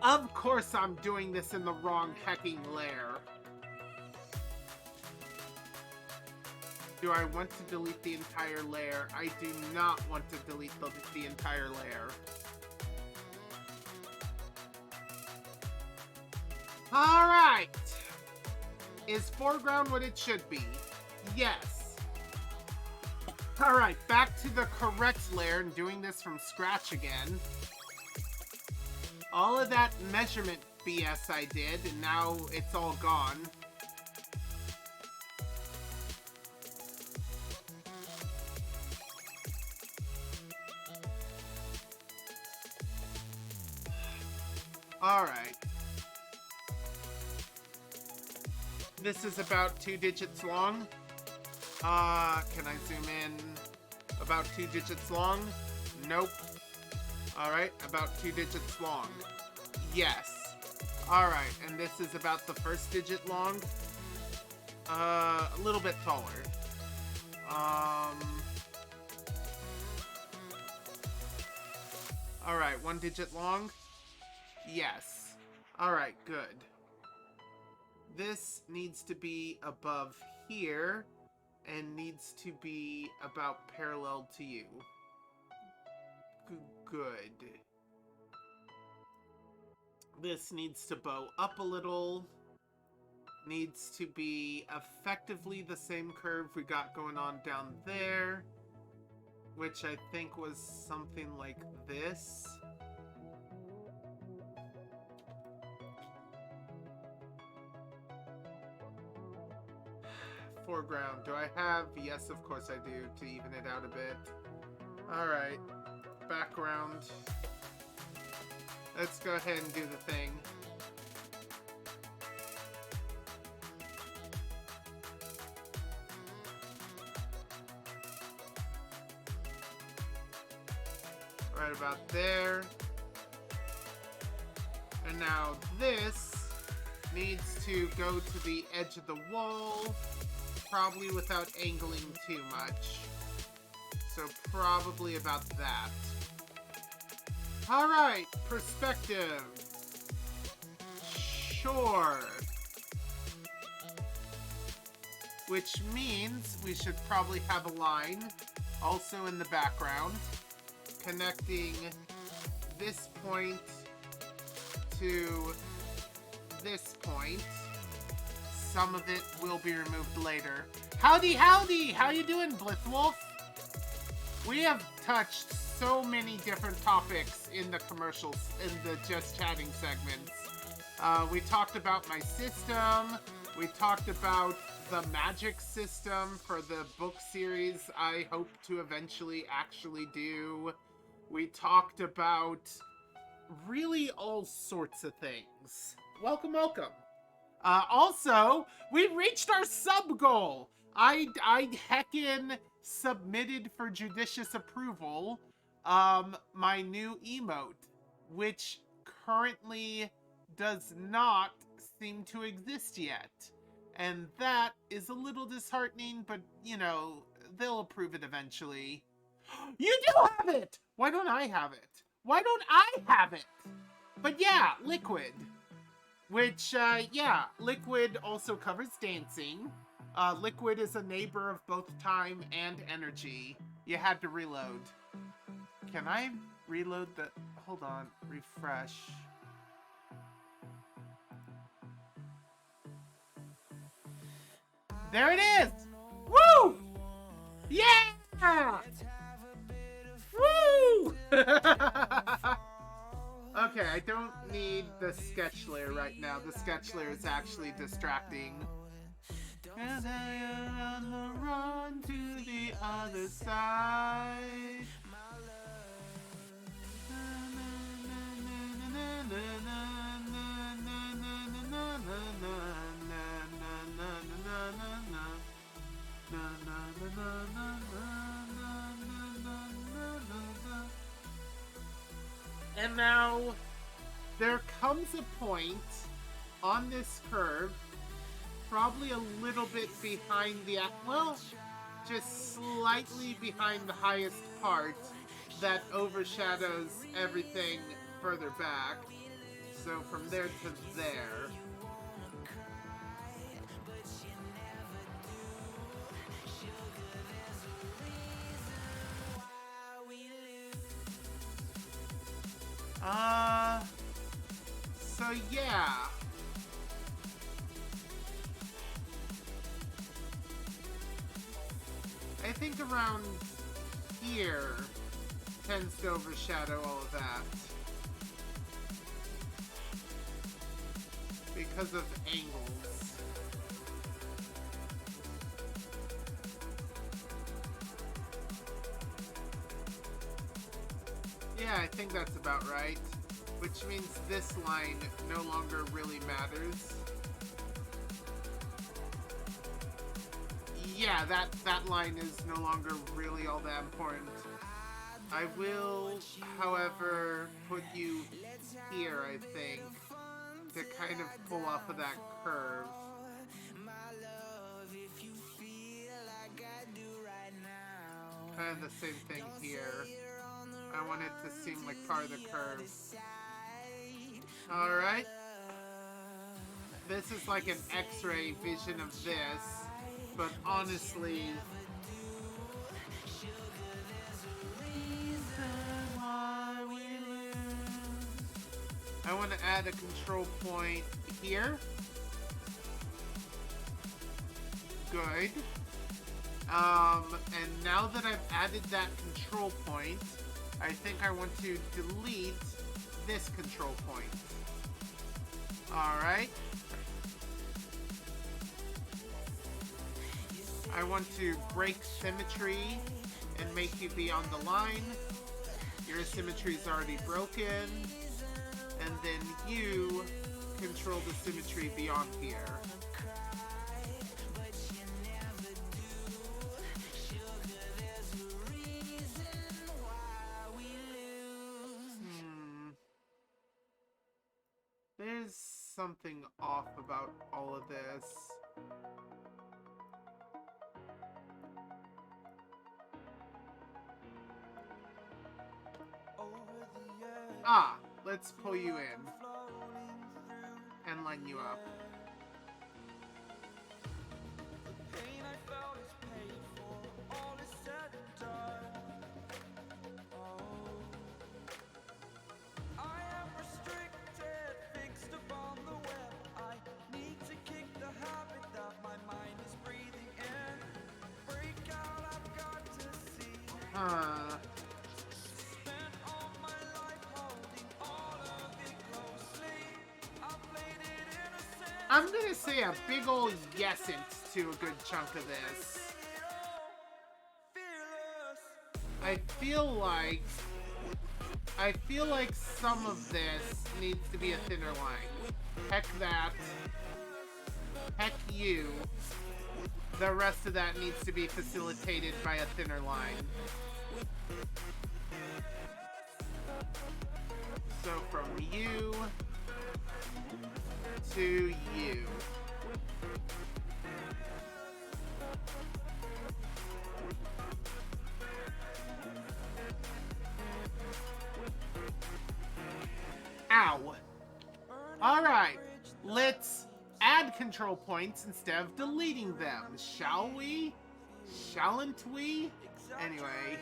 Of course I'm doing this in the wrong hecking layer. Do I want to delete the entire layer? I do not want to delete the entire layer. Alright! Is foreground what it should be? Yes. Alright, back to the correct layer and doing this from scratch again. All of that measurement BS I did, and now it's all gone. Alright. This is about 2 digits long. Can I zoom in? About 2 digits long? Nope. Alright, about 2 digits long. Yes. Alright, and this is about the first digit long. A little bit taller. Alright, 1 digit long. Yes. Alright, good. This needs to be above here and needs to be about parallel to you. Good. This needs to bow up a little. Needs to be effectively the same curve we got going on down there, which I think was something like this. Foreground. Do I have? Yes, of course I do, to even it out a bit. Alright. Background. Let's go ahead and do the thing. Right about there. And now this needs to go to the edge of the wall. Probably without angling too much. So probably about that. Alright, perspective. Sure. Which means we should probably have a line also in the background connecting this point to this point. Some of it will be removed later. Howdy, howdy! How you doing, Blitzwolf? We have touched so many different topics in the commercials, in the Just Chatting segments. We talked about my system. We talked about the magic system for the book series I hope to eventually actually do. We talked about really all sorts of things. Welcome, welcome. Also, we reached our sub goal. I heckin' submitted for judicious approval my new emote, which currently does not seem to exist yet. And that is a little disheartening, but you know, they'll approve it eventually. You do have it! Why don't I have it? Why don't I have it? But yeah, Liquid. Which, yeah, Liquid also covers dancing. Liquid is a neighbor of both time and energy. You had to reload. Can I reload the... Hold on. Refresh. There it is! Woo! Yeah! Woo! Okay, I don't need the sketch layer right now. The sketch layer is actually distracting. And I am on the run to the other side. And now, there comes a point on this curve, probably a little bit behind the, well, just slightly behind the highest part, that overshadows everything further back. So from there to there. So yeah. I think around here tends to overshadow all of that. Because of angles. Yeah, I think that's about right. Which means this line no longer really matters. Yeah, that line is no longer really all that important. I will, however, put you here, I think, to kind of pull off of that curve. Kind of the same thing here. I want it to seem like part of the curve. Alright. This is like an X-ray vision of this, but honestly... I want to add a control point here. Good. And now that I've added that control point, I think I want to delete this control point. Alright. I want to break symmetry and make you be on the line. Your symmetry is already broken. And then you control the symmetry beyond here. There's something off about all of this. Ah, let's pull you in and line you up. I'm gonna say a big old yes'nt to a good chunk of this. I feel like some of this needs to be a thinner line. Heck that. Heck you. The rest of that needs to be facilitated by a thinner line. So from you to you. Ow. Alright, let's add control points instead of deleting them, shall we? Shalln't we? Anyway.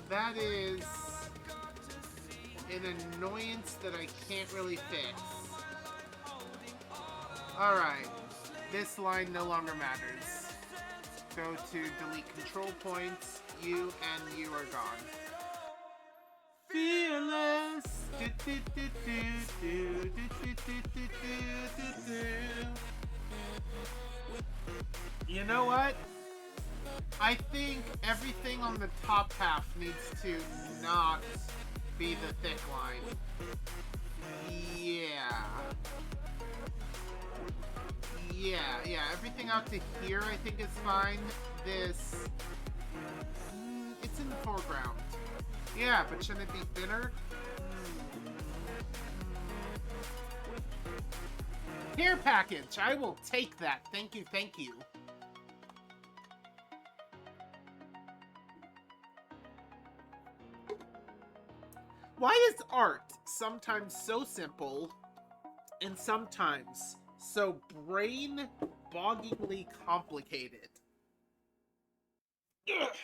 That is an annoyance that I can't really fix. Alright, this line no longer matters. Go to delete control points, you and you are gone. Fearless! You know what? I think everything on the top half needs to not be the thick line. Yeah, everything out to here I think is fine. This, it's in the foreground. Yeah, but shouldn't it be thinner? Care package, I will take that. Thank you, thank you. Why is art sometimes so simple and sometimes so brain-boggingly complicated? Ugh.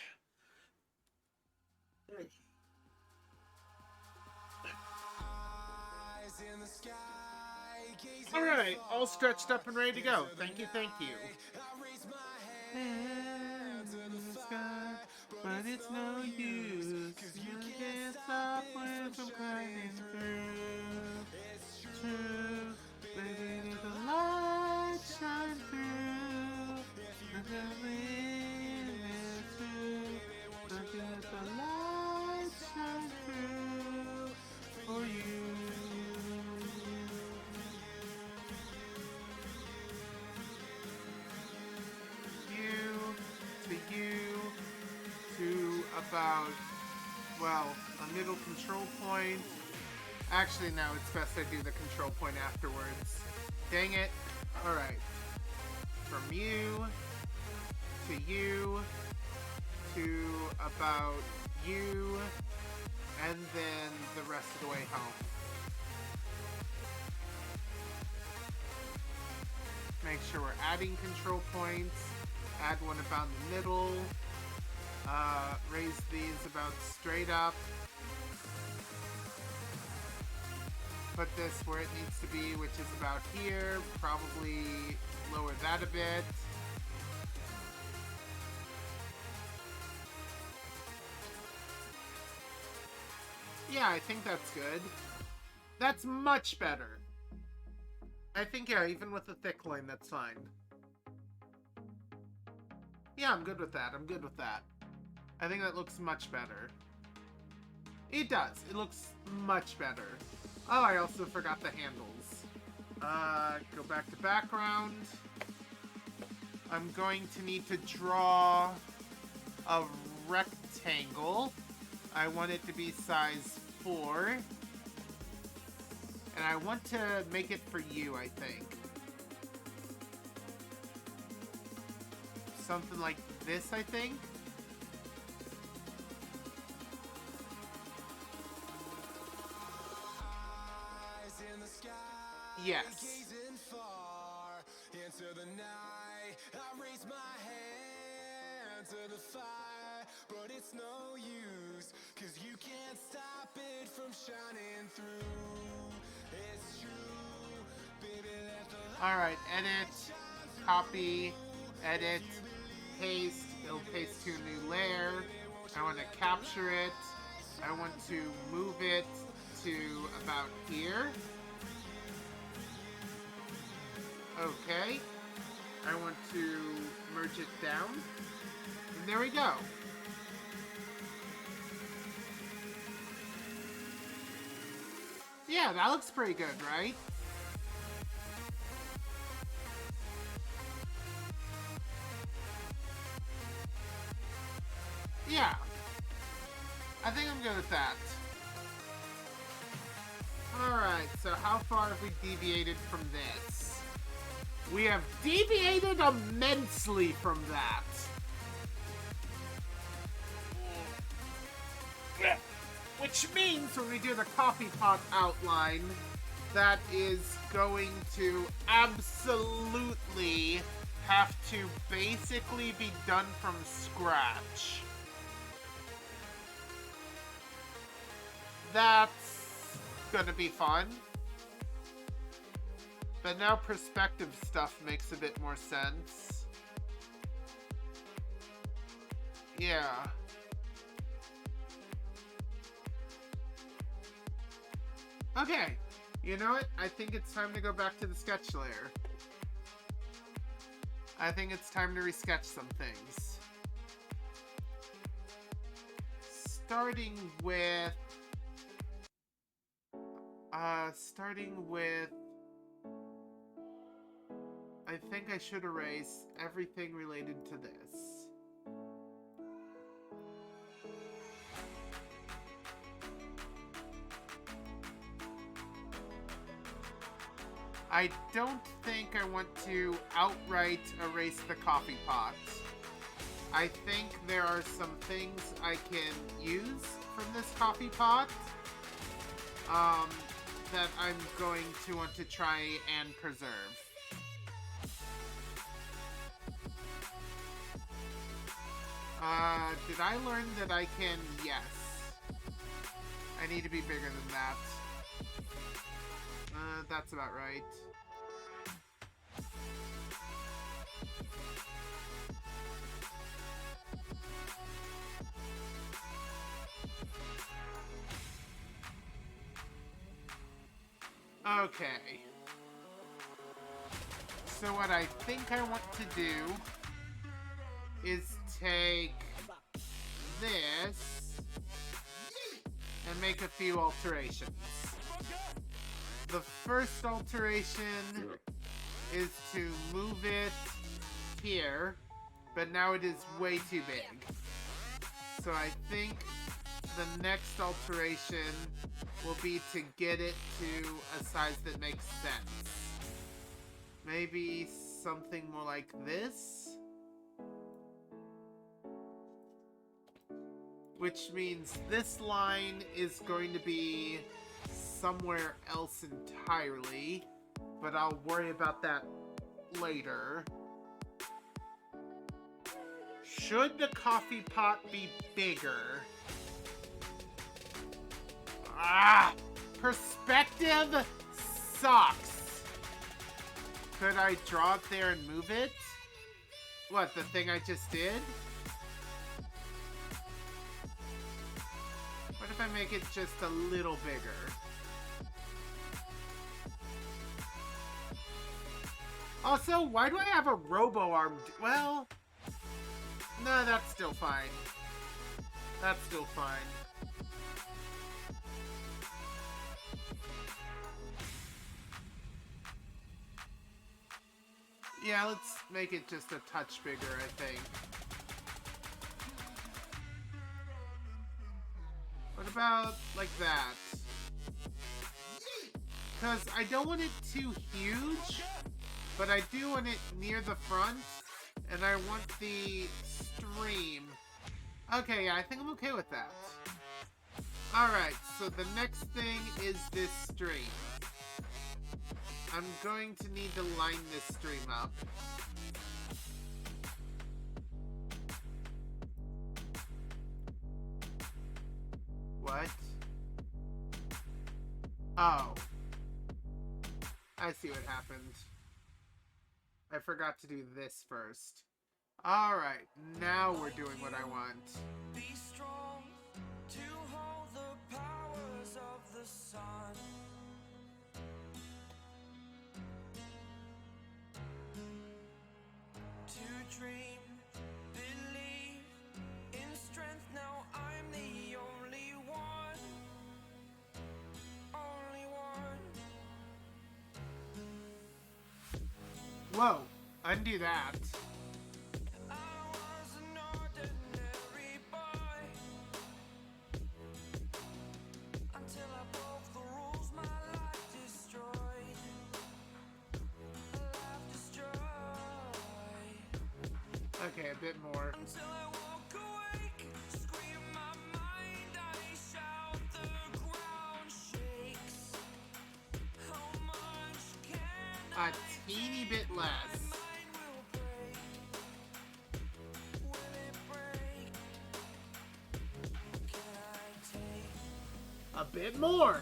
Alright, all stretched up and ready to go. Thank you, thank you. Hands in the sky, but it's no use. You can't stop when from crying through. It's true, baby, the light shine through. And the wind is true. But let the light shine through for you. To about, well, a middle control point. Actually, no, it's best I do the control point afterwards. Dang it. Alright. From you to about you, and then the rest of the way home. Make sure we're adding control points. Add one about in the middle. Raise these about straight up. Put this where it needs to be, which is about here. Probably lower that a bit. Yeah, I think that's good. That's much better. I think, yeah, even with the thick line, that's fine. Yeah, I'm good with that. I'm good with that. I think that looks much better. It does. It looks much better. Oh, I also forgot the handles. Go back to background. I'm going to need to draw a rectangle. I want it to be size 4. And I want to make it for you, I think. Something like this, I think. Yes. Into the night, I raise my hand to the fire, but it's no use, 'cause you can't stop it from shining through. It's true, baby, let the light. Alright, edit, copy, edit, paste. It'll paste to a new layer. I want to capture it. I want to move it to about here. Okay. I want to merge it down. And there we go. Yeah, that looks pretty good, right? Yeah. I think I'm good with that. Alright, so how far have we deviated from this? We have deviated immensely from that. Which means when we do the coffee pot outline, that is going to absolutely have to basically be done from scratch. That's gonna be fun. But now perspective stuff makes a bit more sense. Yeah. Okay, you know what? I think it's time to go back to the sketch layer. I think it's time to resketch some things. Starting with... I think I should erase everything related to this. I don't think I want to outright erase the coffee pot. I think there are some things I can use from this coffee pot that I'm going to want to try and preserve. Did I learn that I can? Yes. I need to be bigger than that. That's about right. Okay. So what I think I want to do is take this and make a few alterations. The first alteration is to move it here, but now it is way too big. So I think the next alteration will be to get it to a size that makes sense. Maybe something more like this? Which means this line is going to be somewhere else entirely, but I'll worry about that later. Should the coffee pot be bigger? Ah! Perspective sucks! Could I draw it there and move it? What, the thing I just did? What if I make it just a little bigger? Also, why do I have a robo-arm? Well, no, that's still fine. That's still fine. Yeah, let's make it just a touch bigger, I think. What about like that? Because I don't want it too huge, but I do want it near the front, and I want the stream. Okay, yeah, I think I'm okay with that. Alright, so the next thing is this stream. I'm going to need to line this stream up. What? Oh. I see what happened. I forgot to do this first. Alright, now we're doing what I want. dream, believe in strength. Now I'm the only one, only one. Whoa, undo that. I was an ordinary boy until I broke the rules. My life destroyed, life destroyed. Okay, a bit more. Until I walk awake, scream my mind, I shout, the ground shakes. How much can A teeny bit less. A bit more.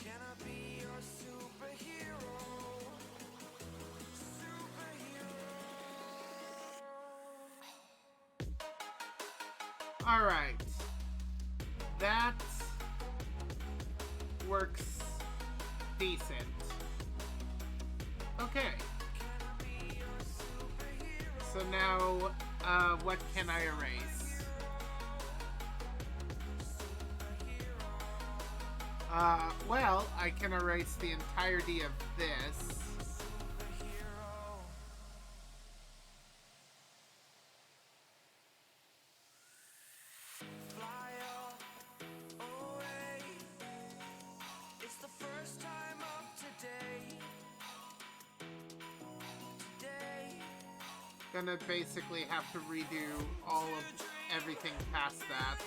Can I be your superhero? All right. That works decent. Okay. So now, what can I erase? Well, I can erase the entirety of this. It's the first time of today. Gonna basically have to redo all of everything past that.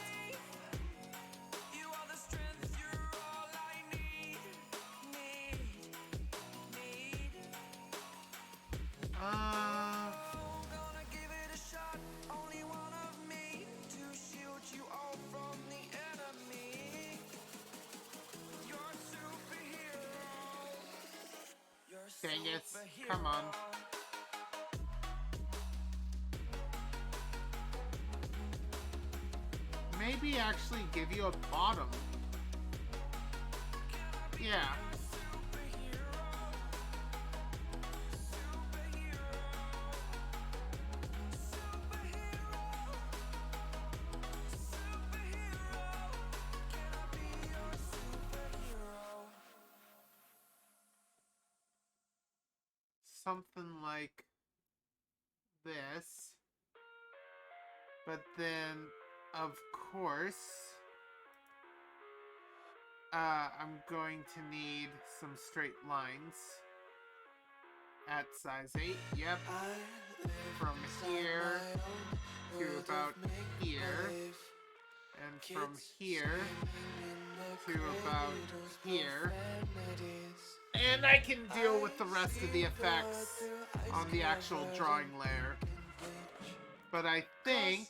Gonna give it a shot. Only one of me to shield you all from the enemy. You're a superhero. You're a Dang it. superhero. Come on. Maybe actually give you a bottom. Yeah. Something like this. But then, of course, I'm going to need some straight lines at size 8. Yep. From here to about here. And from here to about here. And I can deal with the rest of the effects on the actual drawing layer. But I think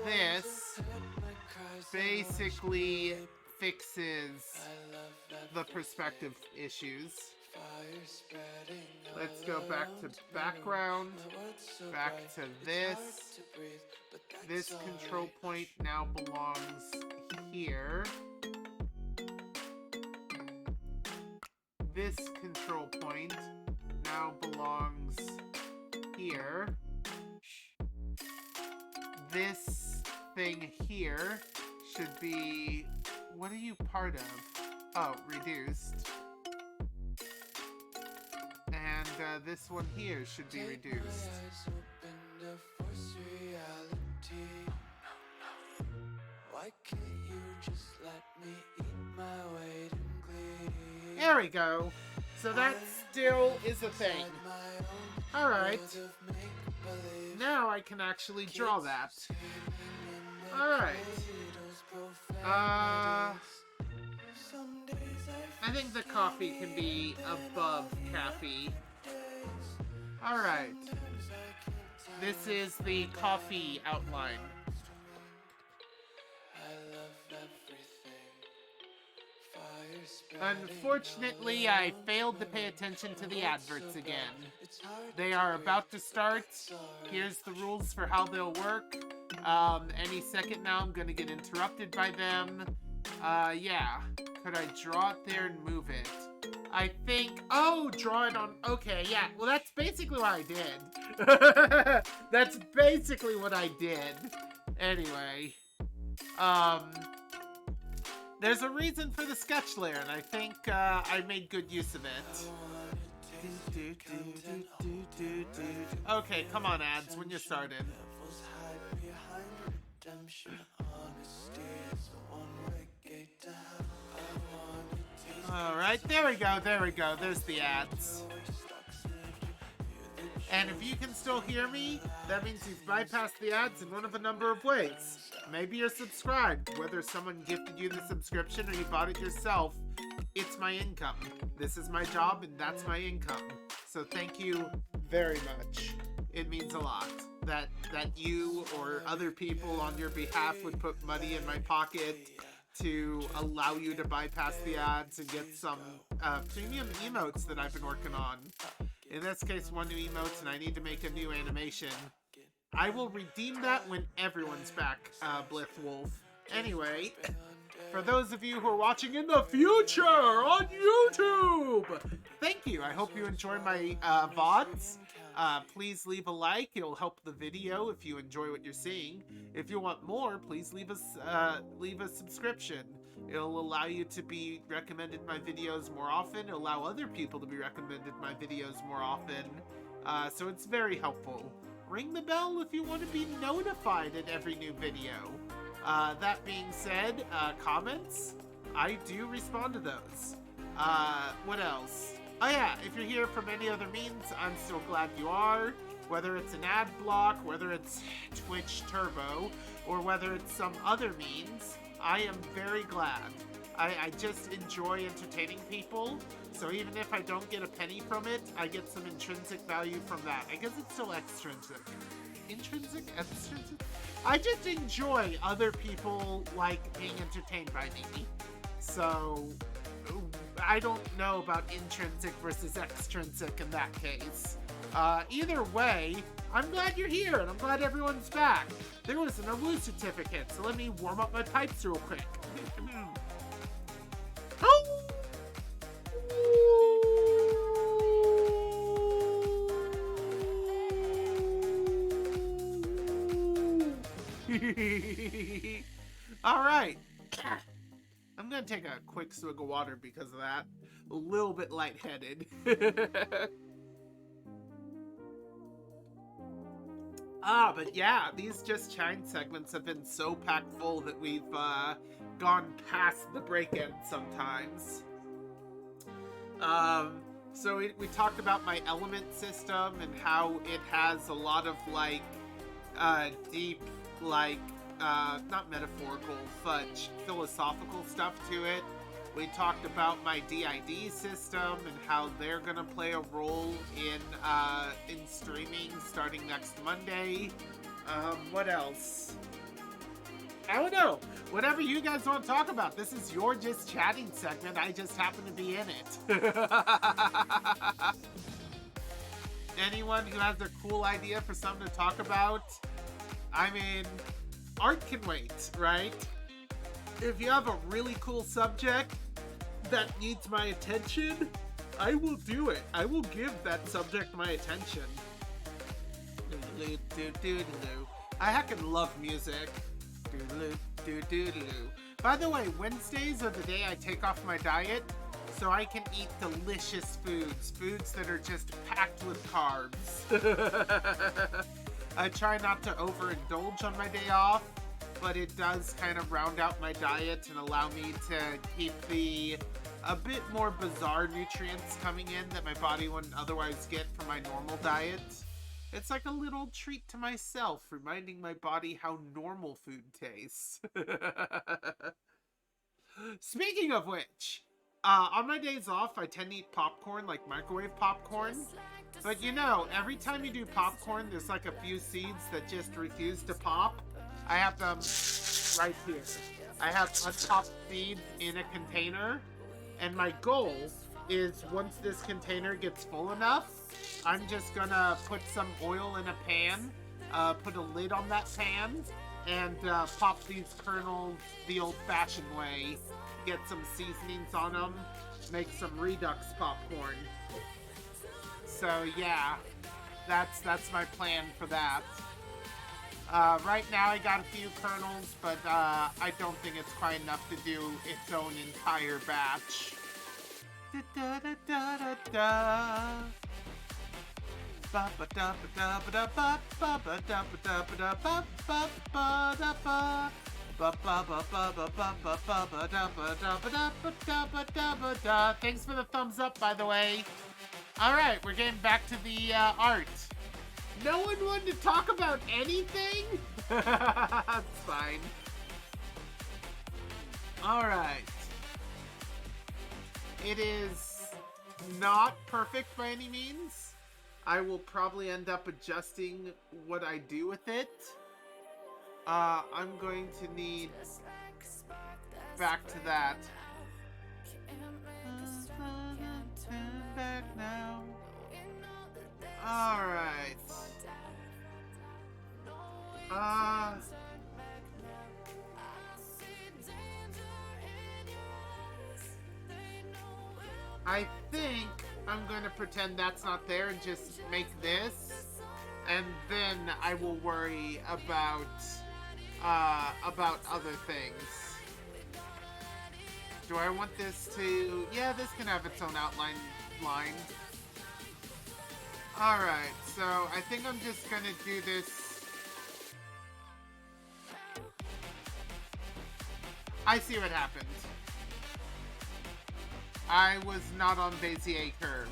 this basically fixes the perspective issues. Let's go back to background, back to this. This control point now belongs here. This control point now belongs here. This thing here should be... What are you part of? Oh, reduced. And this one here should be reduced. Why can't you just let me eat my weight in glee? There we go. So that still is a thing. Alright. Now I can actually draw that. Alright. I think the coffee can be above caffee. Alright. This is the coffee outline. Unfortunately, I failed to pay attention to the adverts again. They are about to start. Here's the rules for how they'll work. Any second now I'm gonna get interrupted by them. Yeah. Could I draw it there and move it? I think, oh, draw it on, okay, yeah. Well, that's basically what I did. That's basically what I did. Anyway, there's a reason for the sketch layer, and I think I made good use of it. Okay, come on, ads, when you started. Alright, there we go, there's the ads. And if you can still hear me, that means you've bypassed the ads in one of a number of ways. Maybe you're subscribed, whether someone gifted you the subscription or you bought it yourself, it's my income. This is my job and that's my income. So thank you very much. It means a lot that you or other people on your behalf would put money in my pocket to allow you to bypass the ads and get some premium emotes that I've been working on. In this case, one new emote, and I need to make a new animation. I will redeem that when everyone's back, Blithwolf. Anyway, for those of you who are watching in the future on YouTube, thank you. I hope you enjoy my VODs. Please leave a like. It'll help the video if you enjoy what you're seeing. If you want more, please leave a subscription. It'll allow you to be recommended my videos more often. It'll allow other people to be recommended my videos more often. So it's very helpful. Ring the bell if you want to be notified at every new video. That being said, comments, I do respond to those. What else? Oh yeah, if you're here from any other means, I'm so glad you are. Whether it's an ad block, whether it's Twitch Turbo, or whether it's some other means, I am very glad. I just enjoy entertaining people, so even if I don't get a penny from it, I get some intrinsic value from that. I guess it's still extrinsic. Intrinsic? Extrinsic? I just enjoy other people, like, being entertained by me. So, I don't know about intrinsic versus extrinsic in that case. Either way, I'm glad you're here, and I'm glad everyone's back. There was an awoo certificate, so let me warm up my pipes real quick. Alright. I'm gonna take a quick swig of water because of that. A little bit lightheaded. But yeah, these Just Chatting segments have been so packed full that we've gone past the break end sometimes. So we talked about my element system and how it has a lot of like deep, like not metaphorical, fudge, philosophical stuff to it. We talked about my DID system and how they're gonna play a role in streaming starting next Monday. What else? I don't know. Whatever you guys want to talk about. This is your Just Chatting segment. I just happen to be in it. Anyone who has a cool idea for something to talk about? I mean, art can wait, right? If you have a really cool subject that needs my attention, I will do it. I will give that subject my attention. I heckin' love music. By the way, Wednesdays are the day I take off my diet so I can eat delicious foods that are just packed with carbs. I try not to overindulge on my day off, but it does kind of round out my diet and allow me to keep a bit more bizarre nutrients coming in that my body wouldn't otherwise get from my normal diet. It's like a little treat to myself, reminding my body how normal food tastes. Speaking of which, on my days off, I tend to eat popcorn, like microwave popcorn. But you know, every time you do popcorn, there's like a few seeds that just refuse to pop. I have them right here. I have unpopped seeds in a container, and my goal is once this container gets full enough, I'm just gonna put some oil in a pan, put a lid on that pan, and pop these kernels the old-fashioned way. Get some seasonings on them, make some Redux popcorn. So yeah, that's my plan for that. Right now I got a few kernels, but I don't think it's quite enough to do its own entire batch. Da da da da da. Ba ba da ba da ba da ba ba ba da ba da ba da ba ba ba da ba. Ba ba ba ba ba ba ba ba ba da ba da ba da ba da ba da ba da. Thanks for the thumbs up, by the way. All right, we're getting back to the art. No one wanted to talk about anything? That's fine. Alright. It is not perfect by any means. I will probably end up adjusting what I do with it. I'm going to need back to that. Back now. Alright. I think I'm going to pretend that's not there and just make this, and then I will worry about other things. Do I want this to... Yeah, this can have its own outline line. Alright, so I think I'm just gonna do this. I see what happened. I was not on Bezier curve.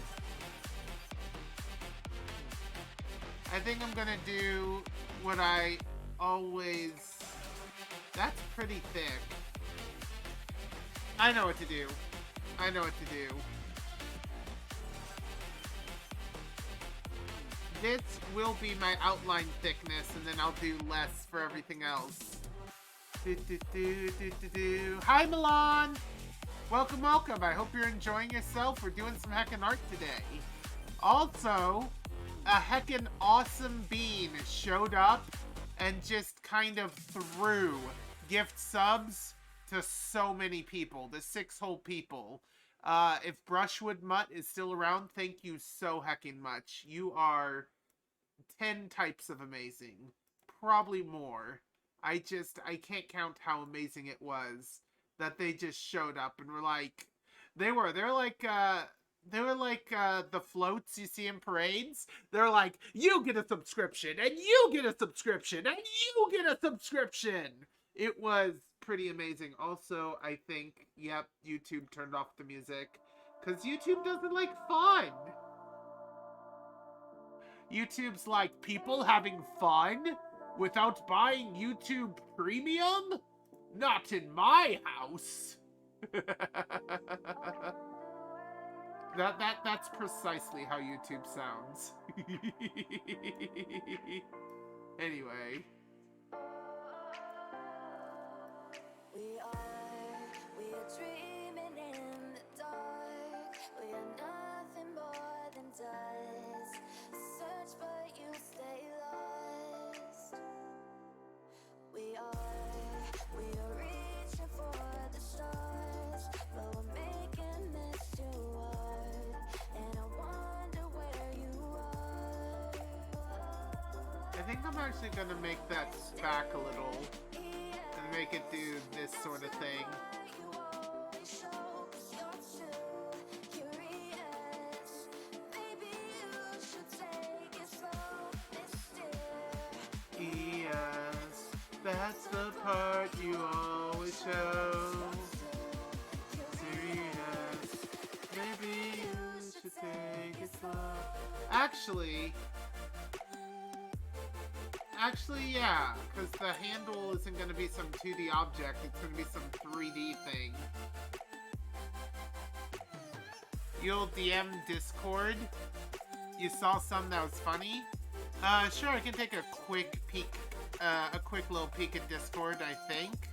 I think I'm gonna do what I always... That's pretty thick. I know what to do. I know what to do. This will be my outline thickness, and then I'll do less for everything else. Hi, Milan! Welcome, welcome. I hope you're enjoying yourself. We're doing some heckin' art today. Also, a heckin' awesome bean showed up and just kind of threw gift subs to so many people. The 6 whole people. If Brushwood Mutt is still around, thank you so heckin' much. You are 10 types of amazing. Probably more. I can't count how amazing it was that they just showed up and were like, they were like the floats you see in parades. They're like, you get a subscription, and you get a subscription, and you get a subscription. It was pretty amazing. Also, I think, yep, YouTube turned off the music because YouTube doesn't like fun. YouTube's like, people having fun without buying YouTube Premium? Not in my house. That's precisely how YouTube sounds. Anyway. We are dreaming in the dark. We are nothing more than dust. Search but you stay lost. We are reaching for the stars, but we're making this too hard. And I wonder where you are. I think I'm actually gonna make that back a little and make it do this sort of thing. Yes, that's the part you always show. Serious, maybe you should take it slow. Actually, yeah, because the handle isn't going to be some 2D object, it's going to be some 3D thing. You'll DM Discord? You saw some that was funny? Sure, I can take a quick peek, a quick little peek at Discord, I think.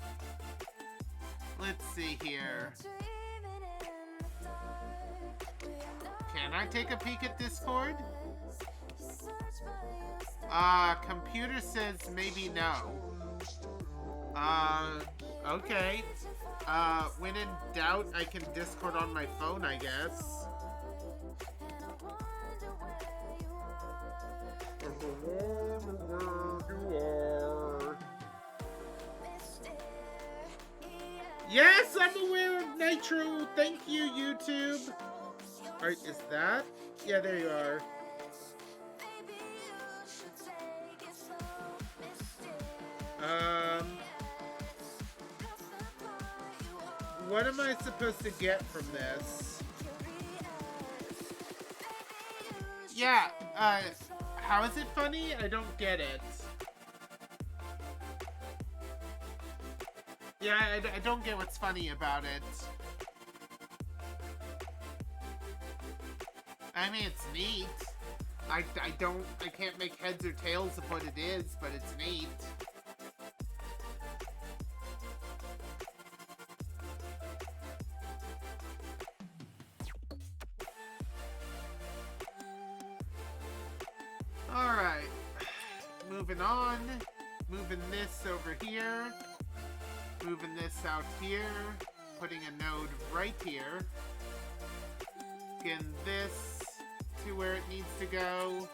Let's see here. Can I take a peek at Discord? Computer says maybe no. Okay. When in doubt, I can Discord on my phone, I guess. Yes, I'm aware of Nitro. Thank you, YouTube. Alright, is that? Yeah, there you are. What am I supposed to get from this? Yeah, how is it funny? I don't get it. Yeah, I don't get what's funny about it. I mean, it's neat. I can't make heads or tails of what it is, but it's neat. Alright. Moving on. Moving this over here. Moving this out here. Putting a node right here. Getting this to where it needs to go.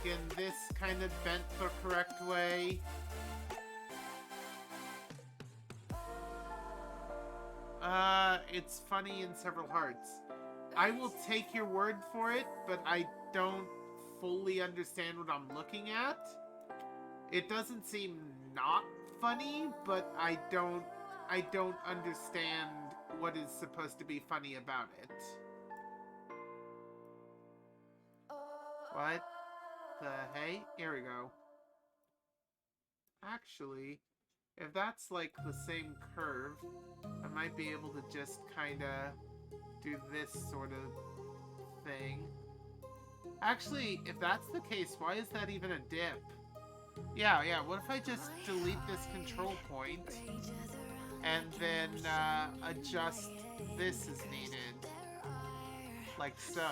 Getting this kind of bent the correct way. It's funny in several hearts. I will take your word for it, but I don't fully understand what I'm looking at. It doesn't seem not funny, but I don't understand what is supposed to be funny about it. What the hey? Here we go. Actually, if that's like the same curve, I might be able to just kinda do this sort of thing. Actually, if that's the case, why is that even a dip? Yeah, what if I just delete this control point and then adjust this as needed? Like so.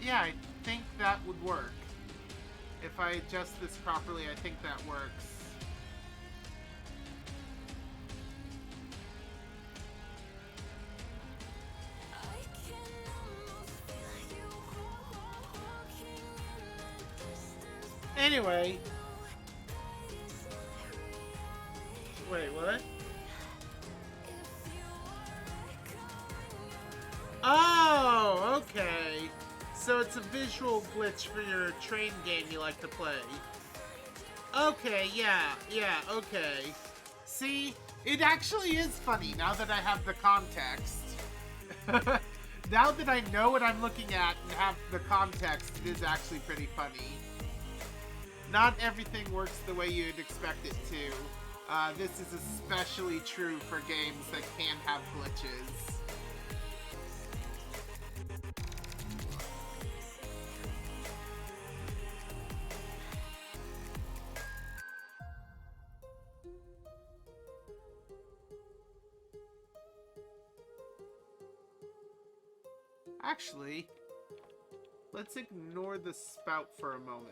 Yeah, I think that would work. If I adjust this properly, I think that works. Anyway. Wait, what? Oh, okay. So it's a visual glitch for your train game you like to play. Okay, yeah, okay. See, it actually is funny now that I have the context. Now that I know what I'm looking at and have the context, it is actually pretty funny. Not everything works the way you'd expect it to. This is especially true for games that can have glitches. Actually, let's ignore the spout for a moment.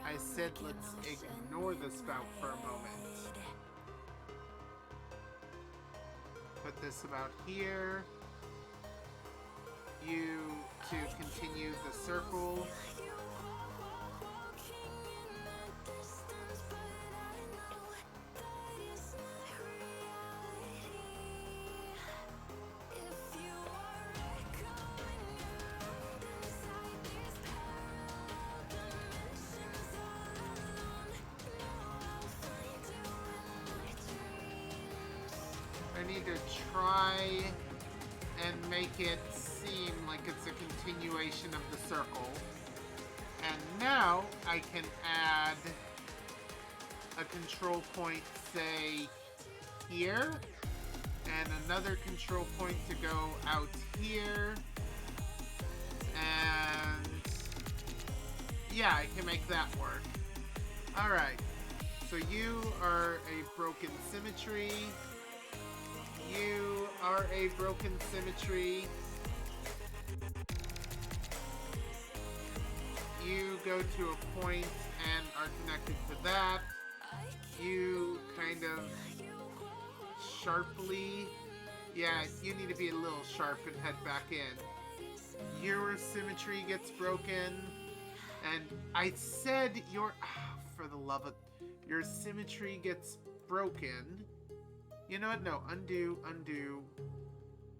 I said let's ignore the spout for a moment. Put this about here. You to continue the circle. I need to try and make it seem like it's a continuation of the circle. And now I can add a control point, say, here. And another control point to go out here. And yeah, I can make that work. Alright, so you are a broken symmetry. You are a broken symmetry. go to a point and are connected to that, you kind of sharply, yeah, you need to be a little sharp and head back in. Your symmetry gets broken, and I said for the love of, your symmetry gets broken. You know what? No, undo.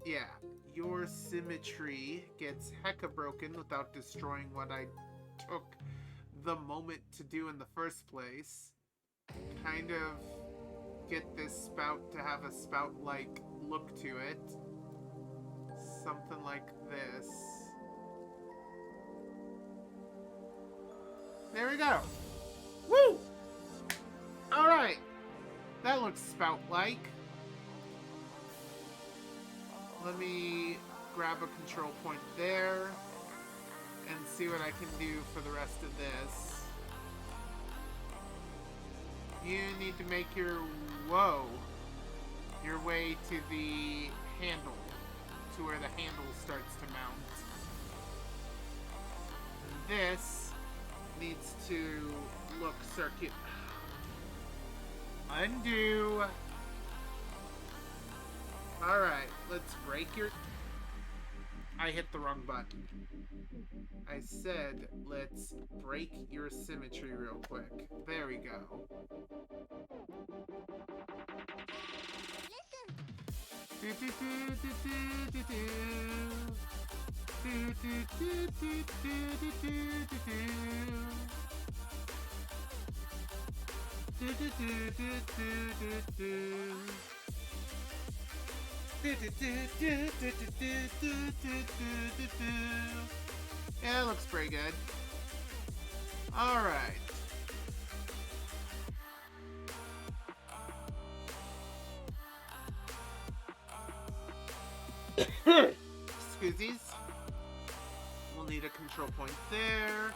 Yeah, your symmetry gets hecka broken without destroying what I took the moment to do in the first place. Kind of get this spout to have a spout-like look to it. Something like this. There we go. Woo! Alright. That looks spout-like. Let me grab a control point there and see what I can do for the rest of this. You need to make your way to the handle, to where the handle starts to mount. This needs to look circular. Undo. Alright, let's break your... I hit the wrong button. I said, let's break your symmetry real quick. There we go. Yeah, it looks pretty good. Alright. Excusez. We'll need a control point there.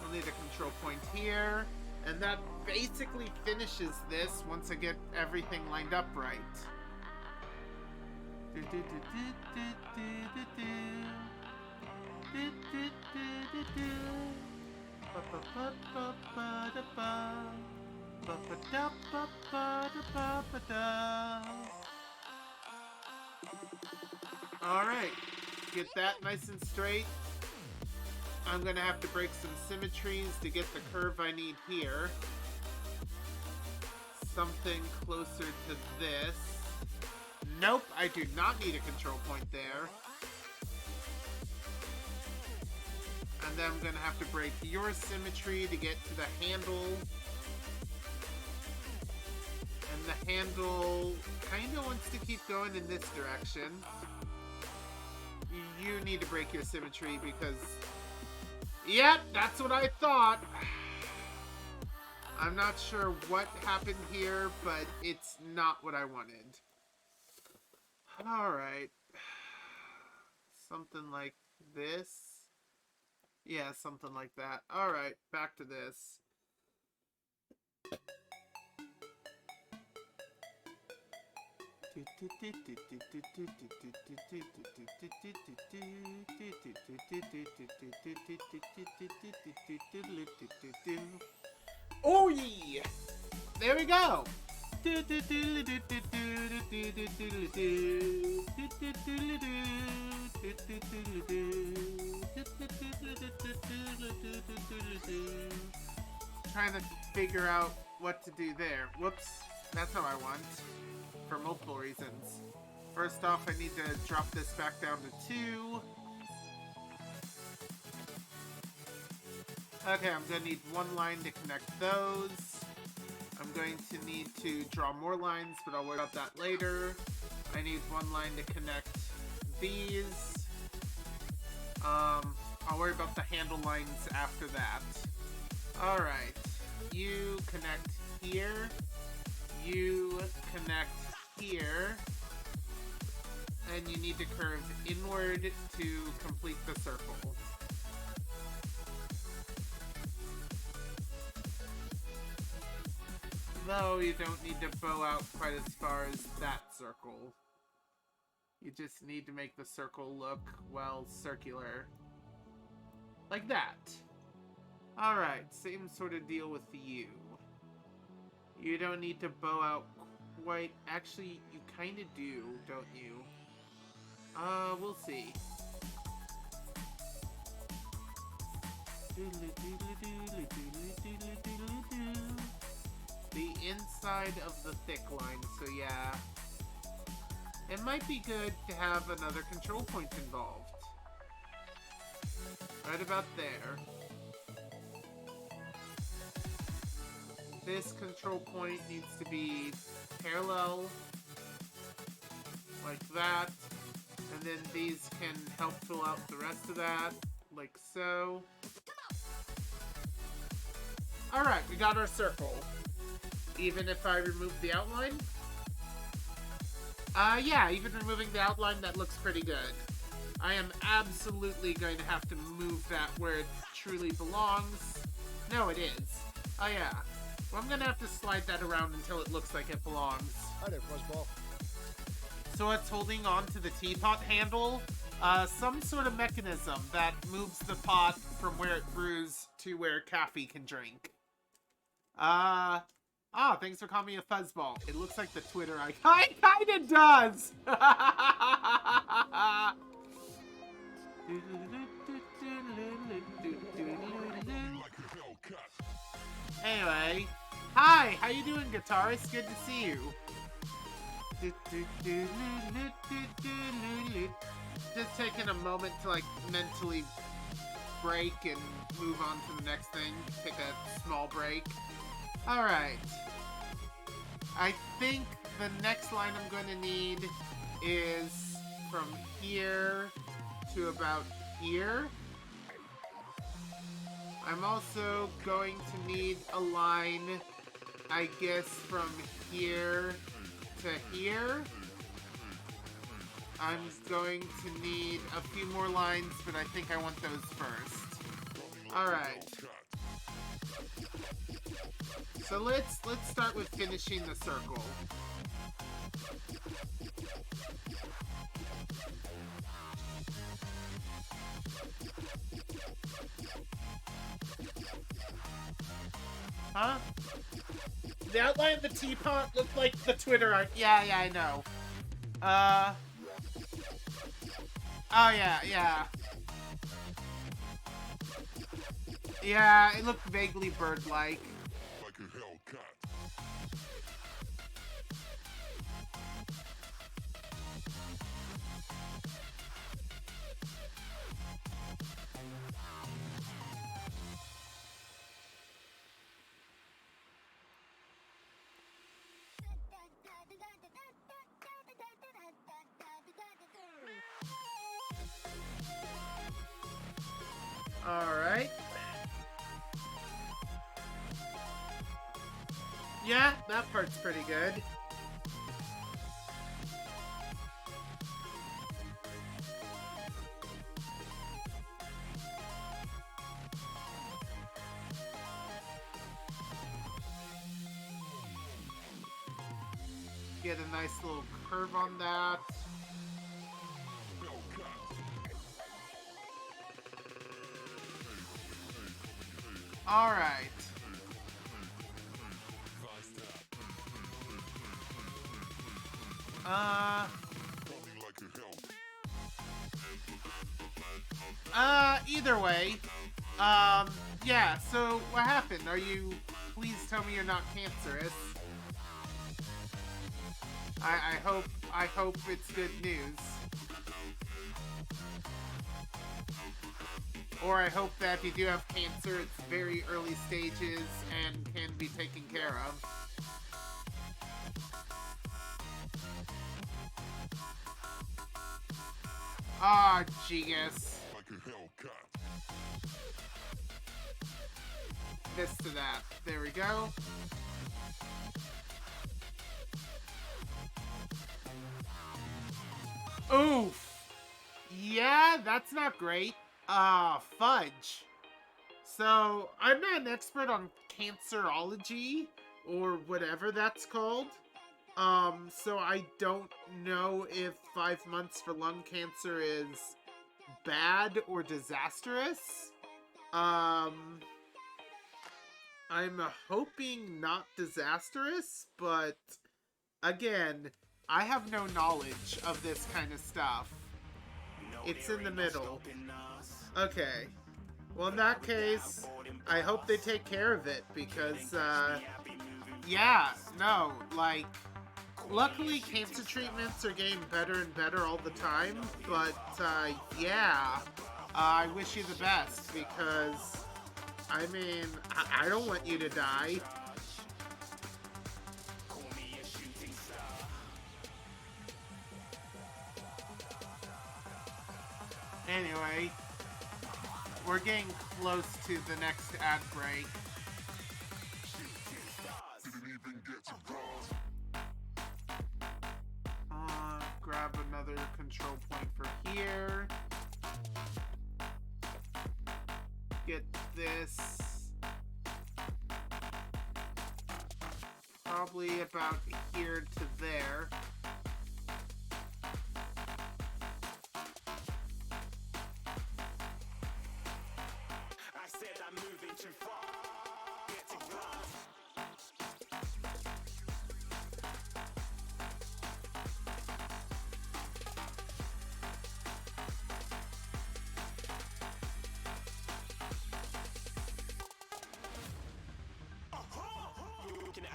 We'll need a control point here. And that basically finishes this once I get everything lined up right. Alright, get that nice and straight. I'm gonna have to break some symmetries to get the curve I need here. Something closer to this. Nope, I do not need a control point there. And then I'm gonna have to break your symmetry to get to the handle. And the handle kinda wants to keep going in this direction. You need to break your symmetry because... Yep, that's what I thought. I'm not sure what happened here, but it's not what I wanted. Alright. Something like this. Yeah, something like that. Alright, back to this. Oh yeah! There we go! Trying to figure out what to do there. Whoops, that's how I want. For multiple reasons. First off, I need to drop this back down to 2. Okay, I'm going to need one line to connect those. I'm going to need to draw more lines, but I'll worry about that later. I need one line to connect these. I'll worry about the handle lines after that. Alright, you connect here. You connect here. And you need to curve inward to complete the circle. Though you don't need to bow out quite as far as that circle. You just need to make the circle look, well, circular. Like that. Alright, same sort of deal with you. You don't need to bow out quite... Actually, you kind of do, don't you? We'll see. The inside of the thick line, so yeah. It might be good to have another control point involved. Right about there. This control point needs to be parallel, like that. And then these can help fill out the rest of that, like so. Alright, we got our circle. Even if I remove the outline? Yeah, even removing the outline, that looks pretty good. I am absolutely going to have to move that where it truly belongs. No, it is. Oh yeah. Well, I'm gonna have to slide that around until it looks like it belongs. Hi there, Fuzzball. So it's holding on to the teapot handle. Some sort of mechanism that moves the pot from where it brews to where Caffey can drink. Thanks for calling me a fuzzball. It looks like the Twitter icon. It kinda does! Anyway, hi, how you doing, guitarist? Good to see you. Just taking a moment to like mentally break and move on to the next thing. Take a small break. Alright. I think the next line I'm going to need is from here to about here. I'm also going to need a line, I guess, from here to here. I'm going to need a few more lines, but I think I want those first. Alright. So let's start with finishing the circle. Huh? The outline of the teapot looked like the Twitter art. Yeah, I know. Oh, yeah. Yeah, it looked vaguely bird-like. Like a Hellcat. Alright. Yeah, that part's pretty good. Get a nice little curve on that. Alright. Either way. Yeah, so what happened? Please tell me you're not cancerous. I hope it's good news. Or I hope that if you do have cancer, it's very early stages and can be taken care of. Ah, jeez. Like a Hellcat. This to that. There we go. Oof. Yeah, that's not great. Fudge. So, I'm not an expert on cancerology, or whatever that's called. So I don't know if 5 months for lung cancer is bad or disastrous. I'm hoping not disastrous, but again, I have no knowledge of this kind of stuff. It's in the middle. Okay. Well, in that case, I hope they take care of it because, yeah, no, like, luckily cancer treatments are getting better and better all the time, but, yeah, I wish you the best because, I mean, I don't want you to die. Anyway, we're getting close to the next ad break. Grab another control point for here. Get this. Probably about here to there.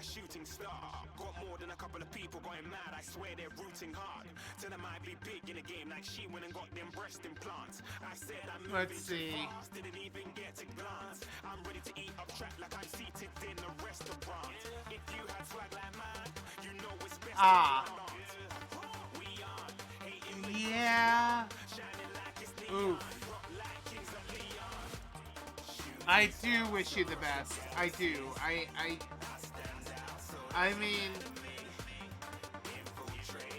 Shooting star, got more than a couple of people going mad. I swear they're rooting hard. Tell them I be big in the game, like she went and got them breast implants. I said I'm moving too fast, didn't even get a glance. I'm ready to eat up track like I'm seated in a restaurant. If you had swag like mine, you know it's best. Yeah. Oof. I do wish you the best. I do. I mean,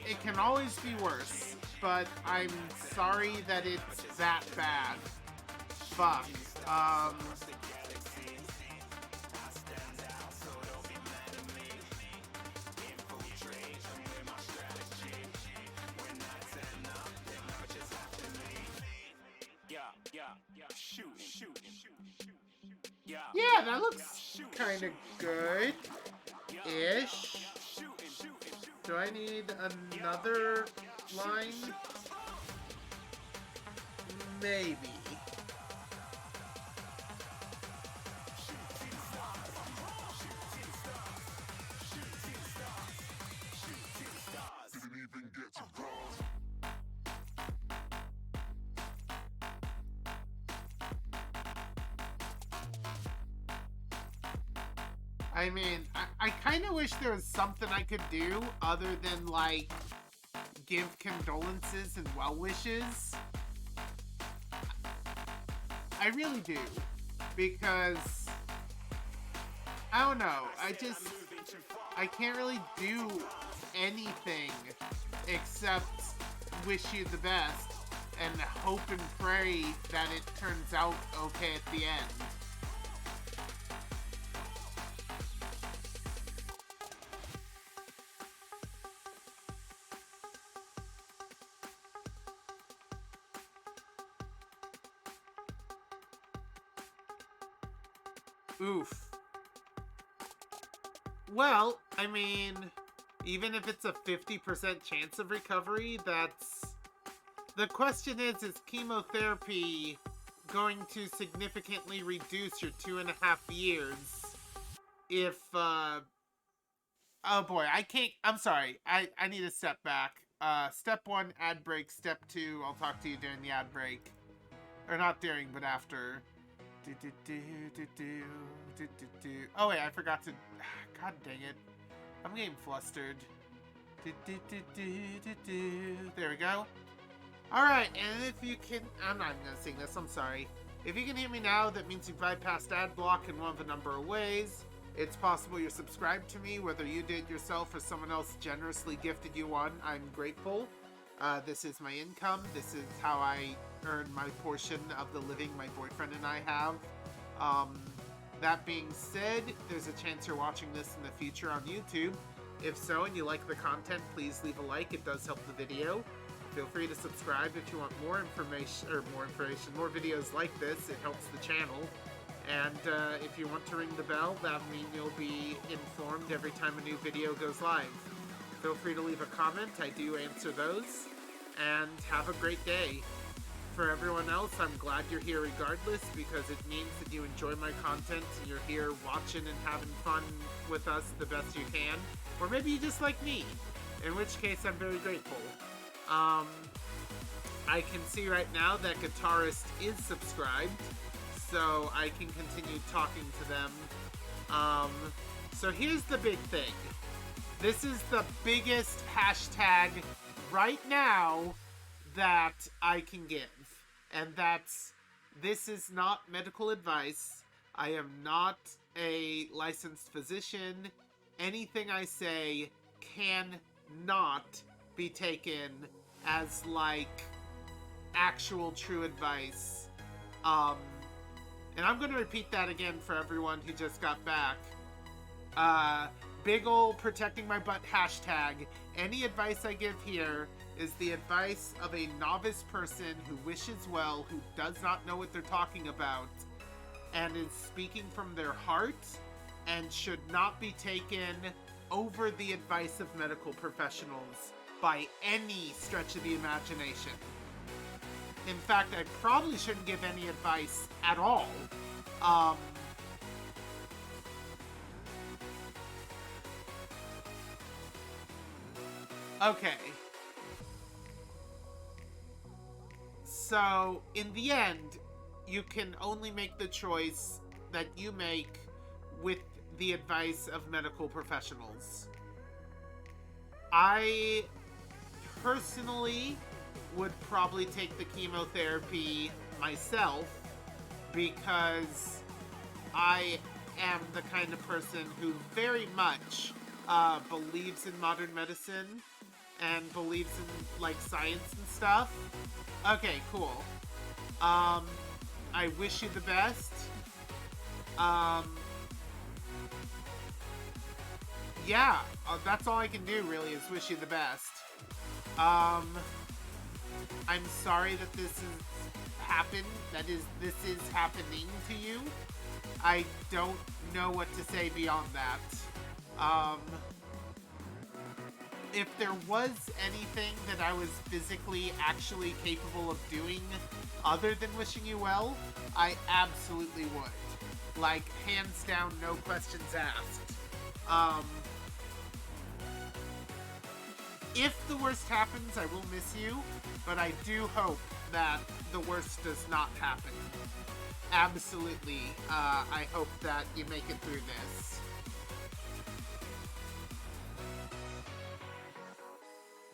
it can always be worse, but I'm sorry that it's that bad. Fuck. Yeah, that looks kind of good-ish. Do I need another line? Maybe. I mean, I kind of wish there was something I could do other than, like, give condolences and well wishes. I really do. Because, I don't know, I can't really do anything except wish you the best and hope and pray that it turns out okay at the end. Oof. Well, I mean, even if it's a 50% chance of recovery, that's... The question is chemotherapy going to significantly reduce your 2.5 years if, Oh boy, I can't... I'm sorry. I need to step back. Step 1, ad break. Step 2, I'll talk to you during the ad break. Or not during, but after. Oh wait, I forgot to... God dang it. I'm getting flustered. There we go. Alright, and if you can... I'm not gonna sing this, I'm sorry. If you can hear me now, that means you've bypassed ad block in one of a number of ways. It's possible you're subscribed to me, whether you did yourself or someone else generously gifted you one. I'm grateful. This is my income. This is how I earn my portion of the living my boyfriend and I have. That being said, there's a chance you're watching this in the future on YouTube. If so, and you like the content, please leave a like. It does help the video. Feel free to subscribe if you want more information, more videos like this. It helps the channel. And if you want to ring the bell, that means you'll be informed every time a new video goes live. Feel free to leave a comment, I do answer those. And have a great day. For everyone else, I'm glad you're here regardless, because it means that you enjoy my content and you're here watching and having fun with us the best you can. Or maybe you just like me, in which case I'm very grateful. I can see right now that Guitarist is subscribed, so I can continue talking to them. So here's the big thing. This is the biggest hashtag right now that I can give. And that's, this is not medical advice. I am not a licensed physician. Anything I say cannot be taken as, like, actual true advice. And I'm going to repeat that again for everyone who just got back. Big ol' protecting my butt hashtag. Any advice I give here is the advice of a novice person who wishes well, who does not know what they're talking about, and is speaking from their heart, and should not be taken over the advice of medical professionals by any stretch of the imagination. In fact, I probably shouldn't give any advice at all. Okay. So, in the end, you can only make the choice that you make with the advice of medical professionals. I personally would probably take the chemotherapy myself, because I am the kind of person who very much believes in modern medicine and believes in, like, science and stuff. Okay, cool. I wish you the best. Yeah, that's all I can do, really, is wish you the best. I'm sorry that this has happened. This is happening to you. I don't know what to say beyond that. If there was anything that I was physically actually capable of doing other than wishing you well, I absolutely would. Like, hands down, no questions asked. If the worst happens, I will miss you, but I do hope that the worst does not happen. Absolutely, I hope that you make it through this.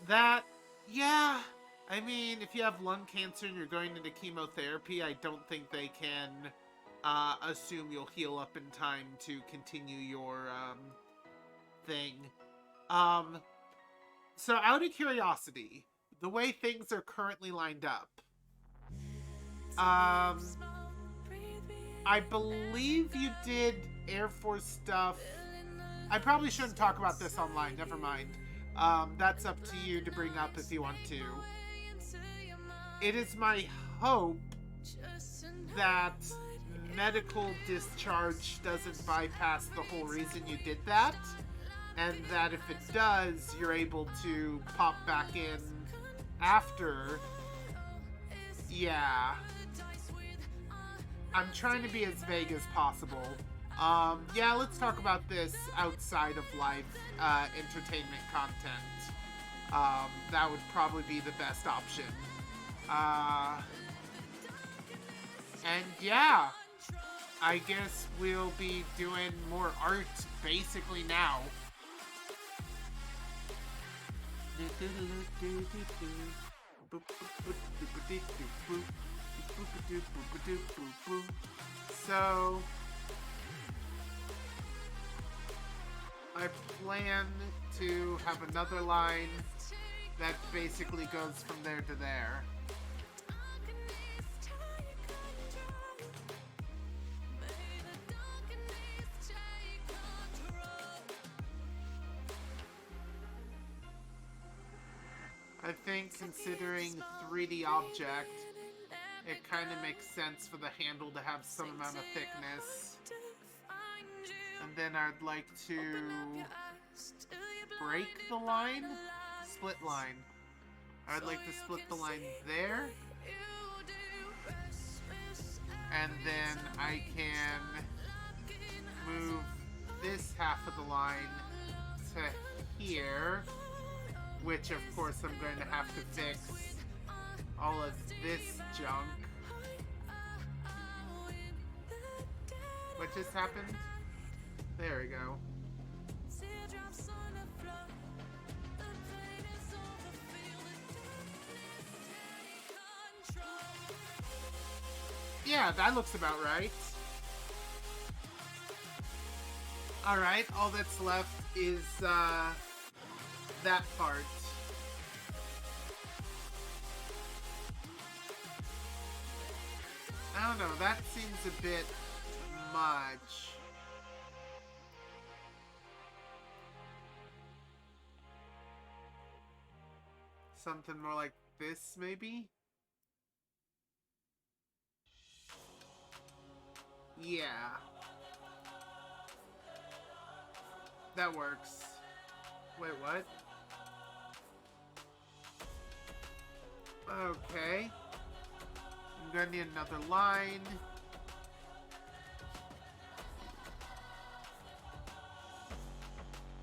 That, yeah, I mean, if you have lung cancer and you're going into chemotherapy, I don't think they can assume you'll heal up in time to continue your thing. So out of curiosity, the way things are currently lined up, I believe you did Air Force stuff. I probably shouldn't talk about this online, never mind. That's up to you to bring up if you want to. It is my hope that medical discharge doesn't bypass the whole reason you did that, and that if it does, you're able to pop back in after. Yeah. I'm trying to be as vague as possible. Yeah, let's talk about this outside of live entertainment content. That would probably be the best option. And yeah, I guess we'll be doing more art basically now. So I plan to have another line that basically goes from there to there. I think, considering 3D object, it kind of makes sense for the handle to have some amount of thickness. And then I'd like to break the line, split line. I'd like to split the line there. And then I can move this half of the line to here, which of course I'm going to have to fix all of this junk. What just happened? There we go. Yeah, that looks about right. Alright, all that's left is that part. I don't know, that seems a bit much. Something more like this, maybe? Yeah. That works. Wait, what? Okay. I'm gonna need another line.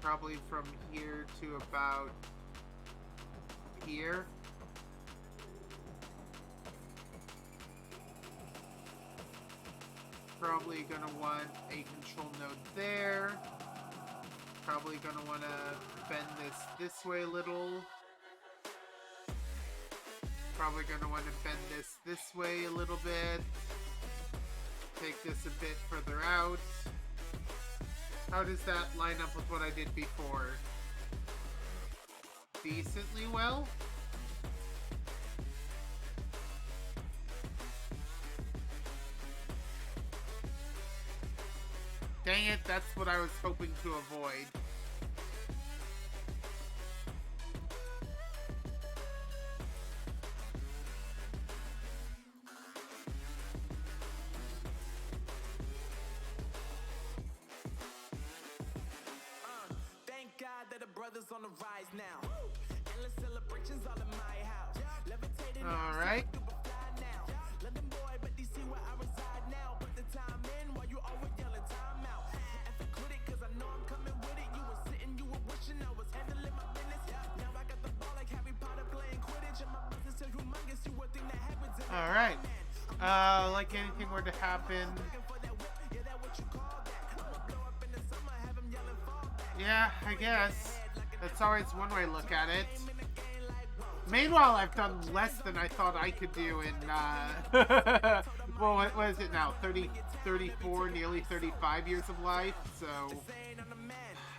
Probably from here to about here. Probably gonna want a control node there. Probably gonna want to bend this way a little. Probably gonna want to bend this way a little bit. Take this a bit further out. How does that line up with what I did before? Decently well? Dang it, that's what I was hoping to avoid. Thank God that the brothers on the rise now. Endless celebrations all in my house. Levitating all right. London boy, but DC where I reside now. Put the time in while you always yelling time out. And for quit it, cause I know I'm coming with it. You were sitting, you were wishing I was handling my business. Now I got the ball like Harry Potter playing Quidditch. And my business is humongous. You would think that happens in all right. Like anything were to happen. Yeah, I guess. That's always one way to look at it. Meanwhile, I've done less than I thought I could do in, well, what is it now? 34, nearly 35 years of life, so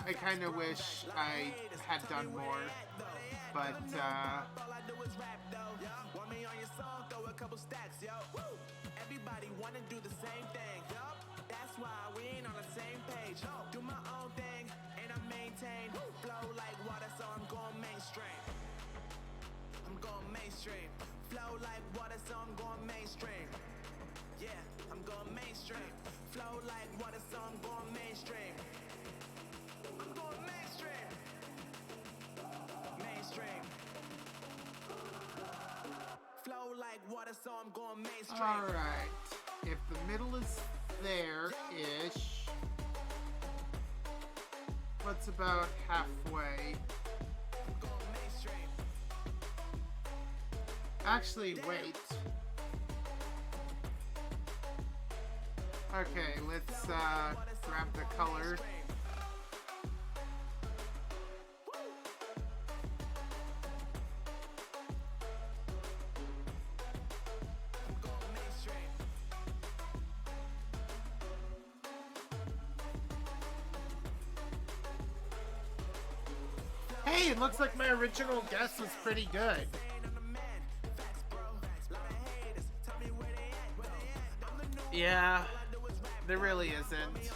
I kind of wish I had done more, but, everybody wanna do the same thing. That's why we ain't on the same page. Do my own thing and I maintain. Flow like water, so I'm going mainstream. I'm going mainstream. Flow like water, so I'm going mainstream. Yeah, I'm going mainstream. Flow like water, so I'm going mainstream. I'm going mainstream. Mainstream. Flow like water, so I'm going mainstream. alright. If the middle is there-ish, what's about halfway? Actually, wait. Okay, let's grab the color. Hey, it looks like my original guess was pretty good. Yeah, there really isn't.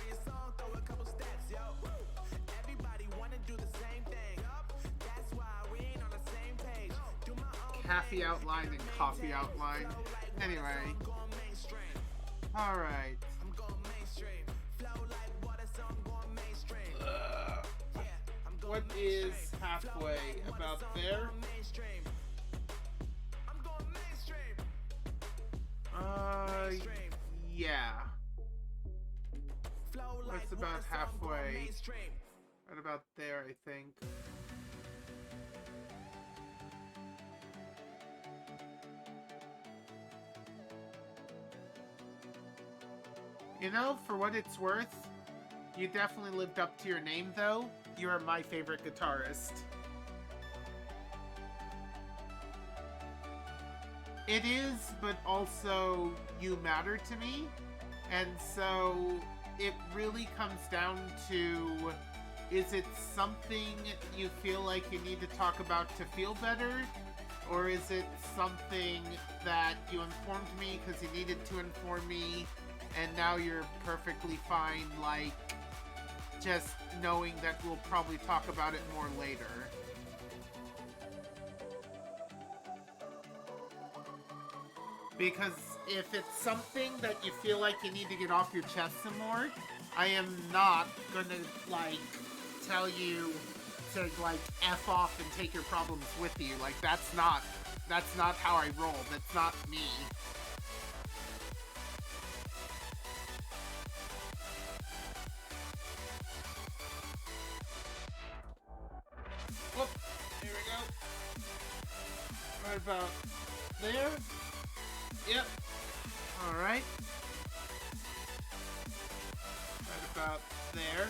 Cafe outline and coffee outline. Anyway. Alright. What is halfway? About there? Yeah. That's about halfway. Right about there, I think. You know, for what it's worth, you definitely lived up to your name, though. You are my favorite guitarist. It is, but also you matter to me. And so it really comes down to, is it something you feel like you need to talk about to feel better? Or is it something that you informed me because you needed to inform me, and now you're perfectly fine, like, just knowing that we'll probably talk about it more later? Because if it's something that you feel like you need to get off your chest some more, I am not gonna, like, tell you to, like, F off and take your problems with you. Like, that's not how I roll. That's not me. Whoop, here we go. Right about there. Yep. Alright. Right about there.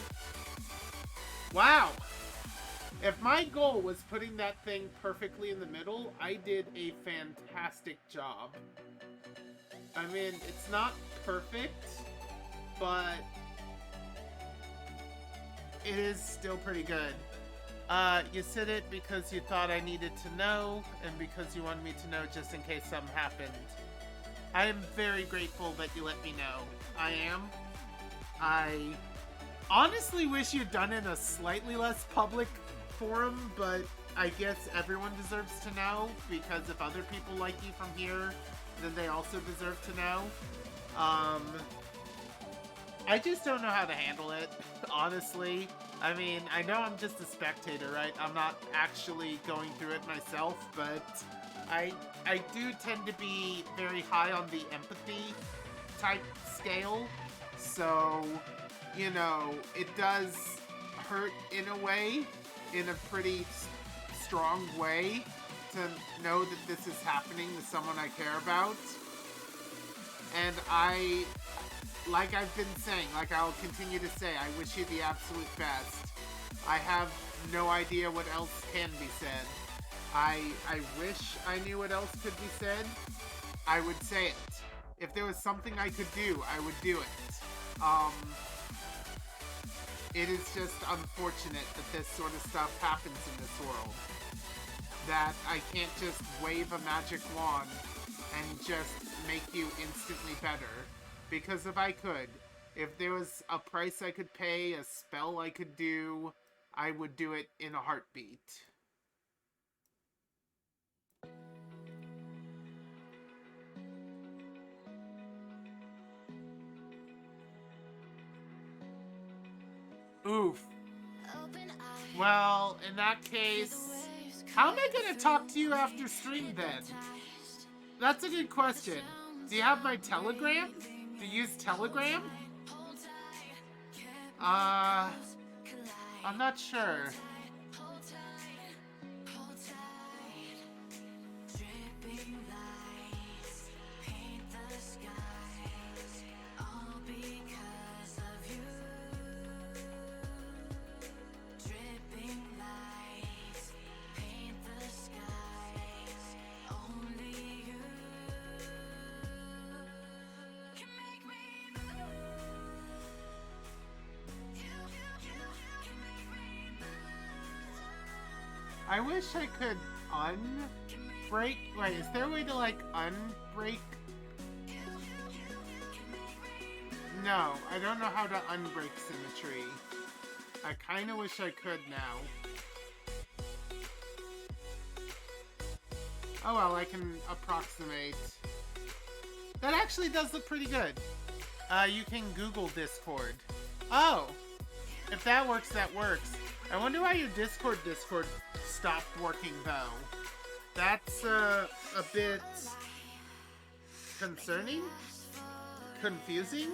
Wow! If my goal was putting that thing perfectly in the middle, I did a fantastic job. I mean, it's not perfect, but it is still pretty good. You said it because you thought I needed to know, and because you wanted me to know just in case something happened. I am very grateful that you let me know. I am. I honestly wish you'd done it in a slightly less public forum, but I guess everyone deserves to know, because if other people like you from here, then they also deserve to know. I just don't know how to handle it, honestly. I mean, I know I'm just a spectator, right? I'm not actually going through it myself, but I do tend to be very high on the empathy type scale. So, you know, it does hurt in a way, in a pretty strong way, to know that this is happening to someone I care about. And like I've been saying, like I'll continue to say, I wish you the absolute best. I have no idea what else can be said. I wish I knew what else could be said. I would say it. If there was something I could do, I would do it. It is just unfortunate that this sort of stuff happens in this world. That I can't just wave a magic wand and just make you instantly better. Because if I could, if there was a price I could pay, a spell I could do, I would do it in a heartbeat. Oof. Well, in that case, how am I gonna talk to you after stream then? That's a good question. Do you have my Telegram? Do you use Telegram? I'm not sure. I wish I could unbreak. Wait, is there a way to, like, unbreak? No, I don't know how to unbreak symmetry. I kinda wish I could now. Oh well, I can approximate. That actually does look pretty good. You can Google Discord. Oh! If that works, that works. I wonder why your Discord stopped working, though. That's, a bit... concerning? Confusing?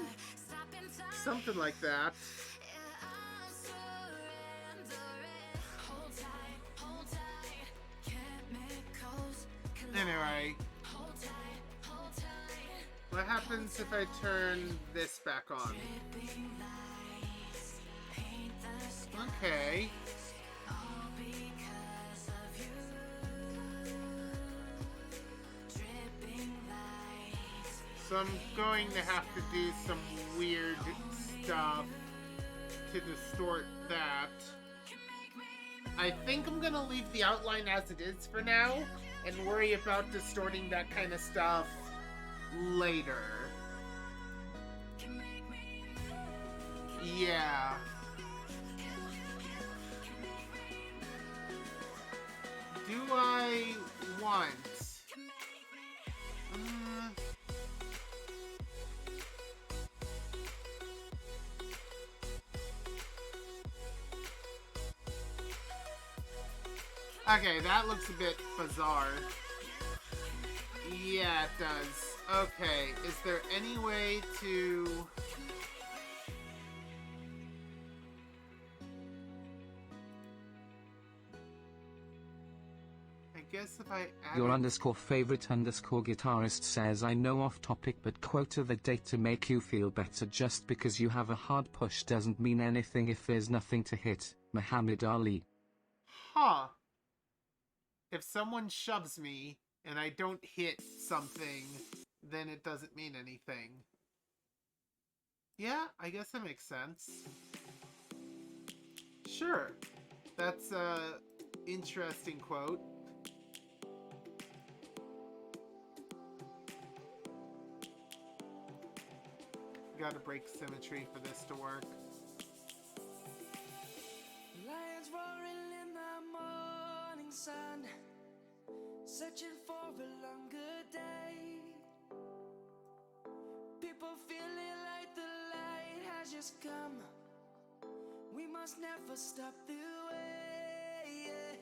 Something like that. Anyway. What happens if I turn this back on? Okay. So I'm going to have to do some weird stuff to distort that. I think I'm gonna leave the outline as it is for now and worry about distorting that kind of stuff later. Yeah. Do I want... Okay, that looks a bit bizarre. Yeah, it does. Okay, is there any way to... I guess if I add... Your underscore favorite underscore guitarist says, I know off topic, but quota the date to make you feel better. Just because you have a hard push doesn't mean anything if there's nothing to hit. Muhammad Ali. Huh. If someone shoves me and I don't hit something, then it doesn't mean anything. Yeah, I guess that makes sense. Sure. That's a interesting quote. Gotta break symmetry for this to work. Lions roaring in the morning sun, searching for a longer day. People feeling like the light has just come. We must never stop the way. Yeah.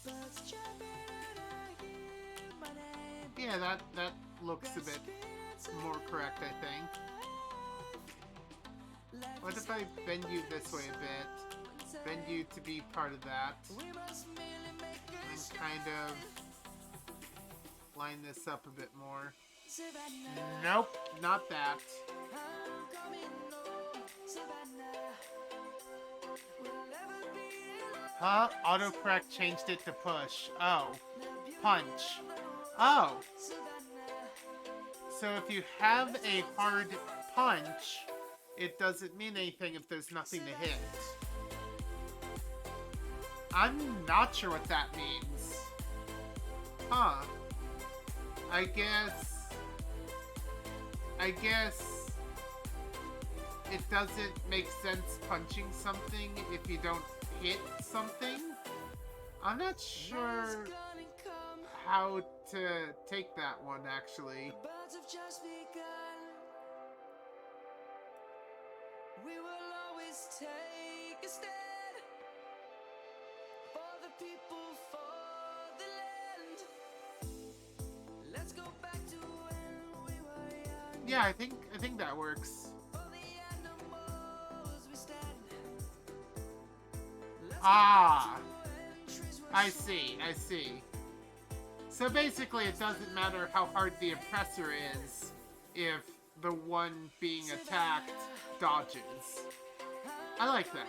Birds jumping and I hear my name. Yeah, that looks a bit more correct, I think. What if I bend you this way a bit? Bend you to be part of that. And kind of line this up a bit more. Nope, not that. Huh? Autocorrect changed it to push. Oh. Punch. Oh. So if you have a hard punch, it doesn't mean anything if there's nothing to hit. I'm not sure what that means. Huh. I guess it doesn't make sense punching something if you don't hit something. I'm not sure how to take that one, actually. Have just begun. We will always take a stand for the people, for the land. Let's go back to when we were young. Yeah, I think that works. For the animals we stand. Ah, I see. So basically, it doesn't matter how hard the oppressor is if the one being attacked dodges. I like that.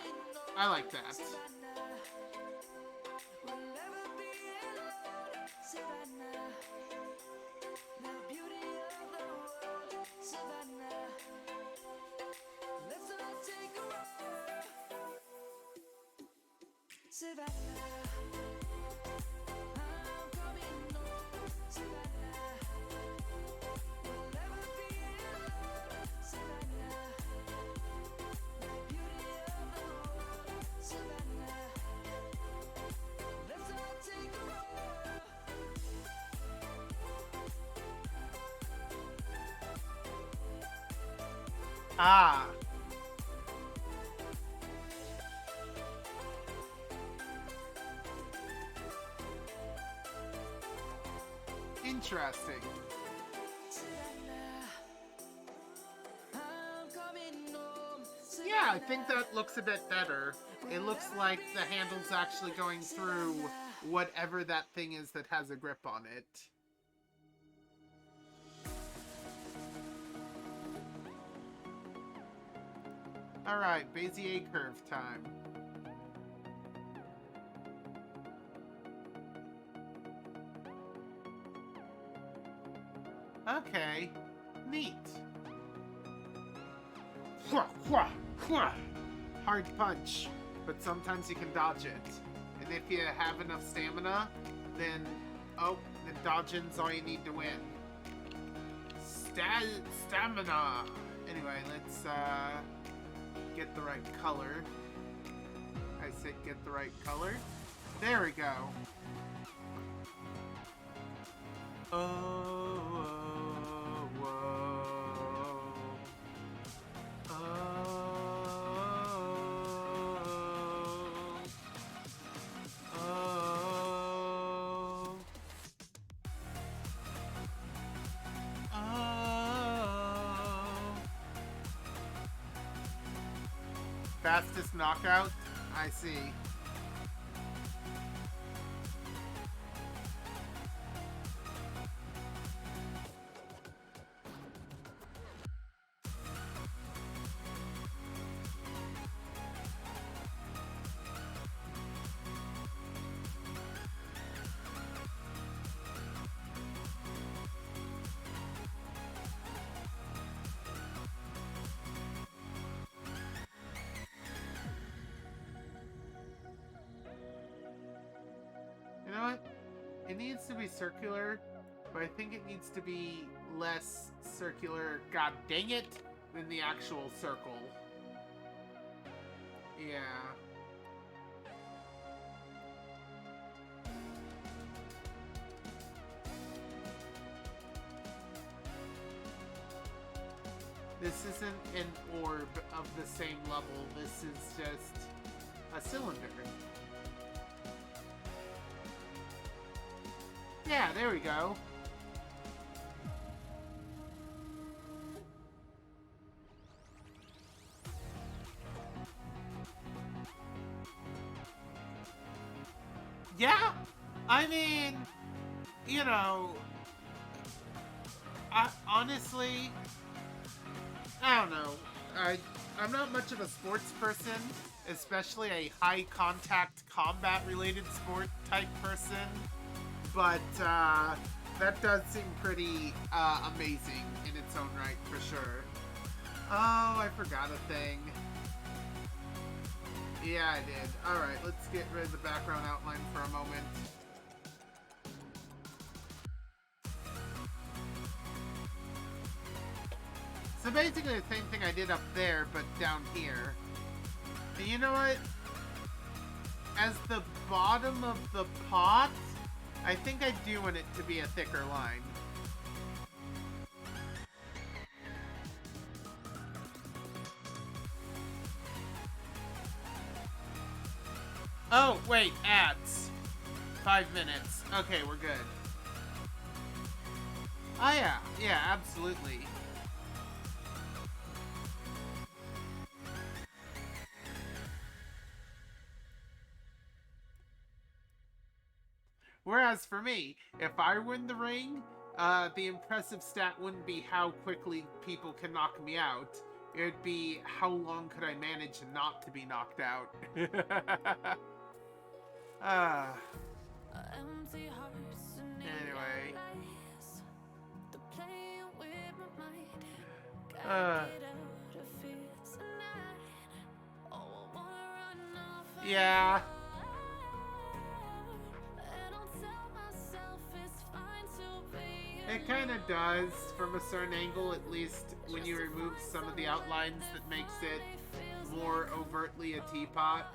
Ah. Interesting. Yeah, I think that looks a bit better. It looks like the handle's actually going through whatever that thing is that has a grip on it. Alright, Bezier curve time. Okay, neat. Hard punch, but sometimes you can dodge it. And if you have enough stamina, then dodging's all you need to win. Stamina! Anyway, let's get the right color. I said get the right color. There we go. Fastest knockout? I see. You know what? It needs to be circular, but I think it needs to be less circular, god dang it, than the actual circle. Yeah. This isn't an orb of the same level, this is just a cylinder. Yeah, there we go. Yeah, I mean, you know, honestly, I don't know. I'm not much of a sports person, especially a high contact combat related sport type person. But that does seem pretty amazing in its own right, for sure. Oh, I forgot a thing. Yeah, I did. Alright, let's get rid of the background outline for a moment. So basically the same thing I did up there, but down here. And you know what? As the bottom of the pot, I think I do want it to be a thicker line. Oh, wait, ads. 5 minutes. Okay, we're good. Oh yeah, yeah, absolutely. Whereas for me, if I win the ring, the impressive stat wouldn't be how quickly people can knock me out. It would be how long could I manage not to be knocked out. Anyway. Yeah. It kind of does, from a certain angle, at least when you remove some of the outlines that makes it more overtly a teapot.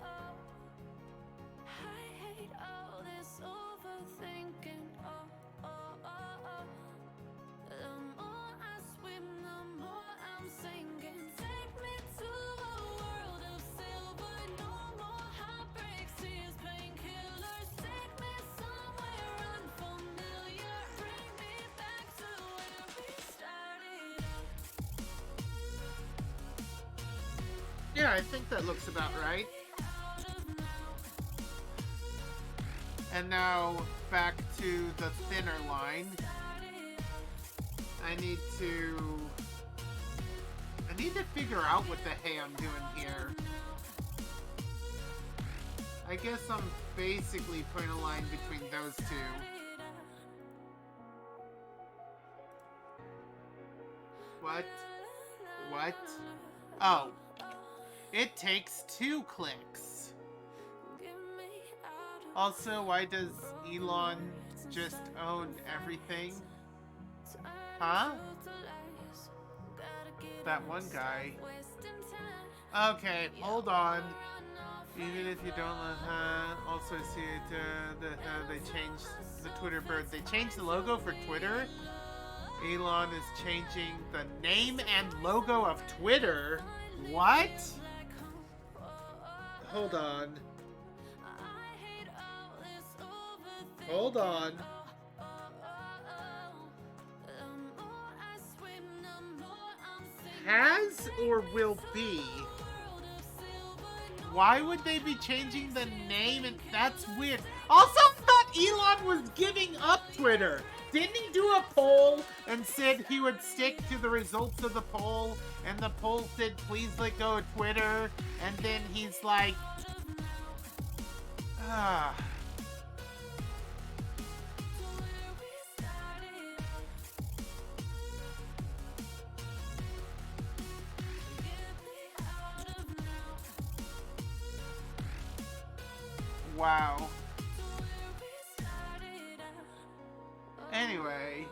Yeah, I think that looks about right. And now back to the thinner line. I need to figure out what the hey I'm doing here. I guess I'm basically putting a line between those two. What? What? Oh. It takes 2 clicks. Also, why does Elon just own everything? Huh? That one guy. Okay, hold on. Even if you don't also see it, they changed the Twitter bird. They changed the logo for Twitter. Elon is changing the name and logo of Twitter. What? Hold on. Hold on. Has or will be? Why would they be changing the name? And that's weird. Also, thought Elon was giving up Twitter. Didn't he do a poll and said he would stick to the results of the poll? And the poll said, please let go of Twitter. And then he's like, wow. Anyway.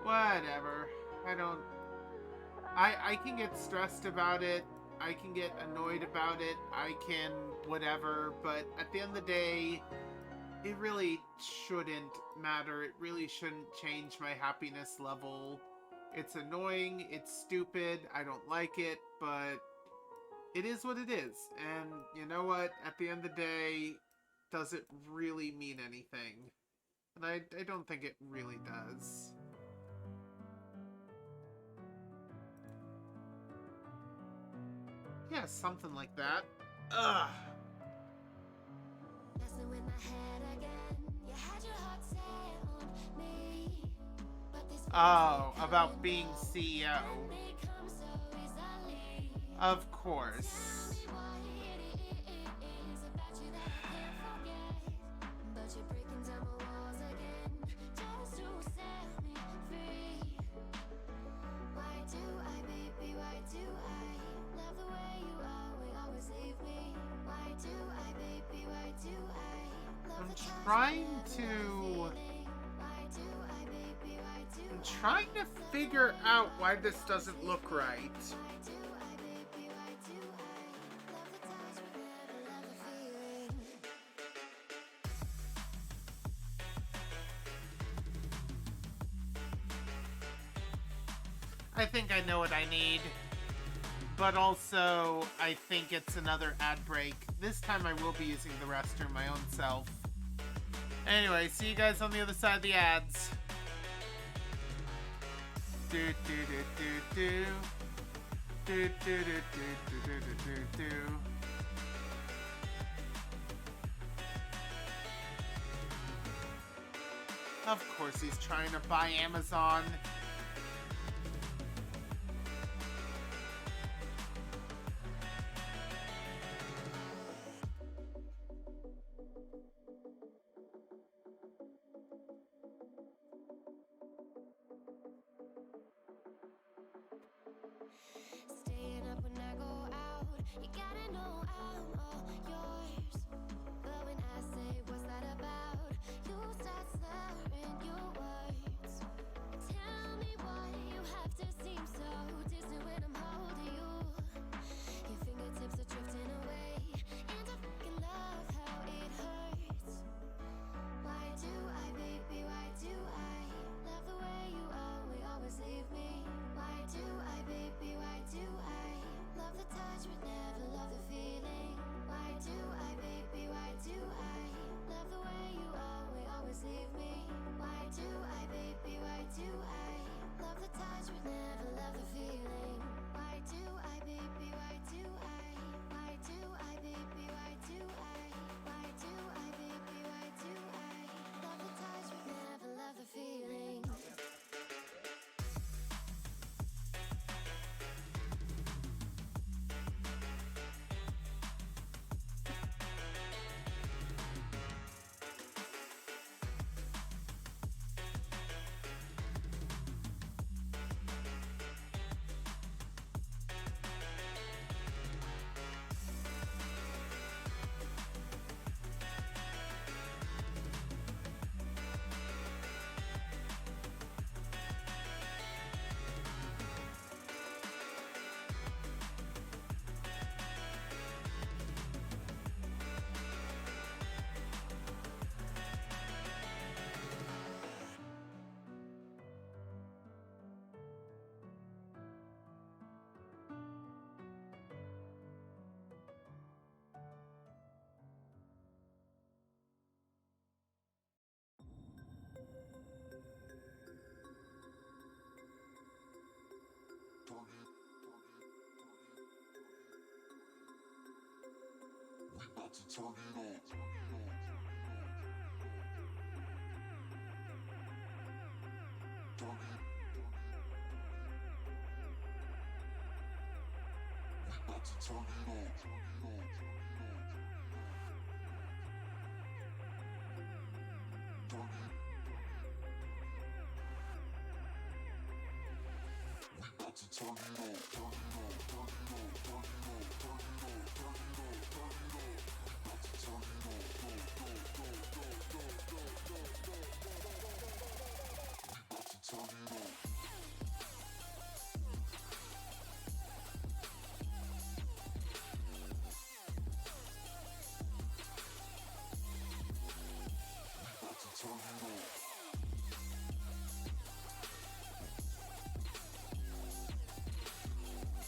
Whatever. I can get stressed about it. I can get annoyed about it. I can whatever. But at the end of the day, it really shouldn't matter. It really shouldn't change my happiness level. It's annoying. It's stupid. I don't like it. But it is what it is. And you know what? At the end of the day, does it really mean anything? And I don't think it really does. Yeah, something like that. Ugh. Oh, about being CEO. Of course. I'm trying to figure out why this doesn't look right. I think I know what I need. But also, I think it's another ad break. This time I will be using the restroom my own self. Anyway, see you guys on the other side of the ads. Do do do do do. Do do do do do do do do. Of course he's trying to buy Amazon. Love the touch but never love the feeling. Why do I, baby?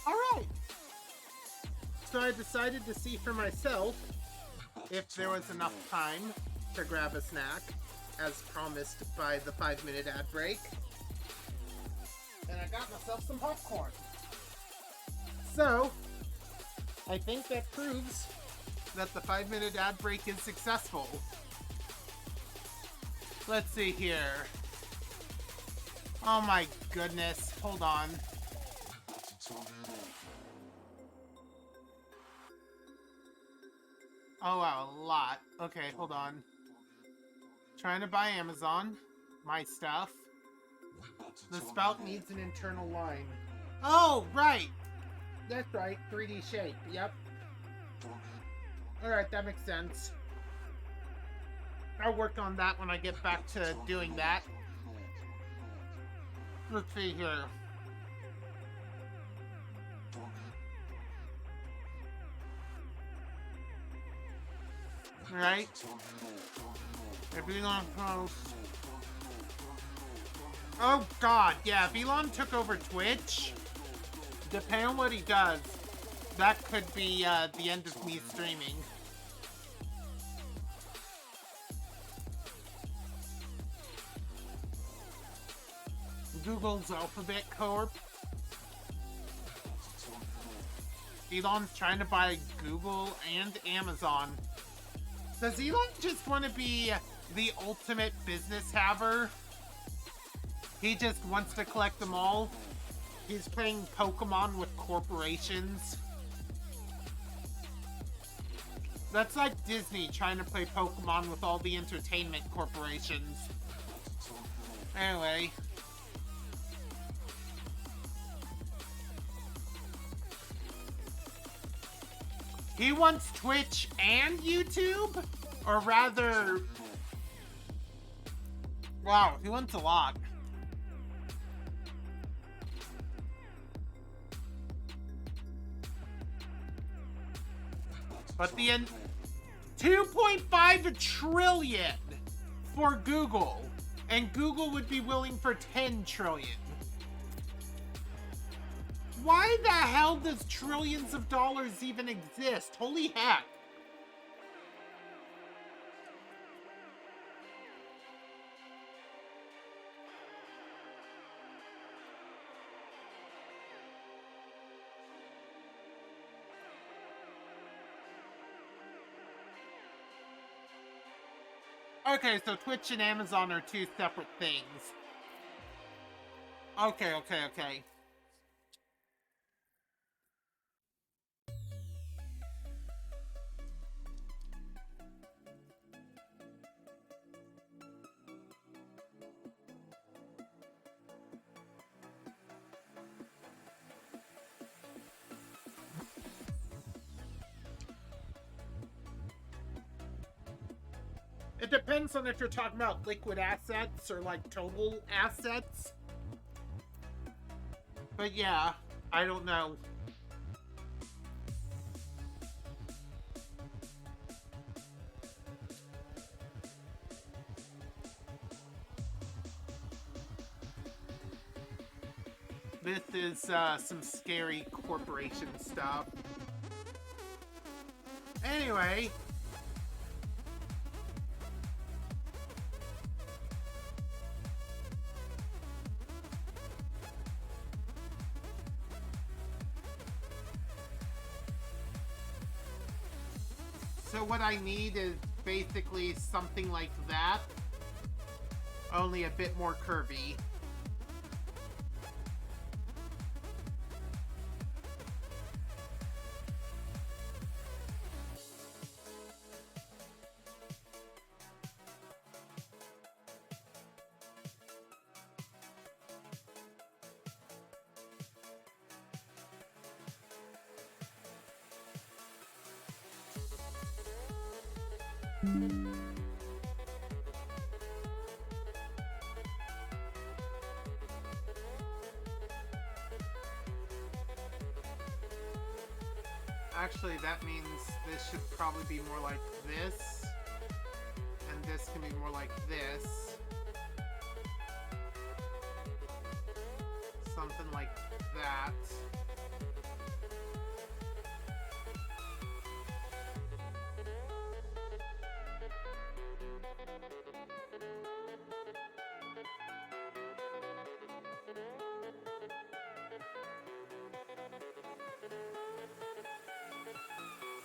Alright! So I decided to see for myself if there was enough time to grab a snack, as promised by the 5-minute ad break. And I got myself some popcorn. So, I think that proves that the 5-minute ad break is successful. Let's see here. Oh my goodness, hold on. Oh wow, a lot. Okay, hold on. Trying to buy Amazon. My stuff. The spout needs an internal line. Oh, right! That's right, 3D shape, yep. Alright, that makes sense. I'll work on that when I get back to doing that. Let's see here. Alright. Everything on post. Oh god, yeah, if Elon took over Twitch, depending on what he does, that could be the end of me streaming. Google's Alphabet Corp. Elon's trying to buy Google and Amazon. Does Elon just want to be the ultimate business haver? He just wants to collect them all? He's playing Pokemon with corporations? That's like Disney trying to play Pokemon with all the entertainment corporations. Anyway. He wants Twitch and YouTube? Or rather... Wow, he wants a lot. But the end... 2.5 trillion for Google. And Google would be willing for 10 trillion. Why the hell does trillions of dollars even exist? Holy heck. Okay, so Twitch and Amazon are two separate things. Okay. It depends on if you're talking about liquid assets or like total assets. But yeah, I don't know. This is some scary corporation stuff. Anyway. So what I need is basically something like that, only a bit more curvy. Actually, that means this should probably be more like this. And this can be more like this. Something like that.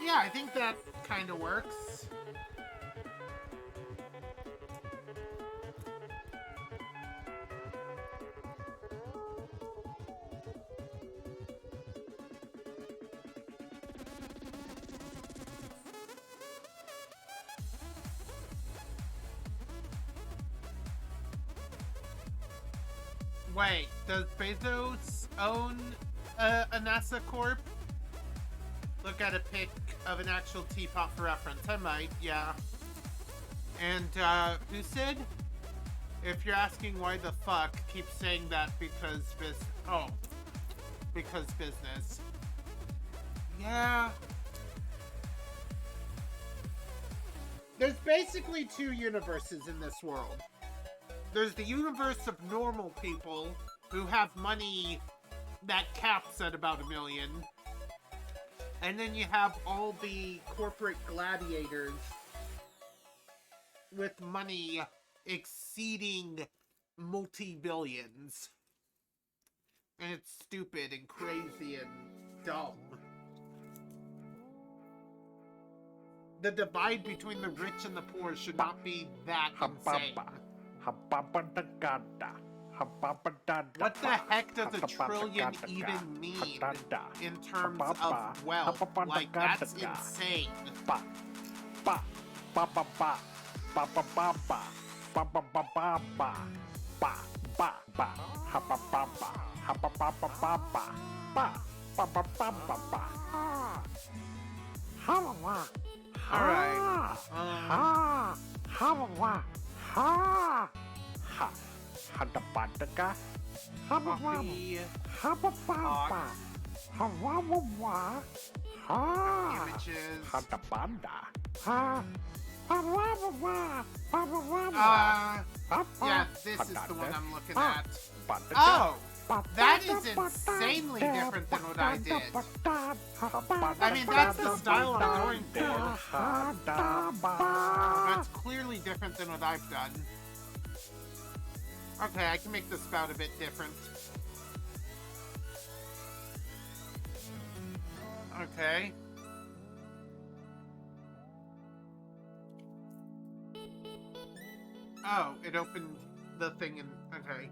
Yeah, I think that kind of works. Wait, does Bezos own a NASA Corp? Look at a pic of an actual teapot for reference. I might, yeah. And, who said? If you're asking why the fuck, keep saying that because because business. Yeah. There's basically two universes in this world. There's the universe of normal people who have money that caps at about $1 million. And then you have all the corporate gladiators with money exceeding multi-billions. And it's stupid and crazy and dumb. The divide between the rich and the poor should not be that insane. What the heck does a trillion even mean in terms of wealth? Like, that's insane. Yeah, this is the one I'm looking at. Oh! That is insanely different than what I did. I mean, that's the style I'm going for. That's clearly different than what I've done. Okay, I can make the spout a bit different. Okay. Oh, it opened the thing in... Okay.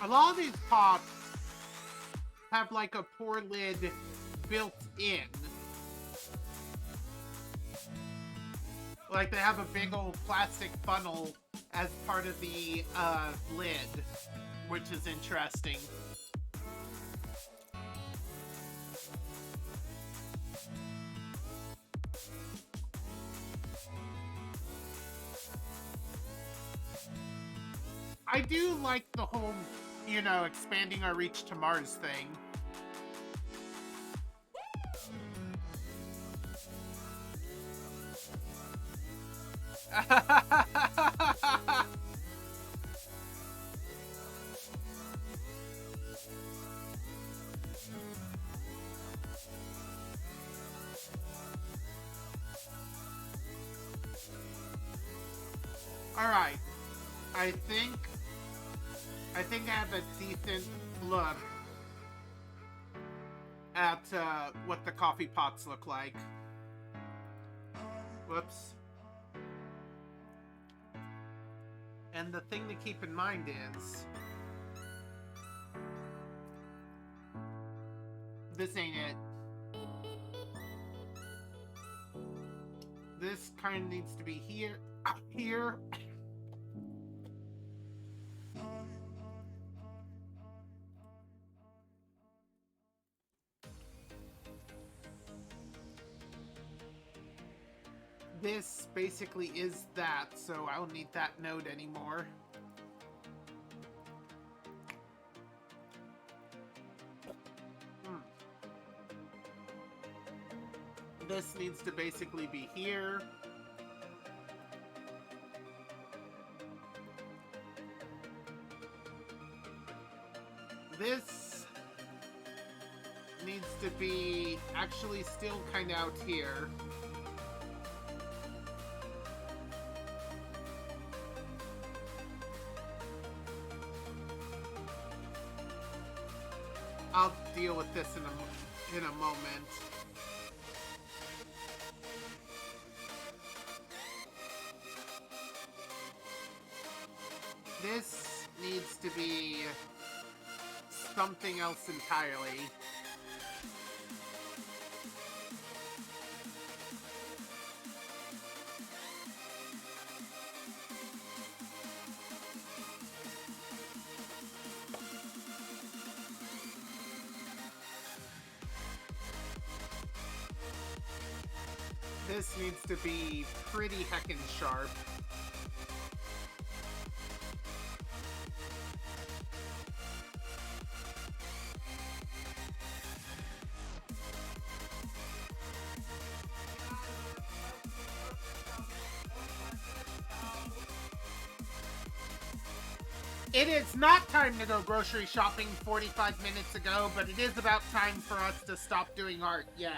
A lot of these pots have like a pour lid built in. Like they have a big old plastic funnel as part of the lid, which is interesting. I do like the whole, you know, expanding our reach to Mars thing. Alright. I think I have a decent look at what the coffee pots look like. Whoops. And the thing to keep in mind is, this ain't it. This kind of needs to be here, here. this basically is that, so I don't need that node anymore. This needs to basically be here. This needs to be actually still kind of out here. I'll deal with this in a moment. This needs to be something else entirely. This needs to be pretty heckin' sharp. It is not time to go grocery shopping 45 minutes ago, but it is about time for us to stop doing art, yeah.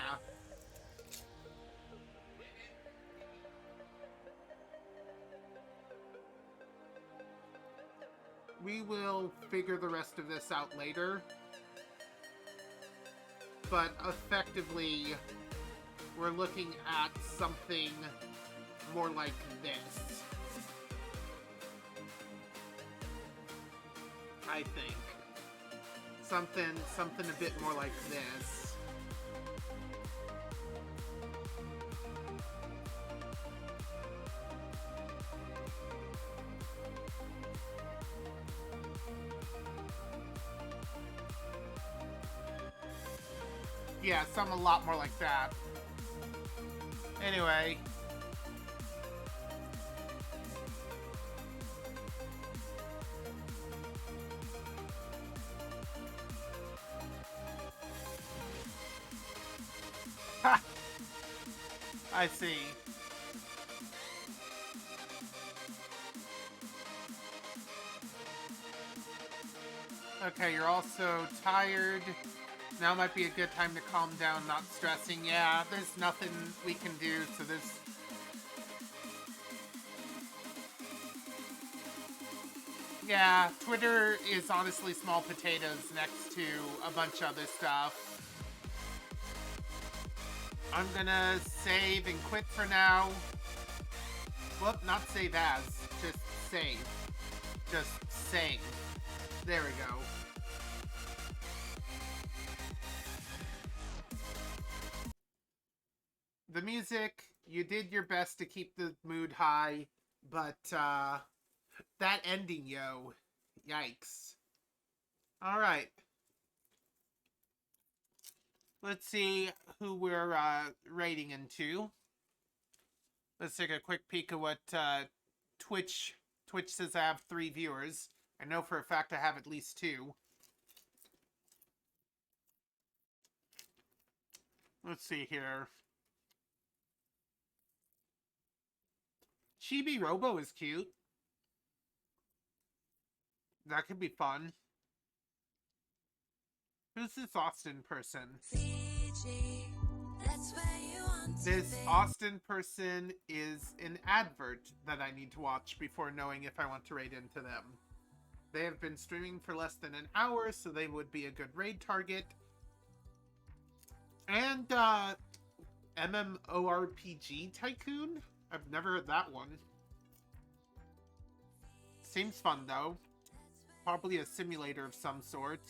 We will figure the rest of this out later. But effectively, we're looking at something more like this. I think. Something a bit more like this. Yeah, some a lot more like that. Anyway. Ha! I see. Okay, you're also tired. Now might be a good time to calm down, not stressing. Yeah, there's nothing we can do, so this... Yeah, Twitter is honestly small potatoes next to a bunch of other stuff. I'm gonna save and quit for now. Whoop, not save as, just save. Just save. There we go. The music, you did your best to keep the mood high, but that ending, yo, yikes. Alright. Let's see who we're rating into. Let's take a quick peek at what Twitch says I have 3 viewers. I know for a fact I have at least 2. Let's see here. Chibi Robo is cute. That could be fun. Who's this Austin person? Fiji, that's where you want to This be. Austin person is an advert that I need to watch before knowing if I want to raid into them. They have been streaming for less than an hour, so they would be a good raid target. And MMORPG Tycoon? I've never heard that one. Seems fun though. Probably a simulator of some sort.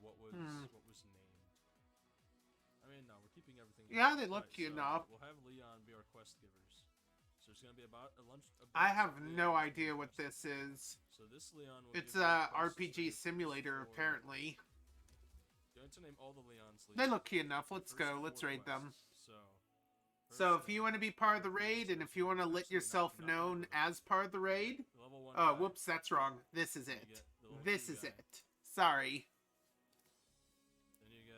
What was named? I mean, no, we're keeping everything. Yeah, they look right, cute so enough. We'll have Leon be our quest givers. So it's gonna be about a lunch. I have no idea what this is. So this Leon. It's a RPG simulator, apparently. Going to name all the Leons. They look cute enough. Let's go. Let's raid them. So So if you want to be part of the raid, and if you want to let yourself known as part of the raid... Oh, whoops, that's wrong. This is it. This is it. Sorry.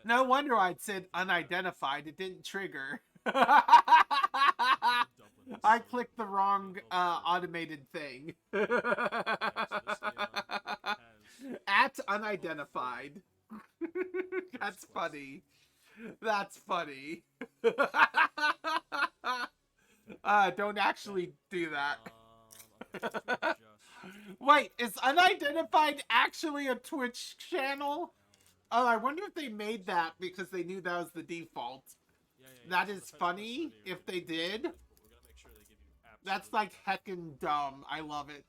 No wonder why it said unidentified. It didn't trigger. I clicked the wrong automated thing. At unidentified. That's funny. That's funny. Don't actually do that. Wait, is unidentified actually a Twitch channel? Oh, I wonder if they made that because they knew that was the default. That is funny if they did. That's like heckin' dumb. I love it.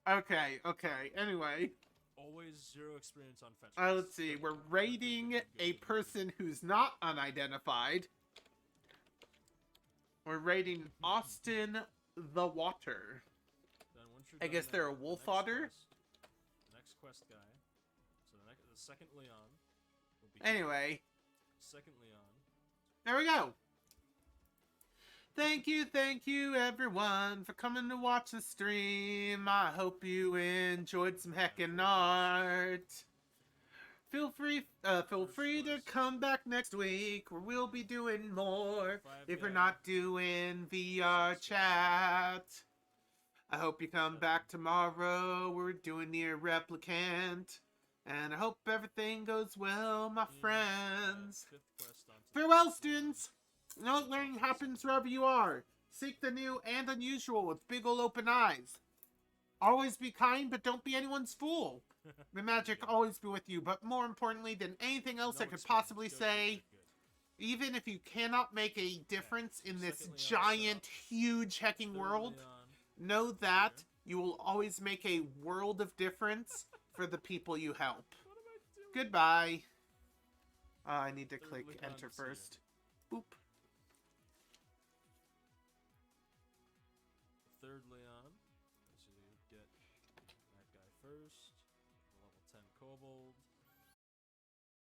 Okay, okay. Anyway. Always zero experience on fence. Let's see. We're raiding a person who's not unidentified. We're raiding Austin the Water. I guess they're a wolf otter. The next quest guy. So the second Leon. Will be anyway. Second Leon. There we go. Thank you everyone for coming to watch the stream. I hope you enjoyed some heckin' art. Feel free to come back next week where we'll be doing more if we're not doing VR chat. I hope you come back tomorrow. We're doing Near Replicant. And I hope everything goes well, my friends. Farewell, students. No learning happens wherever you are. Seek the new and unusual with big ol' open eyes. Always be kind, but don't be anyone's fool. The magic always be with you, but more importantly than anything else I could possibly say, even if you cannot make a difference in this giant, huge hecking world, know that you will always make a world of difference for the people you help. Goodbye. I need to click enter first. Boop. Third Leon. So you get that guy first. Level 10 Kobold.